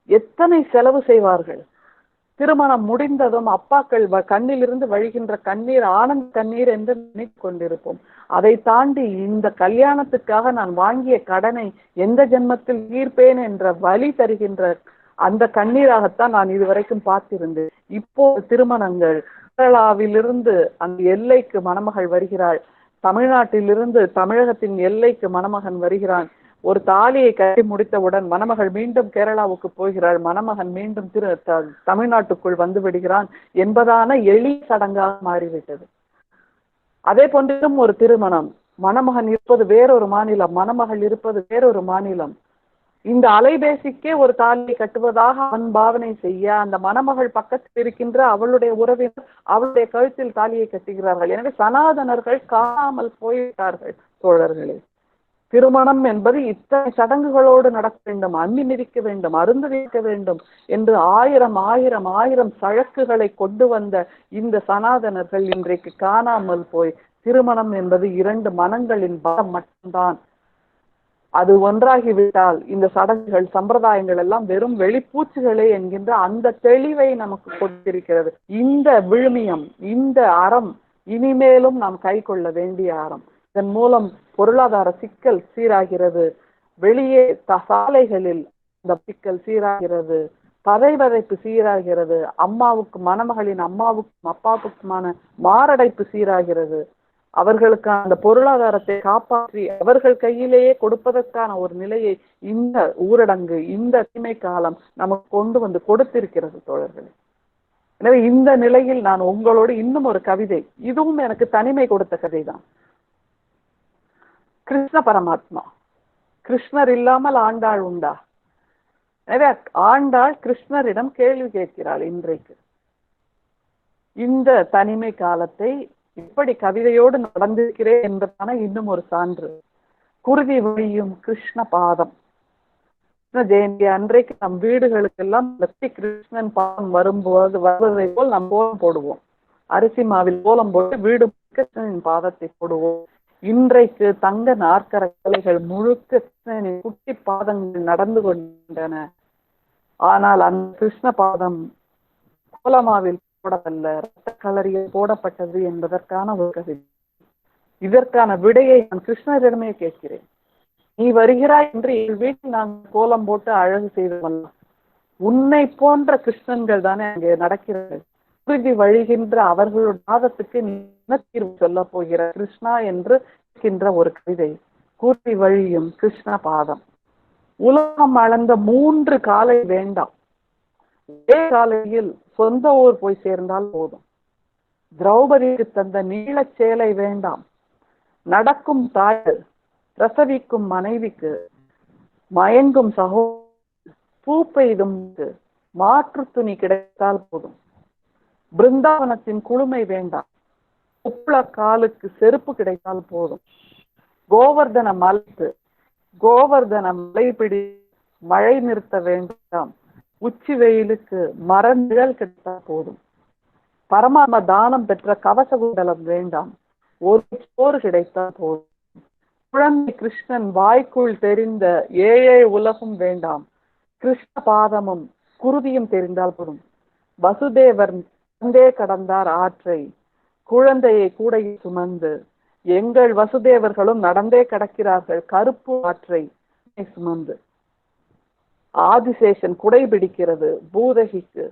எத்தனை செலவு செய்வார்கள். திருமணம் முடிந்ததும் அப்பாக்கள் கண்ணிலிருந்து வழிகின்ற கண்ணீர் ஆனந்த கண்ணீர் என்று நினைத்து கொண்டிருப்போம். அதை தாண்டி இந்த கல்யாணத்துக்காக நான் வாங்கிய கடனை எந்த ஜென்மத்தில் தீர்ப்பேன் என்ற வலி தருகின்ற அந்த கண்ணீராகத்தான் நான் இதுவரைக்கும் பார்த்திருந்தேன். இப்போ திருமணங்கள், கேரளாவிலிருந்து அந்த எல்லைக்கு மணமகள் வருகிறாள், தமிழ்நாட்டிலிருந்து தமிழகத்தின் எல்லைக்கு மணமகன் வருகிறான். ஒரு தாலியை கட்டி முடித்தவுடன் மணமகள் மீண்டும் கேரளாவுக்கு போகிறாள், மணமகன் மீண்டும் தமிழ்நாட்டுக்குள் வந்து விடுகிறான் என்பதான எளிய சடங்காக மாறிவிட்டது. அதே போன்றும் ஒரு திருமணம், மணமகன் இருப்பது வேறொரு மாநிலம், மணமகள் இருப்பது வேறொரு மாநிலம். இந்த அலைபேசிக்கே ஒரு தாலியை கட்டுவதாக அவன் பாவனை செய்ய, அந்த மணமகள் பக்கத்தில் இருக்கின்ற அவளுடைய உறவினர் அவளுடைய கழுத்தில் தாலியை கட்டுகிறார்கள். எனவே சனாதனர்கள் காணாமல் போய்விட்டார்கள் தோழர்களே. திருமணம் என்பது இத்தனை சடங்குகளோடு நடக்க வேண்டும், அம்மி மிதிக்க வேண்டும், அருந்ததிக்க வேண்டும் என்று ஆயிரம் சழக்குகளை கொண்டு வந்த இந்த சனாதனர்கள் இன்றைக்கு காணாமல் போய், திருமணம் என்பது 2 மனங்களின் பலம் மட்டும்தான். அது ஒன்றாகிவிட்டால் இந்த சடங்குகள் சம்பிரதாயங்கள் எல்லாம் வெறும் வெளிப்பூச்சுகளே என்கின்ற அந்த தெளிவை நமக்கு கொடுத்திருக்கிறது. இந்த விழுமியம், இந்த அறம் இனிமேலும் நாம் கை கொள்ள வேண்டிய அறம். இதன் மூலம் பொருளாதார சிக்கல் சீராகிறது, வெளியே சாலைகளில் இந்த சிக்கல் சீராகிறது, பதைவதைப்பு சீராகிறது, மணமகளின் அம்மாவுக்கும் அப்பாவுக்குமான மாரடைப்பு சீராகிறது. அவர்களுக்கான அந்த பொருளாதாரத்தை காப்பாற்றி அவர்கள் கையிலேயே கொடுப்பதற்கான ஒரு நிலையை இந்த ஊரடங்கு, இந்த தீமை காலம் நமக்கு கொண்டு வந்து கொடுத்திருக்கிறது தோழர்களே. எனவே இந்த நிலையில் நான் உங்களோடு இன்னும் ஒரு கவிதை, இதுவும் எனக்கு தனிமை கொடுத்த கதை தான். கிருஷ்ண பரமாத்மா, கிருஷ்ணர் இல்லாமல் ஆண்டாள் உண்டா? எனவே ஆண்டாள் கிருஷ்ணரிடம் கேள்வி கேட்கிறாள் இன்றைக்கு. இந்த தனிமை காலத்தை இப்படி கவிதையோடு நடந்திருக்கிறேன் என்பதான இன்னும் ஒரு சான்று. குருதி வழியும் கிருஷ்ண பாதம். கிருஷ்ண ஜெயந்தி அன்றைக்கு நம் வீடுகளுக்கெல்லாம் கிருஷ்ணன் பாதம் வருவதை போல் நாம் கோலம் போடுவோம். அரிசி மாவில் கோலம் போட்டு வீடு கிருஷ்ணனின் பாதத்தை போடுவோம். இன்றைக்கு தங்க நாற்கர கலைகள் முழுக்க கிருஷ்ணனின் குட்டி பாதங்கள் நடந்து கொண்டன. ஆனால் அந்த கிருஷ்ண பாதம் கோலமாவில் போடவல்ல, ரத்த கலரியில் போடப்பட்டது என்பதற்கான ஒரு கவிதை. இதற்கான விடையை நான் கிருஷ்ணரிடமே கேட்கிறேன். நீ வருகிறாய் என்று என் வீட்டில் நாங்கள் கோலம் போட்டு அழகு செய்தவல்ல, உன்னை போன்ற கிருஷ்ணன்கள் தானே அங்கே நடக்கிறார்கள். குருதி வழிகின்ற அவர்களுடைய பாதத்துக்கு நீ என்ன தீர்வு சொல்ல போகிற கிருஷ்ணா என்று இருக்கின்ற ஒரு கவிதை. குருதி வழியும் கிருஷ்ண பாதம். உலகம் அளந்த 3 காலை வேண்டாம், ஒரே காலையில் சொந்த ஊர் போய் சேர்ந்தால் போதும். திரௌபதிக்கு தந்த நீளச் சேலை வேண்டாம், நடக்கும் தாய், பிரசவிக்கும் மனைவிக்கு, மயங்கும் சகோதரி, பூ பெய்தும் மாற்று துணி கிடைத்தால் போதும். பிருந்தாவனத்தின் குளுமை வேண்டாம், உப்புள காலுக்கு செருப்பு கிடைத்தால் போதும். கோவர்தன மலைப்பிடி மழை நிறுத்த வேண்டாம், உச்சி வெயிலுக்கு மர நிழல் கிடைத்தால் போதும். பரமாத்ம தானம் பெற்ற கவச குண்டலம் வேண்டாம், ஒரு சோறு கிடைத்தால் போதும். குழந்தை கிருஷ்ணன் வாய்க்குள் தெரிந்த ஏழை உலகம் வேண்டாம், கிருஷ்ண பாதமும் குருதியும் தெரிந்தால் போதும். வசுதேவர் நடந்தே கடந்தார் ஆற்றை, குழந்தையை கூடையில் சுமந்து. எங்கள் வசுதேவர்களும் நடந்தே கடக்கிறார்கள் கருப்பு ஆற்றை சுமந்து. ஆதிசேஷன் குடை பிடிக்கிறது பூதகிக்கு,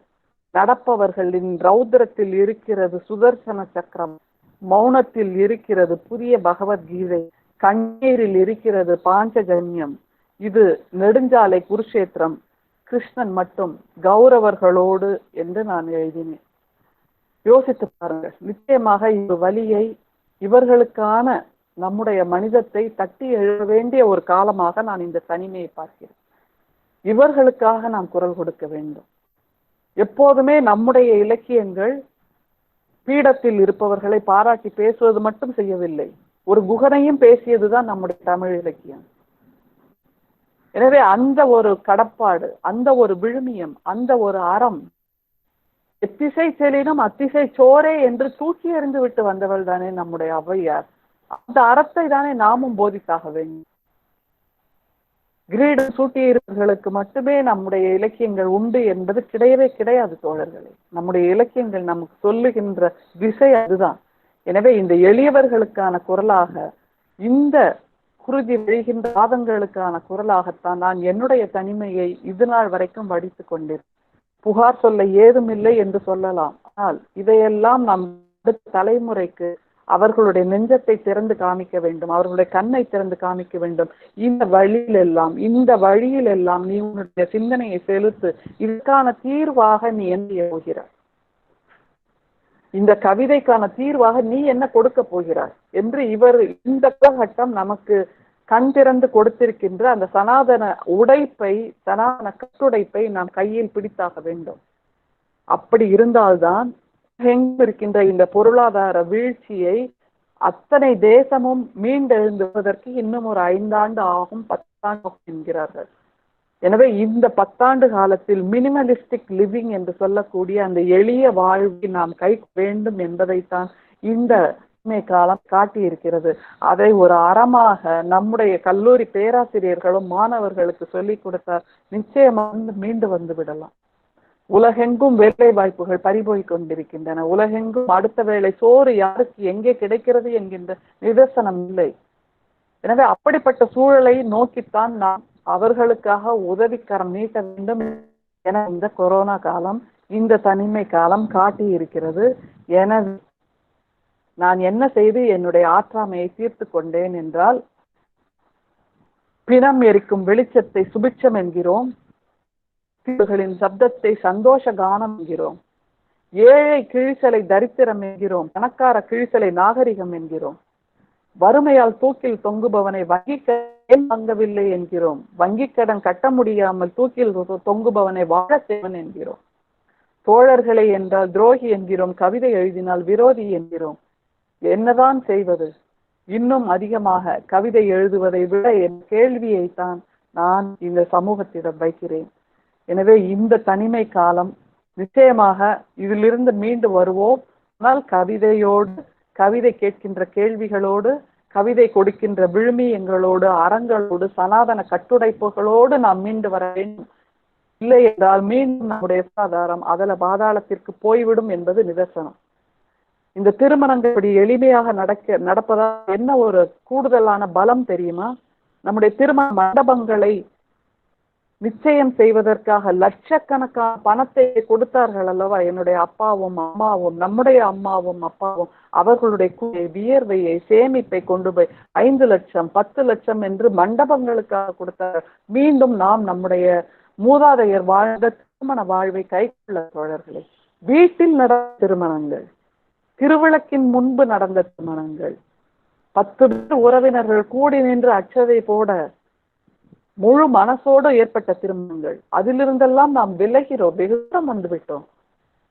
நடப்பவர்களின் ரௌத்ரத்தில் இருக்கிறது சுதர்சன சக்கரம், மௌனத்தில் இருக்கிறது புதிய பகவத்கீதை, கண்ணீரில் இருக்கிறது பாஞ்சஜன்யம். இது நெடுஞ்சாலை குருஷேத்திரம், கிருஷ்ணன் மட்டும் கௌரவர்களோடு என்று நான் எழுதினேன். யோசித்து பாருங்கள். நிச்சயமாக இந்த வலியை, இவர்களுக்கான நம்முடைய மனிதத்தை தட்டி எழுத வேண்டிய ஒரு காலமாக நான் இந்த தனிமையை பார்க்கிறேன். இவர்களுக்காக நாம் குரல் கொடுக்க வேண்டும். எப்போதுமே நம்முடைய இலக்கியங்கள் பீடத்தில் இருப்பவர்களை பாராட்டி பேசுவது மட்டும் செய்யவில்லை, ஒரு குகனையும் பேசியதுதான் நம்முடைய தமிழ் இலக்கியம். எனவே அந்த ஒரு கடப்பாடு, அந்த ஒரு விழுமியம், அந்த ஒரு அறம், எத்திசை செலினும் அத்திசை சோரே என்று தூக்கி எறிந்து விட்டு வந்தவள் தானே நம்முடைய ஔவையார். அந்த அறத்தை தானே நாமும் போதித்தாக வேண்டும். கிரீடம் சூட்டியவர்களுக்கு மட்டுமே நம்முடைய இலக்கியங்கள் உண்டு என்பது கிடையவே கிடையாது தோழர்களே. நம்முடைய இலக்கியங்கள் நமக்கு சொல்லுகின்ற திசை அதுதான். எனவே இந்த எளியவர்களுக்கான குரலாக, இந்த குருதி விழுகின்ற வாதங்களுக்கான குரலாகத்தான் நான் என்னுடைய தனிமையை இது நாள் வரைக்கும் வடித்துக் கொண்டிருக்கிறேன். புகார் சொல்ல ஏதுமில்லை என்று சொல்லலாம், ஆனால் இதையெல்லாம் நாம் அடுத்த தலைமுறைக்கு அவர்களுடைய நெஞ்சத்தை திறந்து காமிக்க வேண்டும், அவர்களுடைய கண்ணை திறந்து காமிக்க வேண்டும். இந்த வழியில் எல்லாம் நீ உன்னுடைய சிந்தனையை செலுத்து, இதற்கான தீர்வாக நீ என்ன போகிறாய், இந்த கவிதைக்கான தீர்வாக நீ என்ன கொடுக்க போகிறாய் என்று இவர் இந்த காலகட்டம் நமக்கு கண் திறந்து கொடுத்திருக்கின்ற அந்த சனாதன உடைப்பை, சனாதன கட்டுடைப்பை நாம் கையில் பிடித்தாக வேண்டும். அப்படி இருந்தால்தான் இருக்கின்ற இந்த பொருளாதார வீழ்ச்சியை அத்தனை தேசமும் மீண்டெழுந்துவதற்கு இன்னும் ஒரு 5 ஆண்டு ஆகும், 10 ஆண்டு என்கிறார்கள். எனவே இந்த 10 ஆண்டு காலத்தில் மினிமலிஸ்டிக் லிவிங் என்று சொல்லக்கூடிய அந்த எளிய வாழ்வை நாம் கை வேண்டும் என்பதைத்தான் இந்த காலம் காட்டி இருக்கிறது. அதை ஒரு அறமாக நம்முடைய கல்லூரி பேராசிரியர்களும் மாணவர்களுக்கு சொல்லிக் கொடுத்தால் நிச்சயமாக மீண்டு வந்து விடலாம். உலகெங்கும் வேலை வாய்ப்புகள் பறிபோய் கொண்டிருக்கின்றன. உலகெங்கும் அடுத்த வேளை சோறு யாருக்கு எங்கே கிடைக்கிறது என்கின்ற நிதர்சனம் இல்லை. எனவே அப்படிப்பட்ட சூழலை நோக்கித்தான் நாம் அவர்களுக்காக உதவிக்கரம் நீட்ட வேண்டும் என இந்த கொரோனா காலம், இந்த தனிமை காலம் காட்டி இருக்கிறது. எனவே நான் என்ன செய்து என்னுடைய ஆற்றாமையை தீர்த்து கொண்டேன் என்றால், பிணம் எரிக்கும் வெளிச்சத்தை சுபிட்சம் என்கிறோம், தீவுகளின் சப்தத்தை சந்தோஷ கானம் என்கிறோம், ஏழை கிழிசலை தரித்திரம் என்கிறோம், பணக்கார கிழிசலை நாகரிகம் என்கிறோம், வறுமையால் தூக்கில் தொங்குபவனை வங்கிக்கடன் வாங்கவில்லை என்கிறோம், வங்கிக் கடன் கட்ட முடியாமல் தூக்கில் தொங்குபவனை வாழ செய்வன் என்கிறோம், தோழர்களை என்றால் துரோகி என்கிறோம், கவிதை எழுதினால் விரோதி என்கிறோம். என்னதான் செய்வது? இன்னும் அதிகமாக கவிதை எழுதுவதை விட என் கேள்வியைத்தான் நான் இந்த சமூகத்திடம் வைக்கிறேன். எனவே இந்த தனிமை காலம் நிச்சயமாக இதிலிருந்து மீண்டு வருவோம். ஆனால் கவிதையோடு, கவிதை கேட்கின்ற கேள்விகளோடு, கவிதை கொடுக்கின்ற விழுமியங்களோடு, அறங்களோடு, சனாதன கட்டுடைப்புகளோடு நாம் மீண்டு வர வேண்டும். இல்லை என்றால் மீண்டும் நம்முடைய சாதாரம் அதல பாதாளத்திற்கு போய்விடும் என்பது நிதர்சனம். இந்த திருமணங்கள் இப்படி எளிமையாக நடப்பதால் என்ன ஒரு கூடுதலான பலம் தெரியுமா? நம்முடைய திருமண மண்டபங்களை நிச்சயம் செய்வதற்காக லட்சக்கணக்கான பணத்தை கொடுத்தார்கள் அல்லவா? என்னுடைய அப்பாவும் அம்மாவும், நம்முடைய அம்மாவும் அப்பாவும் அவர்களுடைய வியர்வையை, சேமிப்பை கொண்டு போய் 5 லட்சம் 10 லட்சம் என்று மண்டபங்களுக்காக கொடுத்தார்கள். மீண்டும் நாம் நம்முடைய மூதாதையர் வாழ்ந்த திருமண வாழ்வை கைக்கொள்ள தோழர்களே. வீட்டில் நடந்த திருமணங்கள், திருவிளக்கின் முன்பு நடந்த திருமணங்கள், 10 பேர் உறவினர்கள் கூடி நின்று அச்சதை போட முழு மனசோடு ஏற்பட்ட திருமணங்கள், அதிலிருந்தெல்லாம் நாம் விலகிறோம், வெகுதம் வந்துவிட்டோம்.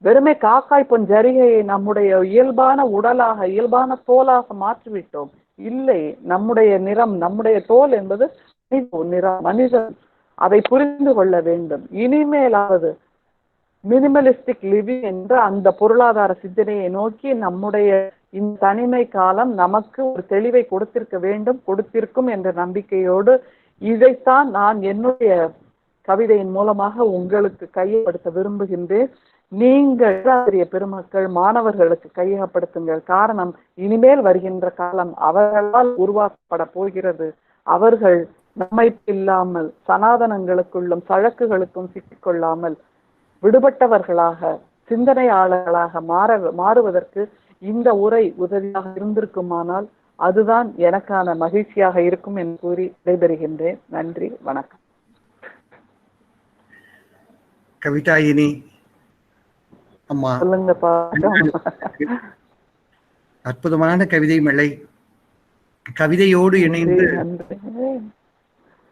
வெறுமே காக்காய் பொன் ஜரிகையை நம்முடைய இயல்பான உடலாக, இயல்பான தோலாக மாற்றிவிட்டோம். இல்லை, நம்முடைய நிறம், நம்முடைய தோல் என்பது நிறம், மனிதன். அதை புரிந்து கொள்ள வேண்டும். இனிமேலாவது மினிமலிஸ்டிக் லிவிங் என்ற அந்த பொருளாதார சிந்தனையை நோக்கி நம்முடைய இந்த தனிமை காலம் நமக்கு ஒரு தெளிவை கொடுத்திருக்க வேண்டும், கொடுத்திருக்கும் என்ற நம்பிக்கையோடு இதைத்தான் நான் என்னுடைய கவிதையின் மூலமாக உங்களுக்கு கையப்படுத்த விரும்புகின்றேன். நீங்கள் பெருமக்கள், மாணவர்களுக்கு கையகப்படுத்துங்கள். காரணம், இனிமேல் வருகின்ற காலம் அவர்களால் உருவாக்கப்பட போகிறது. அவர்கள் நம்மை இல்லாமல் சனாதனங்களுக்குள்ளும் சழக்குகளுக்கும் சிக்கிக்கொள்ளாமல் விடுபட்டவர்களாக, சிந்தனையாளர்களாக மாறுவதற்கு இந்த உரை உதவியாக இருந்திருக்குமானால் அதுதான் எனக்கான மகிழ்ச்சியாக இருக்கும் என்று கூறி விடைபெறுகின்றேன். நன்றி, வணக்கம். கவிதாயினி அம்மா, சொல்லுங்கப்பா. அற்புதமான கவிதை மழை. கவிதையோடு இணைந்து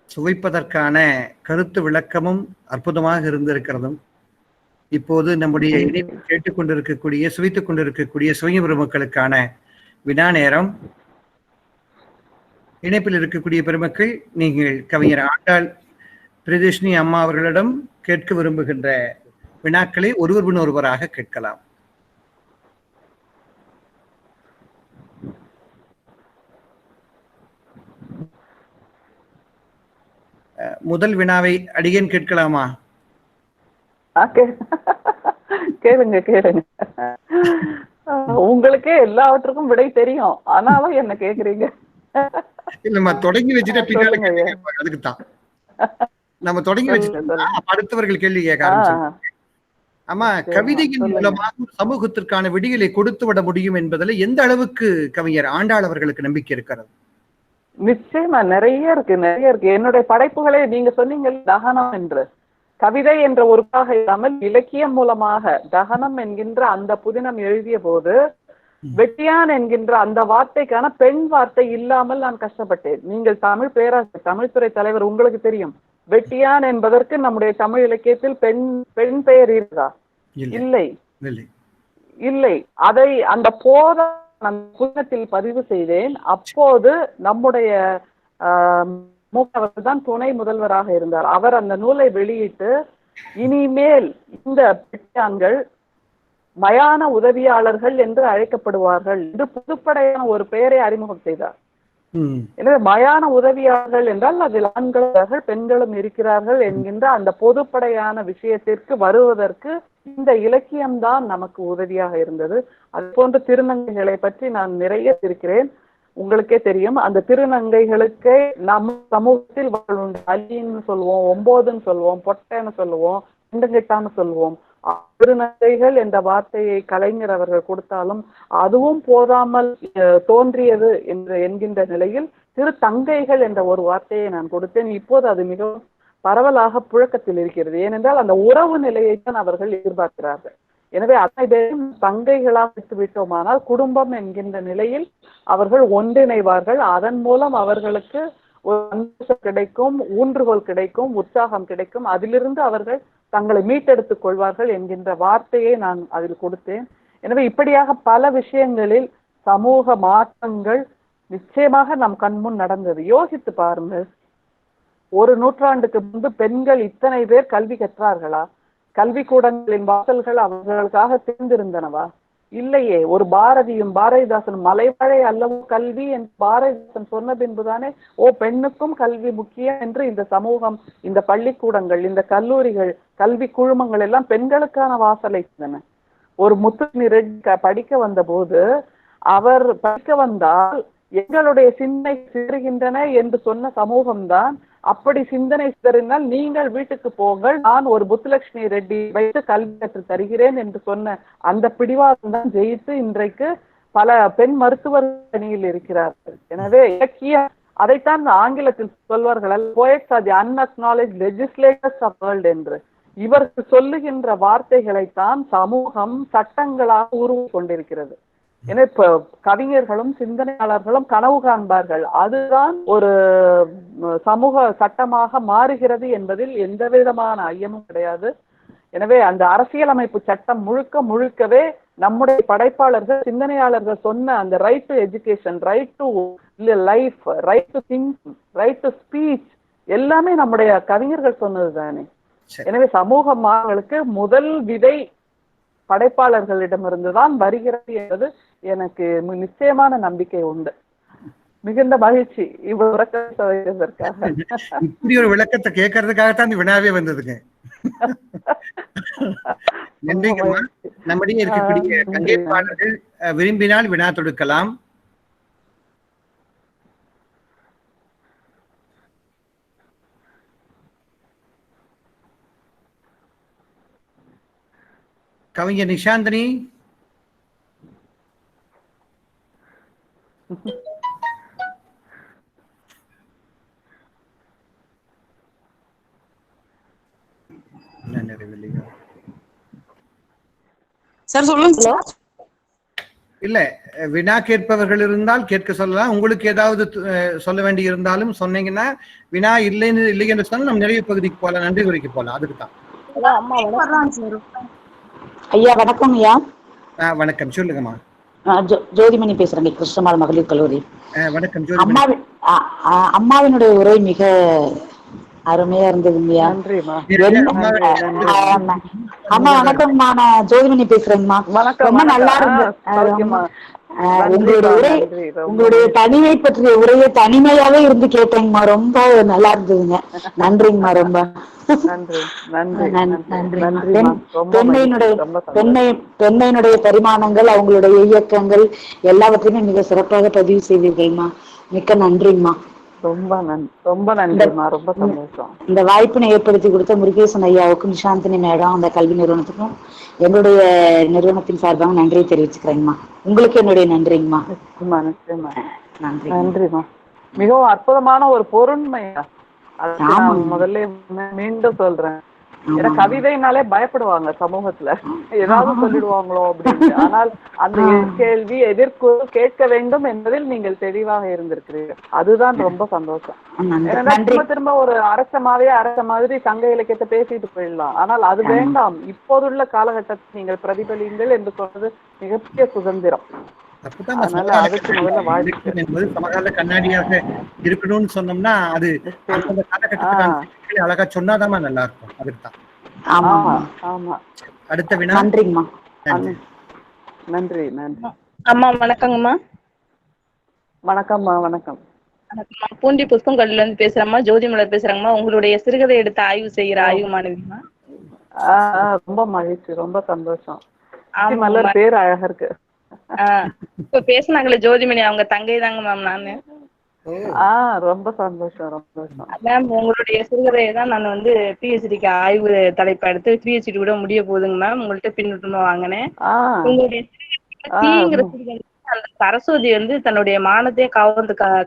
சுவைப்பதற்கான கருத்து விளக்கமும் அற்புதமாக இருந்திருக்கிறதும், இப்போது நம்முடைய இணைப்பு கேட்டுக்கொண்டிருக்கக்கூடிய, சுவைத்துக் கொண்டிருக்கக்கூடிய சுய பெருமக்களுக்கான வினா நேரம். இணைப்பில் இருக்கக்கூடிய பெருமக்கள், நீங்கள் கவிஞர் ஆண்டாள் பிரியதர்ஷினி அம்மா அவர்களிடம் கேட்க விரும்புகின்ற வினாக்களை ஒருவர் பின் ஒருவராக கேட்கலாம். முதல் வினாவை அடியேன் கேட்கலாமா? கேளுங்க கேளுங்க. உங்களுக்கே எல்லாவற்றுக்கும் விடை தெரியும், ஆனாலும் என்ன கேக்குறீங்க? இல்லம்மா, தொடங்கி வச்சுட்டா பின்னால அதுக்குத்தான் நம்ம தொடங்கி வச்சுட்டோம். அடுத்தவர்கள் கேள்வி கேட்க ஆரம்பிச்சு. ஆமா, கவிதையின் மூலமாக சமூகத்திற்கான விடிகளை கொடுத்து விட முடியும் என்பதில் எந்த அளவுக்கு கவிஞர் ஆண்டாள் அவர்களுக்கு நம்பிக்கை இருக்கிறது? நிச்சயமா நிறைய இருக்கு, நிறைய இருக்கு. என்னுடைய படைப்புகளே நீங்க சொன்னீங்க தகனம் என்று, கவிதை என்ற ஒருக்காக இல்லாமல் இலக்கியம் மூலமாக தகனம் என்கின்ற அந்த புதினம் எழுதிய போது வெட்டியான் என்கின்ற அந்த வார்த்தைக்கான பெண் வார்த்தை இல்லாமல் நான் கஷ்டப்பட்டேன். நீங்கள் தமிழ் பேராசிரியர், தமிழ்துறை தலைவர், உங்களுக்கு தெரியும். வெட்டியான் என்பதற்கு நம்முடைய தமிழ் இலக்கியத்தில் பெண் பெயர் இருக்கா? இல்லை இல்லை. அதை அந்த போத புத்தகத்தில் பதிவு செய்தேன். அப்போது நம்முடைய அவர்கள் தான் துணை முதல்வராக இருந்தார். அவர் அந்த நூலை வெளியிட்டு, இனிமேல் இந்த பெண்கள் மயான உதவியாளர்கள் என்று அழைக்கப்படுவார்கள் என்று பொதுப்படையான ஒரு பெயரை அறிமுகம் செய்தார். எனவே மயான உதவியாளர்கள் என்றால் அதில் ஆண்கள் பெண்களும் இருக்கிறார்கள் என்கின்ற அந்த பொதுப்படையான விஷயத்திற்கு வருவதற்கு இந்த இலக்கியம்தான் நமக்கு உதவியாக இருந்தது. அது போன்ற திருநங்கைகளை பற்றி நான் நிறைய இருக்கிறேன். உங்களுக்கே தெரியும், அந்த திருநங்கைகளுக்கே நம்ம சமூகத்தில் வாழ்வுண்டு. அலின்னு சொல்லுவோம், 9ன்னு சொல்லுவோம், பொட்டைன்னு சொல்லுவோம், ரெண்டுங்கிட்டான்னு சொல்லுவோம். திருநங்கைகள் என்ற வார்த்தையை கலைஞர் அவர்கள் கொடுத்தாலும் அதுவும் போதாமல் தோன்றியது என்கின்ற நிலையில் திரு தங்கைகள் என்ற ஒரு வார்த்தையை நான் கொடுத்தேன். இப்போது அது மிகவும் பரவலாக புழக்கத்தில் இருக்கிறது. ஏனென்றால் அந்த உறவு நிலையை தான் அவர்கள் எதிர்பார்க்கிறார்கள். எனவே அத்தனை பேரும் தங்கைகளாக விட்டு விட்டோமானால் குடும்பம் என்கின்ற நிலையில் அவர்கள் ஒன்றிணைவார்கள். அதன் மூலம் அவர்களுக்கு ஒரு சந்தோஷம் கிடைக்கும், ஊன்றுகோல் கிடைக்கும், உற்சாகம் கிடைக்கும். அதிலிருந்து அவர்கள் தங்களை மீட்டெடுத்துக் கொள்வார்கள் என்கின்ற வார்த்தையை நான் அதில் கொடுத்தேன். எனவே இப்படியாக பல விஷயங்களில் சமூக மாற்றங்கள் நிச்சயமாக நம் கண்முன் நடந்தது. யோசித்து பாருங்கள், ஒரு நூற்றாண்டுக்கு முன்பு பெண்கள் இத்தனை பேர் கல்வி கற்றார்களா? கல்வி கூடங்களின் வாசல்கள் அவர்களுக்காக திறந்திருந்தனவா? இல்லையே. ஒரு பாரதியும் பாரதிதாசன் மலைவாழை அல்லவோ கல்வி என்று பாரதிதாசன் சொன்ன பின்புதானே பெண்ணுக்கும் கல்வி முக்கியம் என்று இந்த சமூகம், இந்த பள்ளிக்கூடங்கள், இந்த கல்லூரிகள், கல்வி குழுமங்கள் எல்லாம் பெண்களுக்கான வாசலை இருந்தன. ஒரு முத்துலட்சுமி ரெட்டி படிக்க வந்த போது அவர் படிக்க வந்தால் எங்களுடைய சிந்தனை சிதறுகின்றன என்று சொன்ன சமூகம்தான். அப்படி சிந்தனை சிதறினால் நீங்கள் வீட்டுக்கு போங்கள், நான் ஒரு முத்துலட்சுமி ரெட்டி வைத்து கல்வி கற்று தருகிறேன் என்று சொன்ன அந்த பிடிவாதம் தான் ஜெயித்து இன்றைக்கு பல பெண் மருத்துவர் அணியில் இருக்கிறார்கள். எனவே இலக்கியம், அதைத்தான் ஆங்கிலத்தில் சொல்வார்கள், poets are the unacknowledged legislators of world என்று. இவர்கள் சொல்லுகின்ற வார்த்தைகளைத்தான் சமூகம் சட்டங்களாக உருவாக்கி கொண்டிருக்கிறது. ஏன்னா இப்ப கவிஞர்களும் சிந்தனையாளர்களும் கனவு காண்பார்கள், அதுதான் ஒரு சமூக சட்டமாக மாறுகிறது என்பதில் எந்த விதமான ஐயமும் கிடையாது. எனவே அந்த அரசியலமைப்பு சட்டம் முழுக்க முழுக்கவே நம்முடைய படைப்பாளர்கள், சிந்தனையாளர்கள் சொன்ன அந்த right to education, right to life, right to think, right to speech எல்லாமே நம்முடைய கவிஞர்கள் சொன்னது தானே. எனவே சமூக மாற்றங்களுக்கு முதல் விதை படைப்பாளர்களிடமிருந்துதான் வருகிறது என்பது எனக்கு நிச்சயமான நம்பிக்கை உண்டு. மிகுந்த மகிழ்ச்சி இவ்வளவு விளக்கத்திற்காக. இப்படி ஒரு விளக்கத்தை கேட்கறதுக்காகத்தான் இந்த வினாவே வந்ததுங்க. நன்றிங்கம்மா. நம்முடைய இருக்கக்கூடிய பங்கேற்பாளர்கள் விரும்பினால் வினா தொடுக்கலாம். கவிஞர் நிஷாந்தினி, சார் சொல்லுங்க. இல்ல வினா கேட்பவர்கள் இருந்தால் கேட்க சொல்லலாம். உங்களுக்கு ஏதாவது சொல்ல வேண்டி இருந்தாலும் சொன்னீங்கன்னா, வினா இல்லை என்று சொன்னா நம்ம நிறைவு பகுதிக்கு போகலாம், நன்றி உரைக்கு போகலாம். அதுக்கு தான். ஐயா வணக்கம். ஐயா வணக்கம், சொல்லுங்கம்மா. ஜோதிமணி பேசுறேங்க, கிருஷ்ணமால் மகளிர் கல்லூரி. வணக்கம். அம்மாவினுடைய உரை மிக அருமையா இருந்ததுங்கய்யா. அம்மா வணக்கம்மா, நான் ஜோதிமணி பேசுறேங்கம்மா. ரொம்ப நல்லா இருந்தது உங்களுடைய தனிமை பற்றிய உரையை தனிமையாவே இருந்து கேட்டேங்கம்மா, ரொம்ப நல்லா இருந்ததுங்க. நன்றிங்கம்மா, ரொம்ப பெண்மையினுடைய பரிமாணங்கள், அவங்களுடைய இயக்கங்கள் எல்லாவற்றையுமே மிக சிறப்பாக பதிவு செய்வீர்கள்மா. மிக்க நன்றிங்கம்மா. ரொம்ப நன்றிமா, ரொம்ப சந்தோஷம். இந்த வாய்ப்பினை ஏற்படுத்தி கொடுத்த முருகேசன் ஐயாவுக்கும் நிஷாந்தினி மேடம், அந்த கல்வி நிறுவனத்துக்கும் என்னுடைய நிறுவனத்தின் சார்பாக நன்றியை தெரிவிச்சுக்கிறேங்கம்மா. உங்களுக்கு என்னுடைய நன்றிங்கம்மா. நன்றிமா. மிகவும் அற்புதமான ஒரு பொருண்மையா, முதல்ல மீண்டும் சொல்றேன். ஏன்னா கவிதைனாலே பயப்படுவாங்க சமூகத்துல, ஏதாவது சொல்லிடுவாங்களோ அப்படின்னு. ஆனால் அந்த கேள்வி எதிர்கொள் கேட்க வேண்டும் என்பதில் நீங்கள் தெளிவாக இருந்திருக்கிறீர்கள். அதுதான் ரொம்ப சந்தோஷம். ஏன்னா திரும்ப ஒரு அரச மாதிரி சங்க இலக்கியத்தை பேசிட்டு போயிடலாம். ஆனால் அது வேண்டாம். இப்போதுள்ள காலகட்டத்தை நீங்கள் பிரதிபலிங்கள் என்று சொல்றது மிகப்பெரிய சுதந்திரம். சமகால கண்ணாடியாக இருக்கணும்னு சொன்னோம்னா அது அந்த காலகட்டத்துக்கு அழகா சொன்னாதான் நல்லா இருக்கும். அதுக்குதான். அடுத்த வினா. நன்றிங்கம்மா. நன்றி. அம்மா வணக்கங்கம்மா. வணக்கம்மா. வணக்கம். பூண்டி புஷ்பம் கல்வில இருந்து பேசுறேம்மா. ஜோதிமலர் பேசுறாங்கம்மா. உங்களுடைய சிறுகதை எடுத்து ஆய்வு செய்யற ஆய்வு மாணவிமா. ரொம்ப மகிழ்ச்சி, ரொம்ப சந்தோஷம். மலர் பேர் அழகா இருக்கு. இப்ப பேசினாங்களே ஜோதிமணி, அவங்க தங்கை தாங்க மேம் நானு. ரொம்ப சந்தோஷம். மேம் உங்களுடைய சிறுகதையை தான் நான் வந்து பிஹெச்டிக்கு ஆய்வு தலைப்பா எடுத்து பிஹெச்டி கூட முடிய போகுதுங்க மேம். உங்கள்ட்ட பின்னூட்டமா வாங்கினேன். உங்களுடைய தீங்கிற சிறுகதை, அந்த சரஸ்வதி வந்து தன்னுடைய மானத்தையே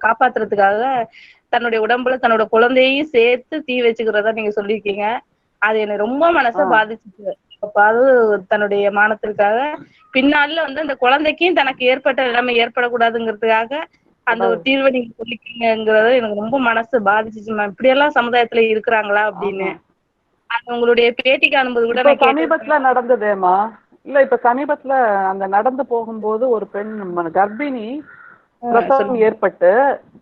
காப்பாத்துறதுக்காக தன்னுடைய உடம்புல தன்னோட குழந்தையையும் சேர்த்து தீ வச்சுக்கிறதா நீங்க சொல்லியிருக்கீங்க. அது எனக்கு ரொம்ப மனசை பாதிச்சுச்சு. அப்பாவது தன்னுடைய மானத்திற்காக பின்னால வந்து அந்த குழந்தைக்கும் தனக்கு ஏற்பட்ட நிலைமை ஏற்படக்கூடாதுங்கிறதுக்காக அந்த ஒரு தீர்வை நீங்க சொல்லிக்கீங்கிறத எனக்கு ரொம்ப மனசு பாதிச்சுச்சு மேம். இப்படி எல்லாம் சமுதாயத்துல இருக்கிறாங்களா அப்படின்னு. உங்களுடைய பேட்டி காணும்போது கூட இப்ப சமீபத்துல நடந்ததேமா இல்ல, இப்ப சமீபத்துல அந்த நடந்து போகும்போது ஒரு பெண் கர்ப்பிணி பிரசவம் ஏற்பட்டு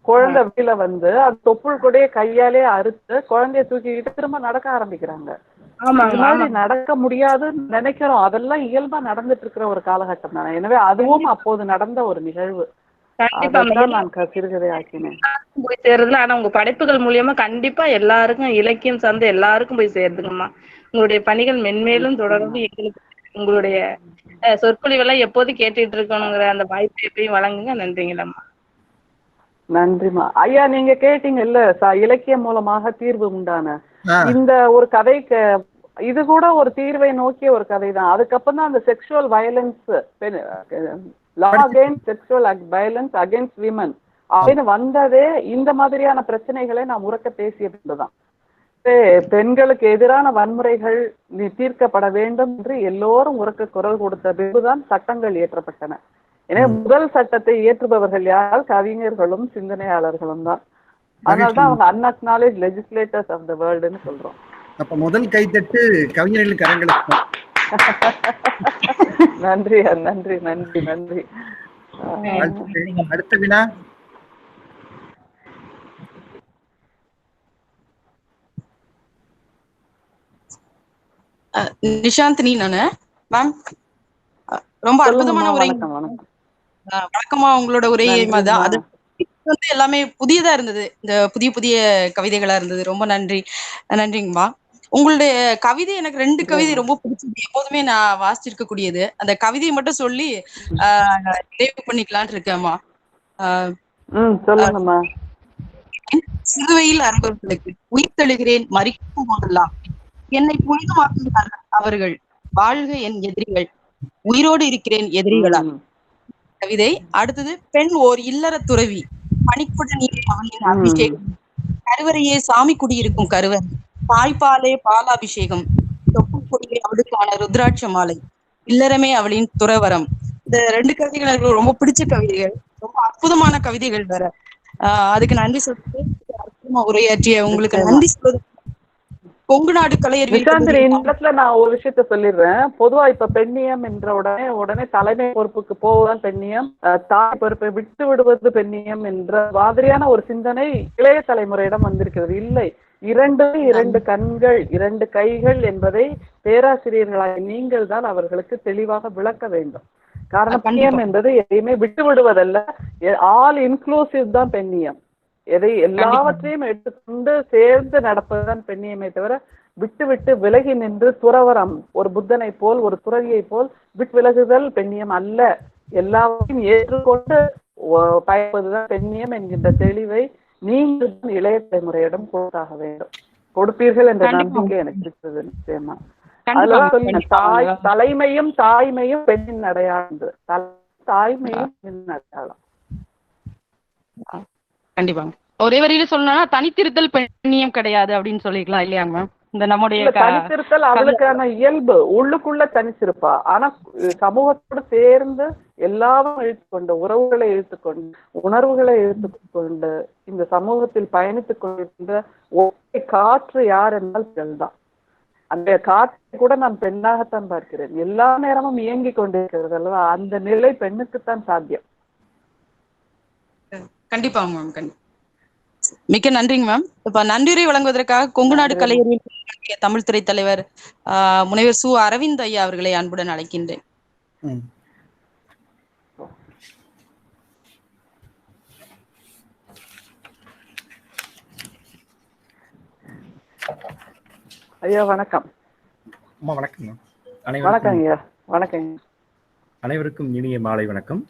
குழந்தை வெளியில வந்து அது தொப்புள் கூட கையாலே அறுத்து குழந்தைய தூக்கிக்கிட்டு திரும்ப நடக்க ஆரம்பிக்கிறாங்க. இது மாதிரி நடக்க முடியாதுன்னு நினைக்கிறோம். அதெல்லாம் இயல்பா நடந்துட்டு இருக்கிற ஒரு காலகட்டம் தானே. எனவே அதுவும் அப்போது நடந்த ஒரு நிகழ்வு. நான் சிறுகதை ஆக்கினேன் போய் சேருதுல. ஆனா உங்க படைப்புகள் மூலியமா கண்டிப்பா எல்லாருக்கும் இலக்கியம் சார்ந்து எல்லாருக்கும் போய் சேருதுங்கம்மா. உங்களுடைய பணிகள் மென்மேலும் தொடர்ந்து எங்களுக்கு உங்களுடைய சொற்பொழிவெல்லாம் எப்போதும் கேட்டுட்டு இருக்கணுங்கிற அந்த வாய்ப்பு எப்பயும் வழங்குங்க. நன்றிங்களம்மா. நன்றிமா. ஐயா, நீங்க கேட்டீங்கல்ல இலக்கியம் மூலமாக தீர்வு உண்டான இந்த ஒரு கதைக்கு, இது கூட ஒரு தீர்வை நோக்கிய ஒரு கதை தான். அதுக்கப்புறம் தான் அந்த sexual violence, law against sexual violence against women அப்படின்னு வந்ததே இந்த மாதிரியான பிரச்சனைகளை நாம் உறக்க பேசியதுதான். பெண்களுக்கு எதிரான வன்முறைகள் தீர்க்கப்பட வேண்டும் என்று எல்லோரும் உறக்க குரல் கொடுத்த பிறகுதான் சட்டங்கள் இயற்றப்பட்டன. எனவே முதல் சட்டத்தை இயற்றுபவர்கள் யாரால்? கவிஞர்களும் சிந்தனையாளர்களும் தான். அதனால்தான் அவங்க அன்அக்னாலேஜ் லெஜிஸ்லேட்டர்ஸ் ஆஃப் த வேர்ல்டுன்னு சொல்றோம். அப்ப முதல் கைத்தட்டு கவிஞர்கள் கரங்களுக்கு. நன்றி நன்றி நன்றி நன்றி. அடுத்த வினா. நிஷாந்தினி நானு. மேம் ரொம்ப அற்புதமான உரை. வழக்கமா உங்களோட உரையை தான் அது வந்து எல்லாமே புதியதா இருந்தது. இந்த புதிய புதிய கவிதைகளா இருந்தது. ரொம்ப நன்றி. நன்றிங்கம்மா. உங்களுடைய கவிதை எனக்கு 2 கவிதை ரொம்ப பிடிச்சது. எப்போதுமே நான் வாசிச்சிருக்க கூடியது. அந்த கவிதையை மட்டும் சொல்லி நிறைவு பண்ணிக்கலான் இருக்கேம்மா. சொல்லுங்கம்மா. சிறுவையில் அன்பவர்களுக்கு உயிர் தழுகிறேன் மறிக்கும் போதெல்லாம் என்னை புனிதமாக்குகிறார்கள் அவர்கள். வாழ்க என் எதிரிகள், உயிரோடு இருக்கிறேன் எதிரிகளா. கவிதை. அடுத்தது பெண் ஓர் இல்லற துறவி, பனிக்குட நீரை அவளின் அபிஷேகம், கருவறையே சாமி குடியிருக்கும் கருவறை, தாய்ப்பாலே பாலாபிஷேகம், தொப்பு கொடியே அவளுக்கான ருத்ராட்ச மாலை, இல்லறமே அவளின் துறவரம். இந்த 2 கவிதைகள் எனக்கு ரொம்ப பிடிச்ச கவிதைகள். ரொம்ப அற்புதமான கவிதைகள் வேற. அதுக்கு நன்றி சொல்லிட்டு அற்புதமா உரையாற்றிய உங்களுக்கு நன்றி சொல்றது. கொங்கு நாடு கலையறிவியல் நான் ஒரு விஷயத்த சொல்லிடுறேன். பொதுவா இப்ப பெண்ணியம் என்ற உடனே தலைமை பொறுப்புக்கு போவதுதான் பெண்ணியம், தாய் பொறுப்பை விட்டு விடுவது பெண்ணியம் என்ற மாதிரியான ஒரு சிந்தனை இளைய தலைமுறையிடம் வந்திருக்கிறது. இல்லை, 2 கண்கள் 2 கைகள் என்பதை பேராசிரியர்களாக நீங்கள் தான் அவர்களுக்கு தெளிவாக விளக்க வேண்டும். காரணம் பெண்ணியம் என்பது எதையுமே விட்டு விடுவதல்ல, ஆல் இன்க்ளூசிவ் தான் பெண்ணியம். எல்லாவற்றையும் எடுத்துக்கொண்டு சேர்ந்து நடப்பதுதான் பெண்ணியமே தவிர விட்டு விட்டு விலகி நின்று துறவரம், ஒரு புத்தனை போல் ஒரு துறவியை போல் விட்டு விலகுதல் பெண்ணியம் அல்ல. எல்லாவற்றையும் ஏற்றுக்கொண்டு பயப்பதுதான் பெண்ணியம் என்கின்ற தெளிவை நீங்கள் இளைய தலைமுறையிடம் கொடுத்தாக வேண்டும். கொடுப்பீர்கள் என்ற நம்பிக்கை எனக்கு இருக்கிறது நிச்சயமா. அதுலதான் சொல்லுங்க, தலைமையும் தாய்மையும் பெண்ணின் அடையாளம், தாய்மையும் பெண்ணின் அடையாளம். கண்டிப்பாங்க. ஒரே வரியில சொல்லணும்னா தனித்திருத்தல் பெண்ணியம் கிடையாது அப்படின்னு சொல்லிக்கலாம் இல்லையாங்க மேம்? இந்த நம்முடைய தனித்திருத்தல் அவளுக்கான இயல்பு, உள்ளுக்குள்ள தனிச்சிருப்பா. ஆனா சமூகத்தோடு சேர்ந்து எல்லாரும் இழுத்துக்கொண்டு, உறவுகளை இழுத்துக்கொண்டு, உணர்வுகளை இழுத்துக்கொண்டு இந்த சமூகத்தில் பயணித்துக் கொண்டிருக்கின்ற ஒரே காற்று யார் என்றால் பெண் தான். அந்த காற்றை கூட நான் பெண்ணாகத்தான் பார்க்கிறேன். எல்லா நேரமும் இயங்கிக் கொண்டிருக்கிறது அல்லவா, அந்த நிலை பெண்ணுக்குத்தான் சாத்தியம். கண்டிப்பாங்க மேம். கண்டிப்பா. மிக்க நன்றிங்க மேம். இப்ப நன்றியுரை வழங்குவதற்காக கொங்கு நாடு கலையறிவியல் தமிழ் துறை தலைவர் முனைவர் சு அரவிந்த் ஐயா அவர்களை அன்புடன் அழைக்கின்றேன். ஐயா வணக்கம். வணக்கம். வணக்கம் ஐயா. வணக்கம். அனைவருக்கும் இனிய மாலை வணக்கம்.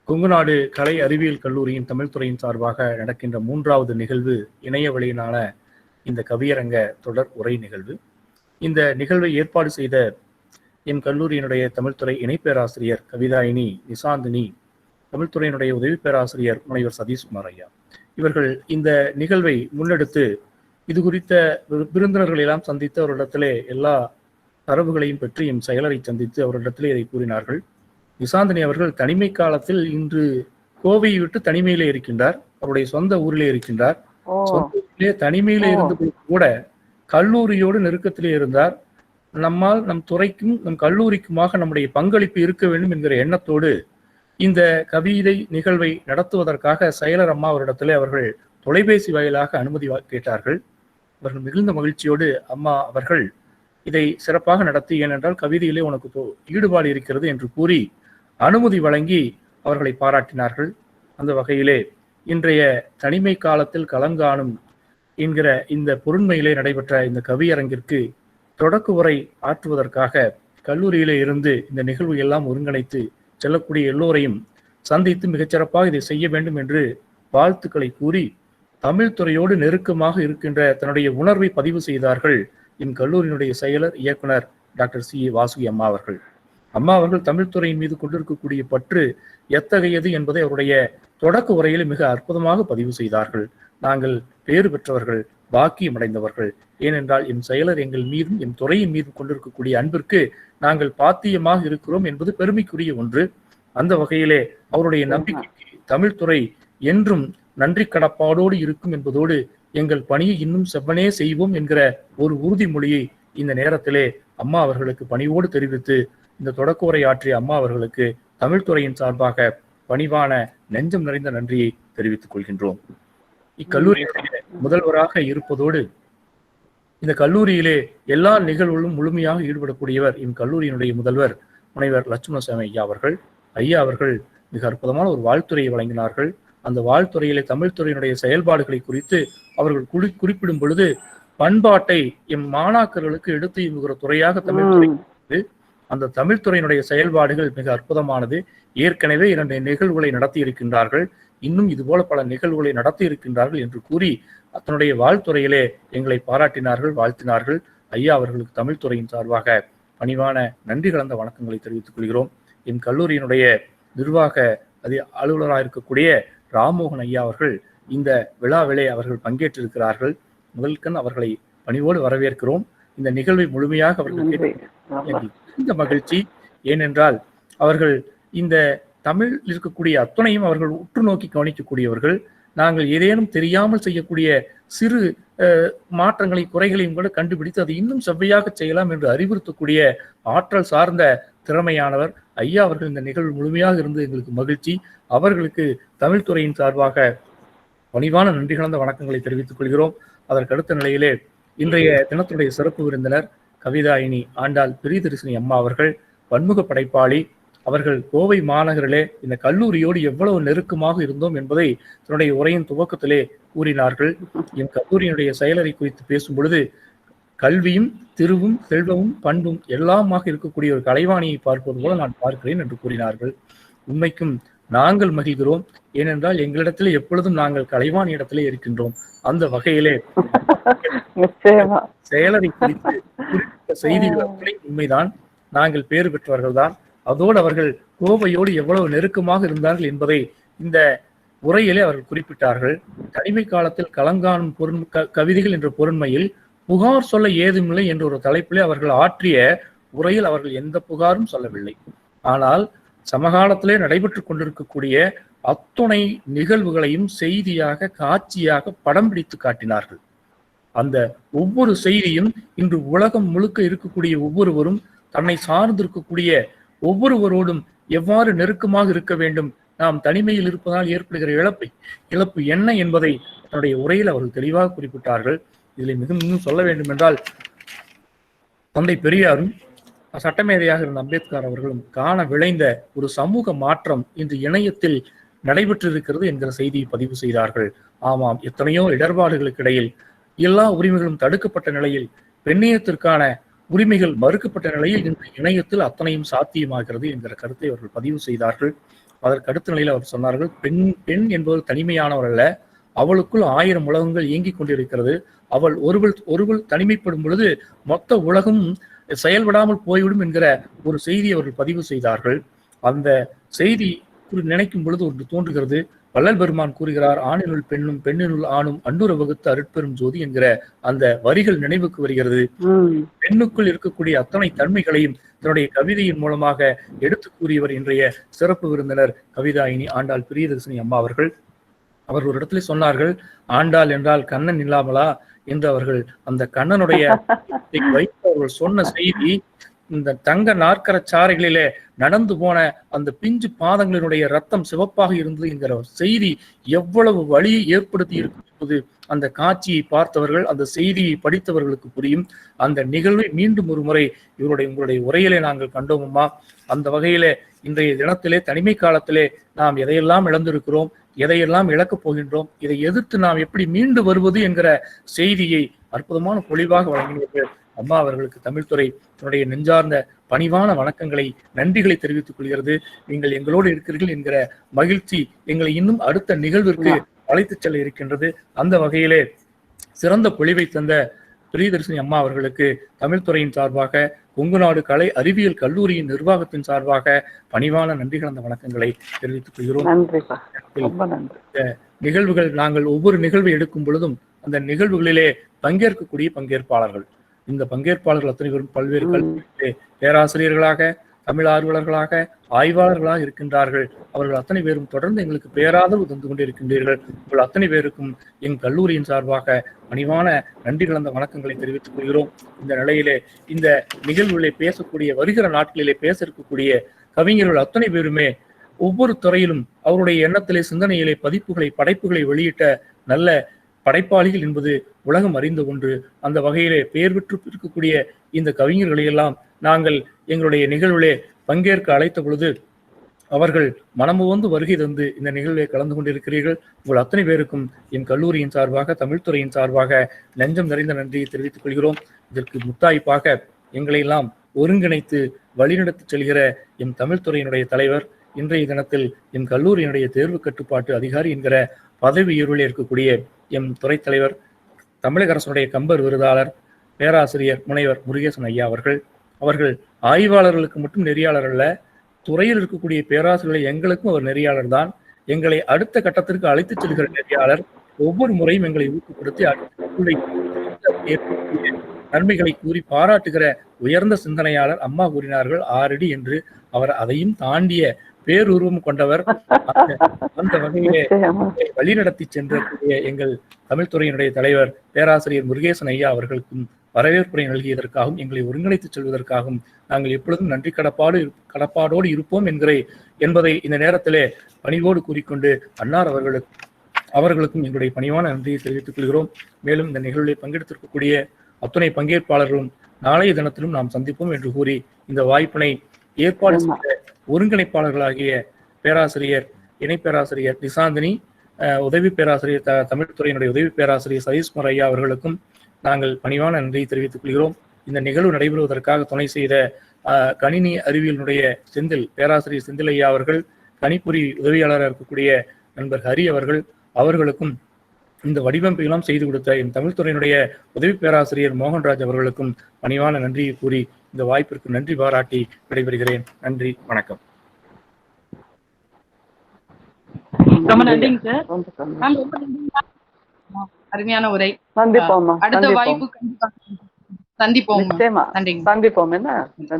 கொங்கு நாடு கலை அறிவியல் கல்லூரியின் தமிழ் துறையின் சார்பாக நடக்கின்ற 3வது நிகழ்வு இணைய வழியிலான இந்த கவியரங்க தொடர் உரை நிகழ்வு. இந்த நிகழ்வை ஏற்பாடு செய்த என் கல்லூரியினுடைய தமிழ்துறை இணை பேராசிரியர் கவிதாயினி நிசாந்தினி, தமிழ்துறையினுடைய உதவி பேராசிரியர் முனைவர் சதீஷ்குமார் ஐயா, இவர்கள் இந்த நிகழ்வை முன்னெடுத்து இது குறித்த விருந்தினர்கள் எல்லாம் சந்தித்து அவரிடத்திலே எல்லா தரவுகளையும் பற்றி என் செயலரை சந்தித்து அவரிடத்திலே இதை கூறினார்கள். நிசாந்தினி அவர்கள் தனிமை காலத்தில் இன்று கோவையை விட்டு தனிமையிலே இருக்கின்றார். அவருடைய சொந்த ஊரிலே இருக்கின்றார். சொந்த ஊரிலே தனிமையிலே இருந்து கூட கல்லூரியோடு நெருக்கத்திலே இருந்தார். நம்மால் நம் துறைக்கும் நம் கல்லூரிக்குமாக நம்முடைய பங்களிப்பு இருக்க வேண்டும் என்கிற எண்ணத்தோடு இந்த கவிதை நிகழ்வை நடத்துவதற்காக செயலர் அம்மா அவரிடத்திலே அவர்கள் தொலைபேசி வாயிலாக அனுமதி கேட்டார்கள். அவர்கள் மிகுந்த மகிழ்ச்சியோடு அம்மா அவர்கள் இதை சிறப்பாக நடத்தி, ஏனென்றால் கவிதையிலே உனக்கு ஈடுபாடு இருக்கிறது என்று கூறி அனுமதி வழங்கி அவர்களை பாராட்டினார்கள். அந்த வகையிலே இன்றைய தனிமை காலத்தில் கலங்காணும் என்கிற இந்த பொருண்மையிலே நடைபெற்ற இந்த கவியரங்கிற்கு தொடக்க உரை ஆற்றுவதற்காக கல்லூரியிலே இருந்து இந்த நிகழ்வு எல்லாம் ஒருங்கிணைத்து செல்லக்கூடிய எல்லோரையும் சந்தித்து மிகச்சிறப்பாக இதை செய்ய வேண்டும் என்று வாழ்த்துக்களை கூறி தமிழ் துறையோடு நெருக்கமாக இருக்கின்ற தன்னுடைய உணர்வை பதிவு செய்தார்கள் என் கல்லூரியினுடைய செயலர் இயக்குனர் டாக்டர் சி வாசுகி அம்மா அவர்கள். அம்மா அவர்கள் தமிழ் துறையின் மீது கொண்டிருக்கக்கூடிய பற்று எத்தகையது என்பதை அவருடைய தொடக்க உரையில் மிக அற்புதமாக பதிவு செய்தார்கள். நாங்கள் பேறு பெற்றவர்கள், பாக்கியம் அடைந்தவர்கள். ஏனென்றால் என் செயலர் எங்கள் மீதும் என் துறையின் மீது கொண்டிருக்கக்கூடிய அன்பிற்கு நாங்கள் பாத்தியமாக இருக்கிறோம் என்பது பெருமைக்குரிய ஒன்று. அந்த வகையிலே அவருடைய நம்பிக்கைக்கு தமிழ்துறை என்றும் நன்றி கடப்பாடோடு இருக்கும் என்பதோடு எங்கள் பணியை இன்னும் செவ்வனே செய்வோம் என்கிற ஒரு உறுதிமொழியை இந்த நேரத்திலே அம்மா அவர்களுக்கு பணிவோடு தெரிவித்து இந்த தொடக்க உரை ஆற்றிய அம்மா அவர்களுக்கு தமிழ்துறையின் சார்பாக பணிவான நெஞ்சம் நிறைந்த நன்றியை தெரிவித்துக் கொள்கின்றோம். இக்கல்லூரியினுடைய முதல்வராக இருப்பதோடு இந்த கல்லூரியிலே எல்லா நிகழ்வுகளும் முழுமையாக ஈடுபடக்கூடியவர் என் கல்லூரியினுடைய முதல்வர் முனைவர் லட்சுமணசாமி ஐயா அவர்கள். ஐயா அவர்கள் மிக அற்புதமான ஒரு வாழ்த்துறையை வழங்கினார்கள். அந்த வாழ்த்துறையிலே தமிழ்துறையினுடைய செயல்பாடுகளை குறித்து அவர்கள் குறிப்பிடும் பொழுது பண்பாட்டை எம் மாணாக்கர்களுக்கு எடுத்து இயங்குகிற துறையாக தமிழ்துறை, அந்த தமிழ்துறையினுடைய செயல்பாடுகள் மிக அற்புதமானது. ஏற்கனவே 2 நிகழ்வுகளை நடத்தி இருக்கின்றார்கள், இன்னும் இதுபோல பல நிகழ்வுகளை நடத்தி இருக்கின்றார்கள் என்று கூறி தன்னுடைய வாழ்த்துறையிலே எங்களை பாராட்டினார்கள், வாழ்த்தினார்கள். ஐயா அவர்களுக்கு தமிழ்துறையின் சார்பாக பணிவான நன்றி கலந்த வணக்கங்களை தெரிவித்துக் கொள்கிறோம். என் கல்லூரியினுடைய நிர்வாக அலுவலராக இருக்கக்கூடிய ராம்மோகன் ஐயா அவர்கள் இந்த விழாவிலே அவர்கள் பங்கேற்றிருக்கிறார்கள். முதல்கண் அவர்களை பணிவோடு வரவேற்கிறோம். இந்த நிகழ்வை முழுமையாக அவர்கள் இந்த மகிழ்ச்சி. ஏனென்றால் அவர்கள் இந்த தமிழ் இருக்கக்கூடிய அத்தனையும் அவர்கள் உற்று நோக்கி கவனிக்கக்கூடியவர்கள். நாங்கள் ஏதேனும் தெரியாமல் செய்யக்கூடிய சிறு மாற்றங்களை குறைகளையும் கூட கண்டுபிடித்து அதை இன்னும் செவ்வையாக செய்யலாம் என்று அறிவுறுத்தக்கூடிய ஆற்றல் சார்ந்த திறமையானவர் ஐயா அவர்கள். இந்த நிகழ்வு முழுமையாக இருந்து எங்களுக்கு மகிழ்ச்சி. அவர்களுக்கு தமிழ்துறையின் சார்பாக பணிவான நன்றி கலந்த வணக்கங்களை தெரிவித்துக் கொள்கிறோம். அதற்கடுத்த நிலையிலே இன்றைய தினத்துடைய சிறப்பு விருந்தினர் கவிதாயினி ஆண்டாள் பிரியதரிசினி அம்மா அவர்கள் பன்முக படைப்பாளி. அவர்கள் கோவை மாநகரிலே இந்த கல்லூரியோடு எவ்வளவு நெருக்கமாக இருந்தோம் என்பதை தன்னுடைய உரையின் துவக்கத்திலே கூறினார்கள். என் கல்லூரியினுடைய செயலரை குறித்து பேசும் பொழுது கல்வியும் திருவும் செல்வமும் பண்பும் எல்லாமாக இருக்கக்கூடிய ஒரு கலைவாணியை பார்ப்பது போல நான் பார்க்கிறேன் என்று கூறினார்கள். உண்மைக்கும் நாங்கள் மகிழ்கிறோம். ஏனென்றால் எங்களிடத்திலே எப்பொழுதும் நாங்கள் கலைவாணி இடத்திலே இருக்கின்றோம். அந்த வகையிலே செயலரை குறித்து குறிப்பிட்ட செய்திகள் உண்மைதான். நாங்கள் பேறு பெற்றவர்கள் தான். அதோடு அவர்கள் கோவையோடு எவ்வளவு நெருக்கமாக இருந்தார்கள் என்பதை இந்த உரையிலே அவர்கள் குறிப்பிட்டார்கள். தனிமை காலத்தில் கலங்காணும் கவிதைகள் என்ற பொருண்மையில் புகார் சொல்ல ஏதுமில்லை என்ற ஒரு தலைப்பிலே அவர்கள் ஆற்றிய உரையில் அவர்கள் எந்த புகாரும் சொல்லவில்லை. ஆனால் சமகாலத்திலே நடைபெற்று கொண்டிருக்கக்கூடிய அத்துணை நிகழ்வுகளையும் செய்தியாக காட்சியாக படம் பிடித்து காட்டினார்கள். அந்த ஒவ்வொரு செய்தியும் இன்று உலகம் முழுக்க இருக்கக்கூடிய ஒவ்வொருவரும் தன்னை சார்ந்திருக்கக்கூடிய ஒவ்வொருவரோடும் எவ்வாறு நெருக்கமாக இருக்க வேண்டும், நாம் தனிமையில் இருப்பதால் ஏற்படுகிற இழப்பு என்ன என்பதை தன்னுடைய உரையில் அவர்கள் தெளிவாக குறிப்பிட்டார்கள். இதில் மிகவும் சொல்ல வேண்டும் என்றால் தந்தை பெரியாரும் சட்டமேதையாக இருந்த அம்பேத்கர் அவர்களும் காண விளைந்த ஒரு சமூக மாற்றம் இன்று இணையத்தில் நடைபெற்றிருக்கிறது என்கிற செய்தியை பதிவு செய்தார்கள். ஆமாம், எத்தனையோ இடர்பாடுகளுக்கு இடையில் எல்லா உரிமைகளும் தடுக்கப்பட்ட நிலையில், பெண்ணியத்திற்கான உரிமைகள் மறுக்கப்பட்ட நிலையில் இன்று இணையத்தில் அத்தனையும் சாத்தியமாகிறது என்கிற கருத்தை அவர்கள் பதிவு செய்தார்கள். அதற்கு அடுத்த நிலையில் அவர் சொன்னார்கள், பெண் என்பவர் தனிமையானவர் அல்ல, அவளுக்குள் 1000 உலகங்கள் இயங்கிக் கொண்டிருக்கிறது. அவள் ஒருவள் தனிமைப்படும் பொழுது மொத்த உலகம் செயல்படாமல் போய்விடும் என்கிற ஒரு செய்தியை அவர்கள் பதிவு செய்தார்கள். அந்த செய்தி நினைக்கும் பொழுது ஒன்று தோன்றுகிறது. வள்ளல் பெருமான் கூறுகிறார், ஆணினுள் பெண்ணும் பெண்ணினுள் ஆணும் அன்றுர வகுத்து அருட்பெரும் ஜோதி என்கிற அந்த வரிகள் நினைவுக்கு வருகிறது. பெண்ணுக்குள் இருக்கக்கூடிய அத்தனை தன்மைகளையும் தன்னுடைய கவிதையின் மூலமாக எடுத்து கூறியவர் இன்றைய சிறப்பு விருந்தினர் கவிதாயினி ஆண்டாள் பிரியதர்சினி அம்மா அவர்கள். அவர் ஒரு இடத்துல சொன்னார்கள், ஆண்டாள் என்றால் கண்ணன் இல்லாமலா என்று. அவர்கள் அந்த கண்ணனுடைய வைத்து அவர்கள் சொன்ன செய்தி, இந்த தங்க நாற்கர சாறைகளிலே நடந்து போன அந்த பிஞ்சு பாதங்களினுடைய ரத்தம் சிவப்பாக இருந்தது என்கிற செய்தி எவ்வளவு வலியை ஏற்படுத்தி இருக்கும் என்பது அந்த காட்சியை பார்த்தவர்கள், அந்த செய்தியை படித்தவர்களுக்கு புரியும். அந்த நிகழ்வை மீண்டும் ஒரு முறை உங்களுடைய உரையிலே நாங்கள் கண்டோமம்மா. அந்த வகையிலே இன்றைய தினத்திலே, தனிமை காலத்திலே நாம் எதையெல்லாம் இழந்திருக்கிறோம், எதையெல்லாம் இழக்கப் போகின்றோம், இதை எதிர்த்து நாம் எப்படி மீண்டு வருவது என்கிற செய்தியை அற்புதமான பொழிவாக வழங்கினீர்கள் அம்மா. அவர்களுக்கு தமிழ்துறை தன்னுடைய நெஞ்சார்ந்த பணிவான வணக்கங்களை, நன்றிகளை தெரிவித்துக் கொள்கிறது. நீங்கள் எங்களோடு இருக்கிறீர்கள் என்கிற மகிழ்ச்சி எங்களை இன்னும் அடுத்த நிகழ்விற்கு அழைத்துச் செல்ல இருக்கின்றது. அந்த வகையிலே சிறந்த பொழிவை தந்த பிரியதர்ஷினி அம்மா அவர்களுக்கு தமிழ்துறையின் சார்பாக, கொங்குநாடு கலை அறிவியல் கல்லூரியின் நிர்வாகத்தின் சார்பாக பணிவான நன்றிகள், அந்த வணக்கங்களை தெரிவித்துக் கொள்கிறோம். நிகழ்வுகள், நாங்கள் ஒவ்வொரு நிகழ்வை எடுக்கும் பொழுதும் அந்த நிகழ்வுகளிலே பங்கேற்கக்கூடிய பங்கேற்பாளர்கள், இந்த பங்கேற்பாளர்கள் அத்தனை பேரும் பல்வேறு கல்விகளிலே பேராசிரியர்களாக, தமிழ் ஆர்வலர்களாக, ஆய்வாளர்களாக இருக்கின்றார்கள். அவர்கள் அத்தனை பேரும் தொடர்ந்து எங்களுக்கு பேராதரவு தந்து கொண்டிருக்கின்றீர்கள். உங்கள் அத்தனை பேருக்கும் என் கல்லூரியின் சார்பாக பணிவான நன்றி கலந்த வணக்கங்களை தெரிவித்துக் கொள்கிறோம். இந்த நிலையிலே இந்த நிகழ்வுகளை பேசக்கூடிய, வருகிற நாட்களிலே பேச இருக்கக்கூடிய கவிஞர்கள் அத்தனை பேருமே ஒவ்வொரு துறையிலும் அவருடைய எண்ணத்திலே, சிந்தனையிலே படைப்புகளை வெளியிட்ட நல்ல படைப்பாளிகள் என்பது உலகம் அறிந்த ஒன்று. அந்த வகையிலே பெயர் பெற்று இருக்கக்கூடிய இந்த கவிஞர்களை எல்லாம் நாங்கள் எங்களுடைய நிகழ்விலே பங்கேற்க அழைத்த பொழுது அவர்கள் மனமுவந்து வருகை தந்து இந்த நிகழ்வை கலந்து கொண்டிருக்கிறீர்கள். உங்கள் அத்தனை பேருக்கும் என் கல்லூரியின் சார்பாக, தமிழ்துறையின் சார்பாக நெஞ்சம் நிறைந்த நன்றியை தெரிவித்துக் கொள்கிறோம். இதற்கு முத்தாய்ப்பாக எங்களை எல்லாம் ஒருங்கிணைத்து வழிநடத்தி செல்கிற என் தமிழ்துறையினுடைய தலைவர், இன்றைய தினத்தில் என் கல்லூரியினுடைய தேர்வு கட்டுப்பாட்டு அதிகாரி என்கிற பதவி உயர்வில் இருக்கக்கூடிய எம் துறை தலைவர், தமிழக அரசுடைய கம்பர் விருதாளர் பேராசிரியர் முனைவர் முருகேசன் ஐயா அவர்கள் ஆய்வாளர்களுக்கு மட்டும் நெறியாளர் அல்ல, துறையில் இருக்கக்கூடிய பேராசிரியர்கள் எங்களுக்கும் அவர் நெறியாளர் தான். எங்களை அடுத்த கட்டத்திற்கு அழைத்துச் செல்கிற நெறியாளர். ஒவ்வொரு முறையும் எங்களை ஊக்கப்படுத்தி நன்மைகளை கூறி பாராட்டுகிற உயர்ந்த சிந்தனையாளர். அம்மா கூறினார்கள் 6 அடி என்று. அவர் அதையும் தாண்டிய பேருருவம் கொண்டவர். அந்த வகையிலே வழிநடத்தி சென்றக்கூடிய எங்கள் தமிழ்துறையினுடைய தலைவர் பேராசிரியர் முருகேசன் ஐயா அவர்களுக்கும் வரவேற்புரை நல்கியதற்காகவும், எங்களை ஒருங்கிணைத்துச் செல்வதற்காகவும் நாங்கள் எப்பொழுதும் நன்றி கடப்பாடோடு இருப்போம் என்பதை இந்த நேரத்திலே பணிவோடு கூறிக்கொண்டு அன்னார் அவர்களுக்கும் எங்களுடைய பணிவான நன்றியை தெரிவித்துக் கொள்கிறோம். மேலும் இந்த நிகழ்வில் பங்கெடுத்திருக்கக்கூடிய அத்துணை பங்கேற்பாளர்களும் நாளைய தினத்திலும் நாம் சந்திப்போம் என்று கூறி, இந்த வாய்ப்பினை ஏற்பாடு செய்த ஒருங்கிணைப்பாளர்களாகிய பேராசிரியர், இணை பேராசிரியர் நிசாந்தினி, உதவி பேராசிரியர் தமிழ்துறையினுடைய உதவி பேராசிரியர் சதீஷ்குமார் ஐயா அவர்களுக்கும் நாங்கள் பணிவான நன்றியை தெரிவித்துக் கொள்கிறோம். இந்த நிகழ்வு நடைபெறுவதற்காக துணை செய்த கணினி அறிவியலுடைய பேராசிரியர் செந்தில் ஐயா அவர்கள், கணிப்பொறி உதவியாளராக இருக்கக்கூடிய நண்பர் ஹரி அவர்களுக்கும் இந்த வடிவமைப்பெல்லாம் செய்து கொடுத்த என் தமிழ்துறையினுடைய உதவி பேராசிரியர் மோகன்ராஜ் அவர்களுக்கும் பணிவான நன்றியை கூறி இந்த வாய்ப்பிற்கு நன்றி பாராட்டி விடைபெறுகிறேன். நன்றி, வணக்கம். ரொம்ப நன்றிங்க சார். ரொம்ப நன்றிங்க. அருமையான உரை. சந்திப்போம். அடுத்த வாய்ப்பு சந்திப்போம். சந்திப்போம் என்ன.